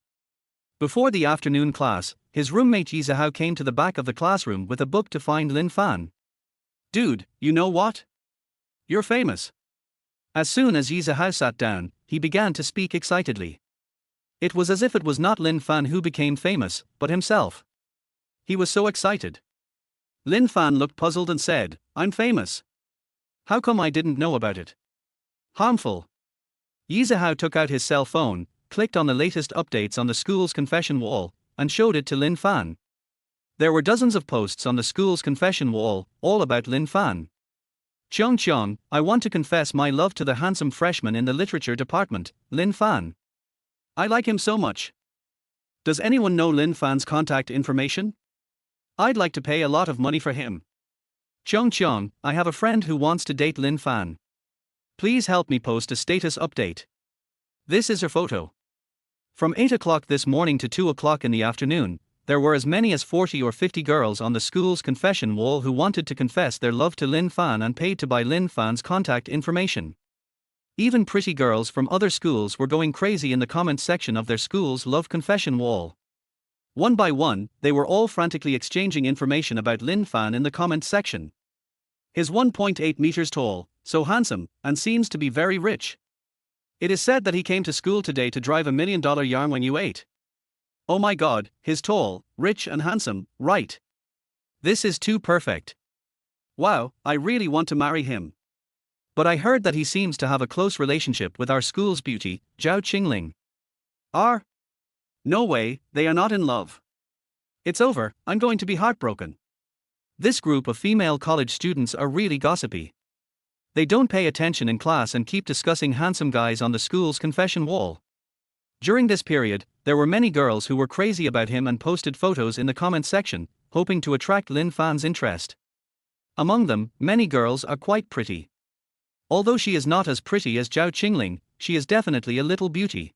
Before the afternoon class, his roommate Yi Zihao came to the back of the classroom with a book to find Lin Fan. Dude, you know what? You're famous. As soon as Yi Zihao sat down, he began to speak excitedly. It was as if it was not Lin Fan who became famous, but himself. He was so excited. Lin Fan looked puzzled and said, I'm famous. How come I didn't know about it? Harmful. Yi Zihao took out his cell phone, clicked on the latest updates on the school's confession wall, and showed it to Lin Fan. There were dozens of posts on the school's confession wall, all about Lin Fan. Qiong, I want to confess my love to the handsome freshman in the literature department, Lin Fan. I like him so much. Does anyone know Lin Fan's contact information? I'd like to pay a lot of money for him. Qiong, I have a friend who wants to date Lin Fan. Please help me post a status update. This is her photo. From 8 o'clock this morning to 2 o'clock in the afternoon, there were as many as 40 or 50 girls on the school's confession wall who wanted to confess their love to Lin Fan and paid to buy Lin Fan's contact information. Even pretty girls from other schools were going crazy in the comments section of their school's love confession wall. One by one, they were all frantically exchanging information about Lin Fan in the comments section. He's 1.8 meters tall, so handsome, and seems to be very rich. It is said that he came to school today to drive $1 million yuan when you ate. Oh my god, he's tall, rich and handsome, right? This is too perfect. Wow, I really want to marry him. But I heard that he seems to have a close relationship with our school's beauty, Zhao Qingling. No way, they are not in love. It's over, I'm going to be heartbroken. This group of female college students are really gossipy. They don't pay attention in class and keep discussing handsome guys on the school's confession wall. During this period, there were many girls who were crazy about him and posted photos in the comment section, hoping to attract Lin Fan's interest. Among them, many girls are quite pretty. Although she is not as pretty as Zhao Qingling, she is definitely a little beauty.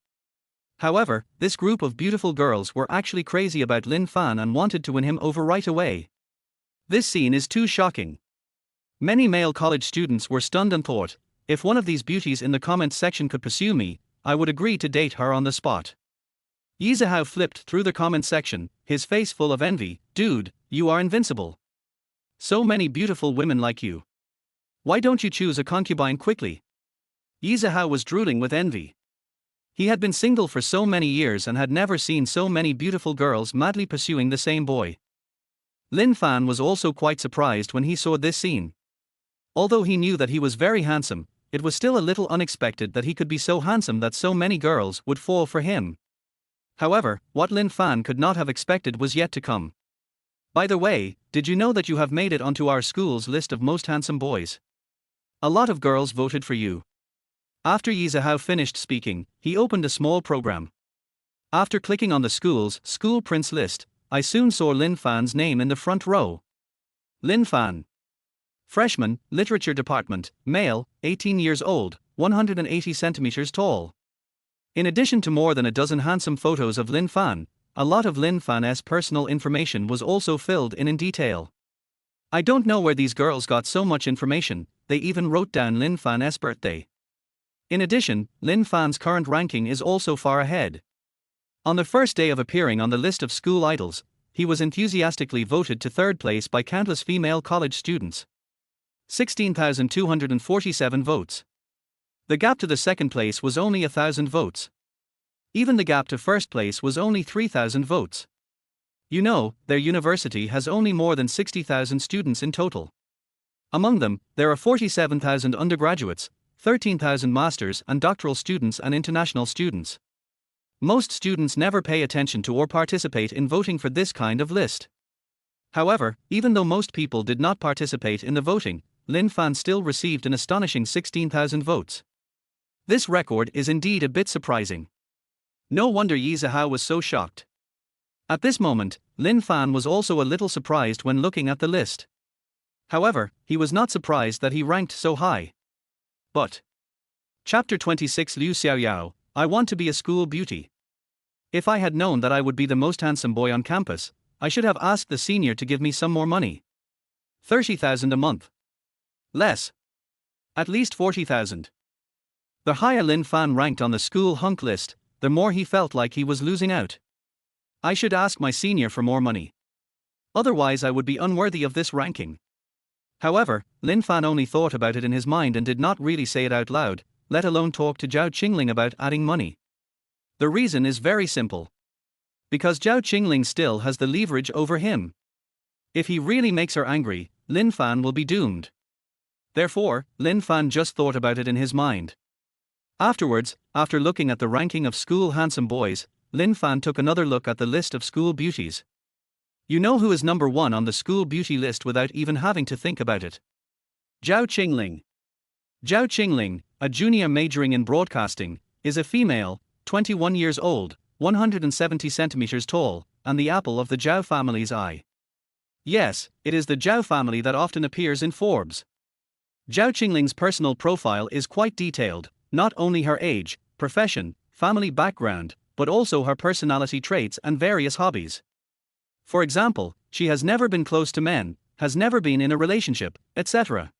However, this group of beautiful girls were actually crazy about Lin Fan and wanted to win him over right away. This scene is too shocking. Many male college students were stunned and thought, if one of these beauties in the comments section could pursue me, I would agree to date her on the spot. Yi Zihao flipped through the comment section, his face full of envy. Dude, you are invincible. So many beautiful women like you. Why don't you choose a concubine quickly? Yi Zihao was drooling with envy. He had been single for so many years and had never seen so many beautiful girls madly pursuing the same boy. Lin Fan was also quite surprised when he saw this scene. Although he knew that he was very handsome, it was still a little unexpected that he could be so handsome that so many girls would fall for him. However, what Lin Fan could not have expected was yet to come. By the way, did you know that you have made it onto our school's list of most handsome boys? A lot of girls voted for you. After Yi Zihao finished speaking, he opened a small program. After clicking on the school's school prints list, I soon saw Lin Fan's name in the front row. Lin Fan. Freshman, Literature Department, male, 18 years old, 180 centimeters tall. In addition to more than a dozen handsome photos of Lin Fan, a lot of Lin Fan's personal information was also filled in detail. I don't know where these girls got so much information, they even wrote down Lin Fan's birthday. In addition, Lin Fan's current ranking is also far ahead. On the first day of appearing on the list of school idols, he was enthusiastically voted to third place by countless female college students. 16,247 votes. The gap to the second place was only 1,000 votes. Even the gap to first place was only 3,000 votes. You know, their university has only more than 60,000 students in total. Among them, there are 47,000 undergraduates, 13,000 masters and doctoral students and international students. Most students never pay attention to or participate in voting for this kind of list. However, even though most people did not participate in the voting, Lin Fan still received an astonishing 16,000 votes. This record is indeed a bit surprising. No wonder Yi Zihao was so shocked. At this moment, Lin Fan was also a little surprised when looking at the list. However, he was not surprised that he ranked so high. But Chapter 26 Liu Xiaoyao, I want to be a school beauty. If I had known that I would be the most handsome boy on campus, I should have asked the senior to give me some more money. 30,000 a month. Less. At least 40,000. The higher Lin Fan ranked on the school hunk list, the more he felt like he was losing out. I should ask my senior for more money. Otherwise I would be unworthy of this ranking. However, Lin Fan only thought about it in his mind and did not really say it out loud, let alone talk to Zhao Qingling about adding money. The reason is very simple. Because Zhao Qingling still has the leverage over him. If he really makes her angry, Lin Fan will be doomed. Therefore, Lin Fan just thought about it in his mind. Afterwards, after looking at the ranking of school handsome boys, Lin Fan took another look at the list of school beauties. You know who is number 1 on the school beauty list without even having to think about it. Zhao Qingling. Zhao Qingling, a junior majoring in broadcasting, is a female, 21 years old, 170 centimeters tall, and the apple of the Zhao family's eye. Yes, it is the Zhao family that often appears in Forbes. Zhao Qingling's personal profile is quite detailed, not only her age, profession, family background, but also her personality traits and various hobbies. For example, she has never been close to men, has never been in a relationship, etc.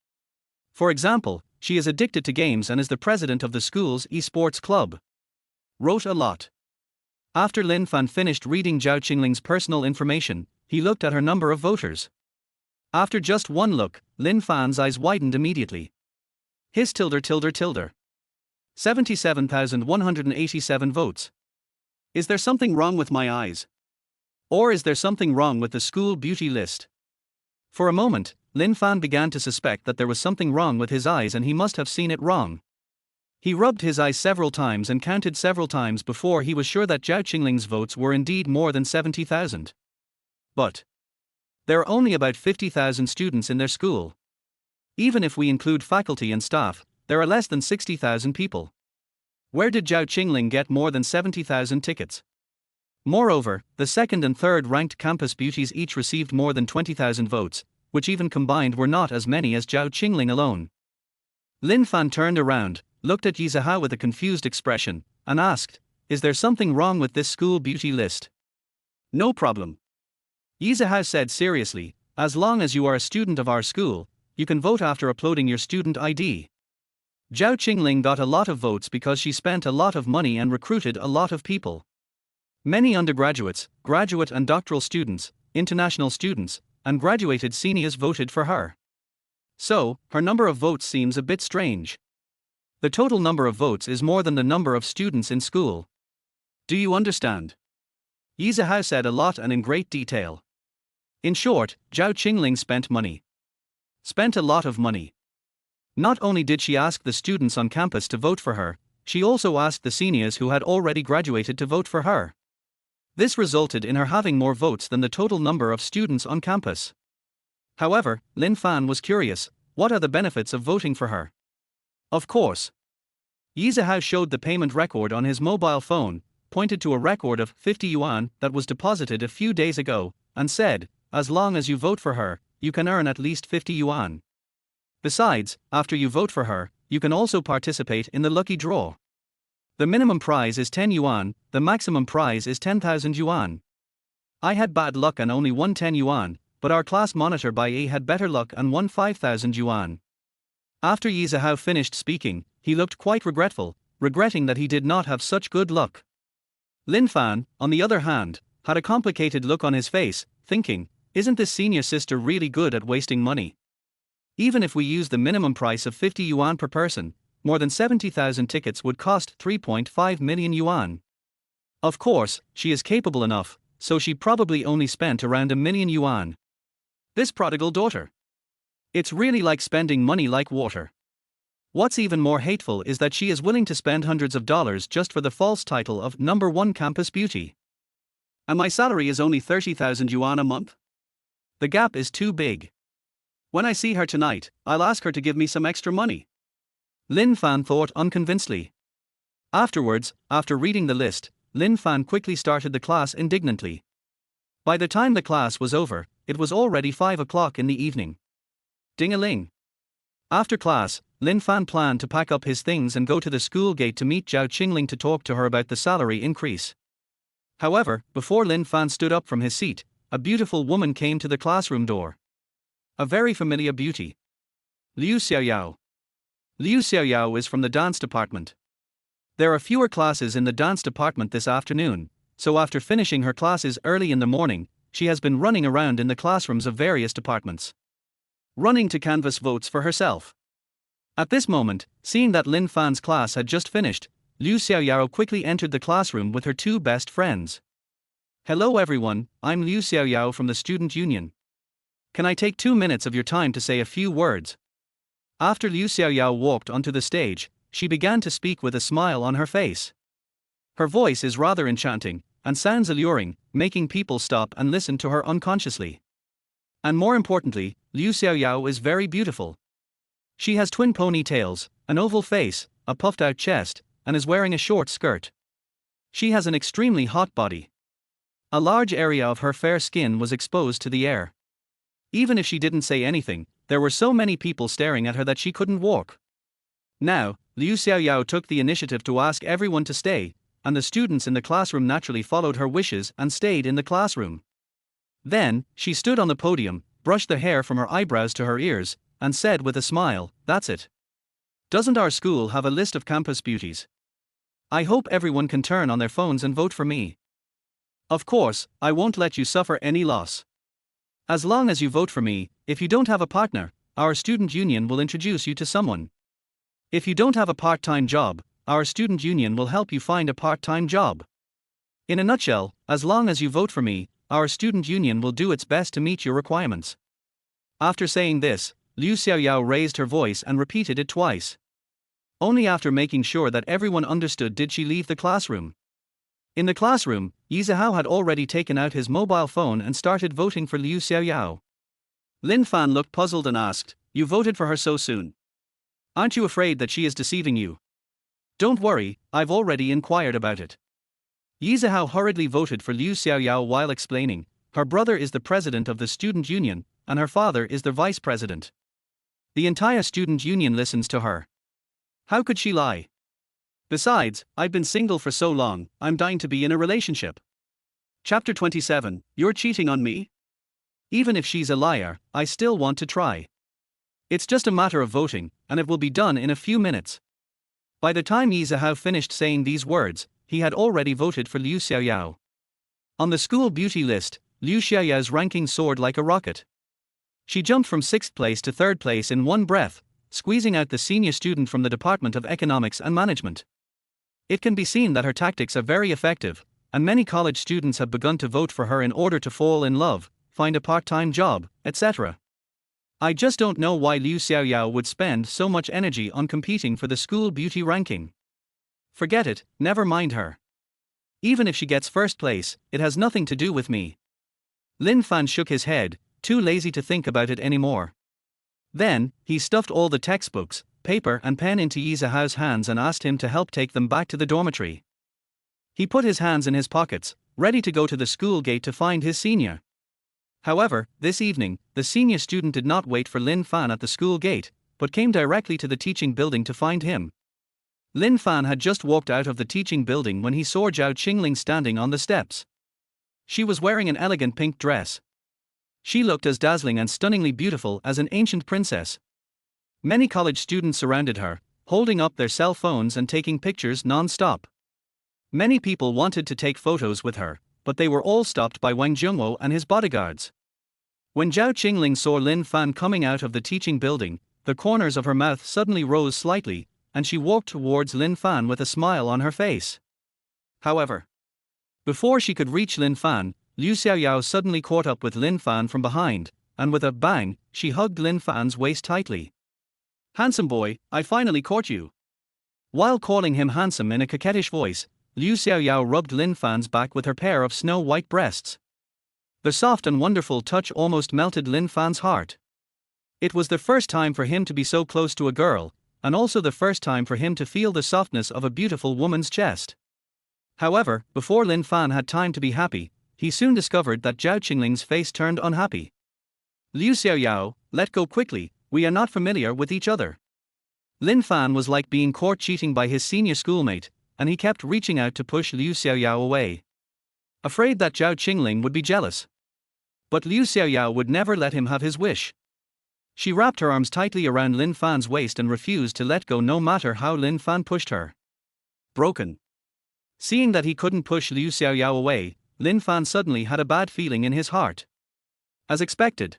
For example, she is addicted to games and is the president of the school's esports club. Wrote a lot. After Lin Fan finished reading Zhao Qingling's personal information, he looked at her number of voters. After just one look, Lin Fan's eyes widened immediately. His tilde. 77,187 votes. Is there something wrong with my eyes? Or is there something wrong with the school beauty list? For a moment, Lin Fan began to suspect that there was something wrong with his eyes and he must have seen it wrong. He rubbed his eyes several times and counted several times before he was sure that Zhao Qingling's votes were indeed more than 70,000. But there are only about 50,000 students in their school. Even if we include faculty and staff, there are less than 60,000 people. Where did Zhao Qingling get more than 70,000 tickets? Moreover, the second and third ranked campus beauties each received more than 20,000 votes, which even combined were not as many as Zhao Qingling alone. Lin Fan turned around, looked at Yi Zihao with a confused expression, and asked, "Is there something wrong with this school beauty list?" "No problem." Yi Zihao said seriously, "As long as you are a student of our school, you can vote after uploading your student ID." Zhao Qingling got a lot of votes because she spent a lot of money and recruited a lot of people. Many undergraduates, graduate and doctoral students, international students, and graduated seniors voted for her. So, her number of votes seems a bit strange. The total number of votes is more than the number of students in school. Do you understand? Yi Zihao said a lot and in great detail. In short, Zhao Qingling spent money. Spent a lot of money. Not only did she ask the students on campus to vote for her, she also asked the seniors who had already graduated to vote for her. This resulted in her having more votes than the total number of students on campus. However, Lin Fan was curious, what are the benefits of voting for her? Of course. Yi Zihao showed the payment record on his mobile phone, pointed to a record of 50 yuan that was deposited a few days ago, and said, "As long as you vote for her, you can earn at least 50 yuan. Besides, after you vote for her, you can also participate in the lucky draw. The minimum prize is 10 yuan, the maximum prize is 10,000 yuan. I had bad luck and only won 10 yuan, but our class monitor by A had better luck and won 5,000 yuan. After Yi Zhao finished speaking, he looked quite regretful, regretting that he did not have such good luck. Lin Fan, on the other hand, had a complicated look on his face, thinking, isn't this senior sister really good at wasting money? Even if we use the minimum price of 50 yuan per person, more than 70,000 tickets would cost 3.5 million yuan. Of course, she is capable enough, so she probably only spent around 1 million yuan. This prodigal daughter. It's really like spending money like water. What's even more hateful is that she is willing to spend hundreds of dollars just for the false title of number one campus beauty. And my salary is only 30,000 yuan a month? The gap is too big. When I see her tonight, I'll ask her to give me some extra money. Lin Fan thought unconvincedly. Afterwards, after reading the list, Lin Fan quickly started the class indignantly. By the time the class was over, it was already 5 o'clock in the evening. Ding-a-ling. After class, Lin Fan planned to pack up his things and go to the school gate to meet Zhao Qingling to talk to her about the salary increase. However, before Lin Fan stood up from his seat, a beautiful woman came to the classroom door. A very familiar beauty. Liu Xiaoyao. Liu Xiaoyao is from the dance department. There are fewer classes in the dance department this afternoon, so after finishing her classes early in the morning, she has been running around in the classrooms of various departments, running to canvass votes for herself. At this moment, seeing that Lin Fan's class had just finished, Liu Xiaoyao quickly entered the classroom with her two best friends. Hello everyone, I'm Liu Xiaoyao from the Student Union. Can I take 2 minutes of your time to say a few words? After Liu Xiaoyao walked onto the stage, she began to speak with a smile on her face. Her voice is rather enchanting, and sounds alluring, making people stop and listen to her unconsciously. And more importantly, Liu Xiaoyao is very beautiful. She has twin ponytails, an oval face, a puffed-out chest, and is wearing a short skirt. She has an extremely hot body. A large area of her fair skin was exposed to the air. Even if she didn't say anything, there were so many people staring at her that she couldn't walk. Now, Liu Xiaoyao took the initiative to ask everyone to stay, and the students in the classroom naturally followed her wishes and stayed in the classroom. Then, she stood on the podium, brushed the hair from her eyebrows to her ears, and said with a smile, "That's it. Doesn't our school have a list of campus beauties? I hope everyone can turn on their phones and vote for me. Of course, I won't let you suffer any loss. As long as you vote for me, if you don't have a partner, our student union will introduce you to someone. If you don't have a part-time job, our student union will help you find a part-time job. In a nutshell, as long as you vote for me, our student union will do its best to meet your requirements." After saying this, Liu Xiaoyao raised her voice and repeated it twice. Only after making sure that everyone understood did she leave the classroom. In the classroom, Yi Zhao had already taken out his mobile phone and started voting for Liu Xiaoyao. Lin Fan looked puzzled and asked, "You voted for her so soon? Aren't you afraid that she is deceiving you?" "Don't worry, I've already inquired about it." Yi Zhao hurriedly voted for Liu Xiaoyao while explaining, her brother is the president of the student union, and her father is the vice president. The entire student union listens to her. How could she lie? Besides, I've been single for so long, I'm dying to be in a relationship. Chapter 27, You're cheating on me? Even if she's a liar, I still want to try. It's just a matter of voting, and it will be done in a few minutes. By the time Yi Zhao finished saying these words, he had already voted for Liu Xiaoyao. On the school beauty list, Liu Xiaoyao's ranking soared like a rocket. She jumped from 6th place to 3rd place in one breath, squeezing out the senior student from the Department of Economics and Management. It can be seen that her tactics are very effective, and many college students have begun to vote for her in order to fall in love, find a part-time job, etc. I just don't know why Liu Xiaoyao would spend so much energy on competing for the school beauty ranking. Forget it, never mind her. Even if she gets 1st place, it has nothing to do with me. Lin Fan shook his head, too lazy to think about it anymore. Then, he stuffed all the textbooks, paper and pen into Yi Zhao's hands and asked him to help take them back to the dormitory. He put his hands in his pockets, ready to go to the school gate to find his senior. However, this evening, the senior student did not wait for Lin Fan at the school gate, but came directly to the teaching building to find him. Lin Fan had just walked out of the teaching building when he saw Zhao Qingling standing on the steps. She was wearing an elegant pink dress. She looked as dazzling and stunningly beautiful as an ancient princess. Many college students surrounded her, holding up their cell phones and taking pictures non-stop. Many people wanted to take photos with her, but they were all stopped by Wang Jungwo and his bodyguards. When Zhao Qingling saw Lin Fan coming out of the teaching building, the corners of her mouth suddenly rose slightly, and she walked towards Lin Fan with a smile on her face. However, before she could reach Lin Fan, Liu Xiaoyao suddenly caught up with Lin Fan from behind, and with a bang, she hugged Lin Fan's waist tightly. "Handsome boy, I finally caught you." While calling him handsome in a coquettish voice, Liu Xiaoyao rubbed Lin Fan's back with her pair of snow-white breasts. The soft and wonderful touch almost melted Lin Fan's heart. It was the first time for him to be so close to a girl, and also the first time for him to feel the softness of a beautiful woman's chest. However, before Lin Fan had time to be happy, he soon discovered that Zhao Qingling's face turned unhappy. "Liu Xiaoyao, let go quickly, we are not familiar with each other." Lin Fan was like being caught cheating by his senior schoolmate, and he kept reaching out to push Liu Xiaoyao away, afraid that Zhao Qingling would be jealous. But Liu Xiaoyao would never let him have his wish. She wrapped her arms tightly around Lin Fan's waist and refused to let go no matter how Lin Fan pushed her. Broken. Seeing that he couldn't push Liu Xiaoyao away, Lin Fan suddenly had a bad feeling in his heart. As expected,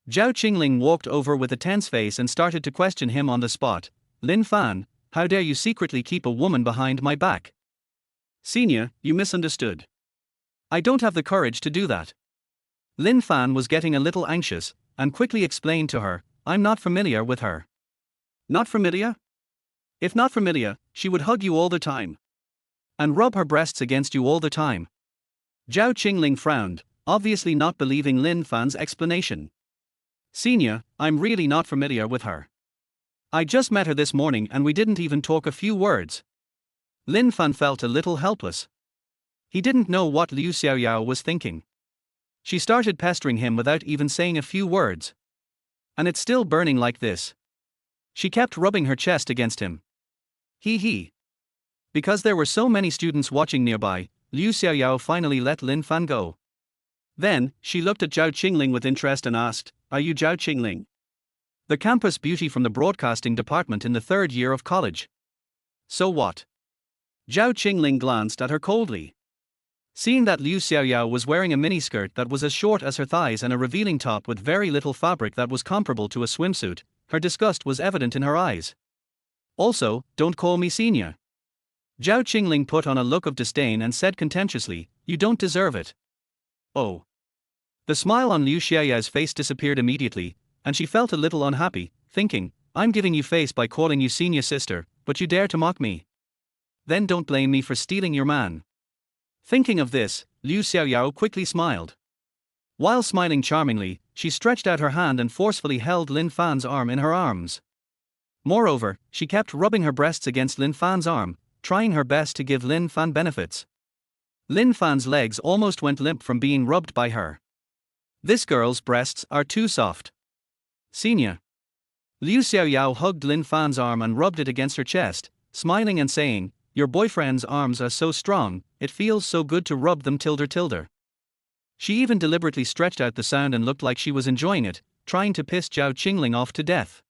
Zhao Qingling walked over with a tense face and started to question him on the spot. "Lin Fan, how dare you secretly keep a woman behind my back?" "Senior, you misunderstood. I don't have the courage to do that." Lin Fan was getting a little anxious, and quickly explained to her, "I'm not familiar with her." "Not familiar? If not familiar, she would hug you all the time and rub her breasts against you all the time." Zhao Qingling frowned, obviously not believing Lin Fan's explanation. "Senior, I'm really not familiar with her. I just met her this morning and we didn't even talk a few words." Lin Fan felt a little helpless. He didn't know what Liu Xiaoyao was thinking. She started pestering him without even saying a few words. "And it's still burning like this." She kept rubbing her chest against him. He. Because there were so many students watching nearby, Liu Xiaoyao finally let Lin Fan go. Then, she looked at Zhao Qingling with interest and asked, "Are you Zhao Qingling, the campus beauty from the broadcasting department in the third year of college?" "So what?" Zhao Qingling glanced at her coldly. Seeing that Liu Xiaoyao was wearing a miniskirt that was as short as her thighs and a revealing top with very little fabric that was comparable to a swimsuit, her disgust was evident in her eyes. "Also, don't call me senior." Zhao Qingling put on a look of disdain and said contemptuously, "You don't deserve it." "Oh." The smile on Liu Xiaoyao's face disappeared immediately, and she felt a little unhappy, thinking, "I'm giving you face by calling you senior sister, but you dare to mock me. Then don't blame me for stealing your man." Thinking of this, Liu Xiaoyao quickly smiled. While smiling charmingly, she stretched out her hand and forcefully held Lin Fan's arm in her arms. Moreover, she kept rubbing her breasts against Lin Fan's arm, trying her best to give Lin Fan benefits. Lin Fan's legs almost went limp from being rubbed by her. "This girl's breasts are too soft." "Senior." Liu Xiaoyao hugged Lin Fan's arm and rubbed it against her chest, smiling and saying, "Your boyfriend's arms are so strong, it feels so good to rub them tilde. She even deliberately stretched out the sound and looked like she was enjoying it, trying to piss Zhao Qingling off to death.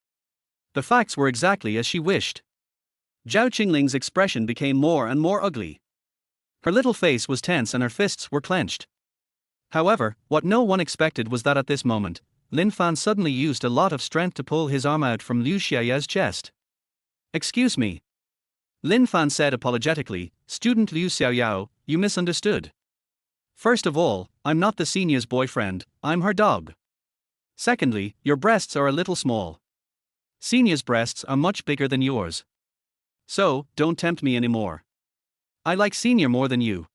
The facts were exactly as she wished. Zhao Qingling's expression became more and more ugly. Her little face was tense and her fists were clenched. However, what no one expected was that at this moment, Lin Fan suddenly used a lot of strength to pull his arm out from Liu Xiaoyao's chest. "Excuse me." Lin Fan said apologetically, "Student Liu Xiaoyao, you misunderstood. First of all, I'm not the senior's boyfriend, I'm her dog. Secondly, your breasts are a little small. Senior's breasts are much bigger than yours. So, don't tempt me anymore. I like senior more than you."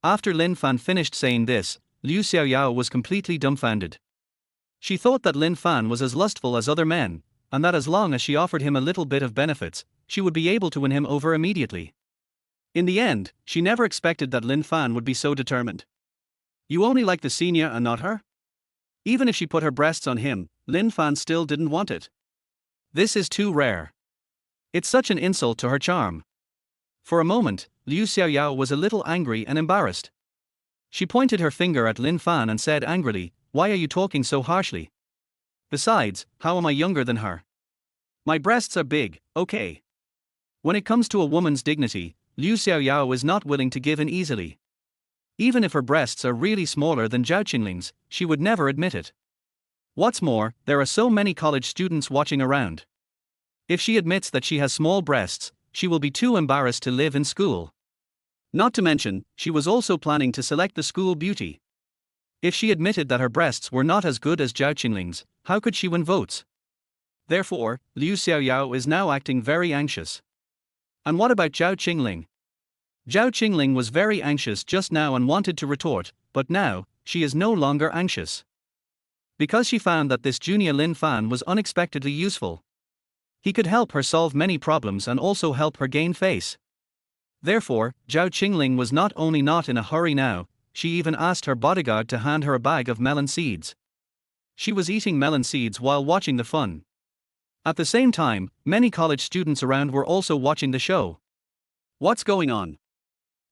After Lin Fan finished saying this, Liu Xiaoyao was completely dumbfounded. She thought that Lin Fan was as lustful as other men, and that as long as she offered him a little bit of benefits, she would be able to win him over immediately. In the end, she never expected that Lin Fan would be so determined. "You only like the senior and not her?" Even if she put her breasts on him, Lin Fan still didn't want it. This is too rare. It's such an insult to her charm. For a moment, Liu Xiaoyao was a little angry and embarrassed. She pointed her finger at Lin Fan and said angrily, "Why are you talking so harshly? Besides, how am I younger than her?" My breasts are big, okay. When it comes to a woman's dignity, Liu Xiaoyao is not willing to give in easily. Even if her breasts are really smaller than Zhao Qingling's, she would never admit it. What's more, there are so many college students watching around. If she admits that she has small breasts, she will be too embarrassed to live in school. Not to mention, she was also planning to select the school beauty. If she admitted that her breasts were not as good as Zhao Qingling's, how could she win votes? Therefore, Liu Xiaoyao is now acting very anxious. And what about Zhao Qingling? Zhao Qingling was very anxious just now and wanted to retort, but now, she is no longer anxious. Because she found that this junior Lin Fan was unexpectedly useful. He could help her solve many problems and also help her gain face. Therefore, Zhao Qingling was not only not in a hurry now, she even asked her bodyguard to hand her a bag of melon seeds. She was eating melon seeds while watching the fun. At the same time, many college students around were also watching the show. What's going on?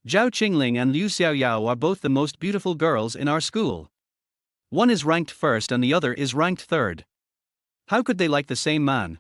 Zhao Qingling and Liu Xiaoyao are both the most beautiful girls in our school. One is ranked first and the other is ranked third. How could they like the same man?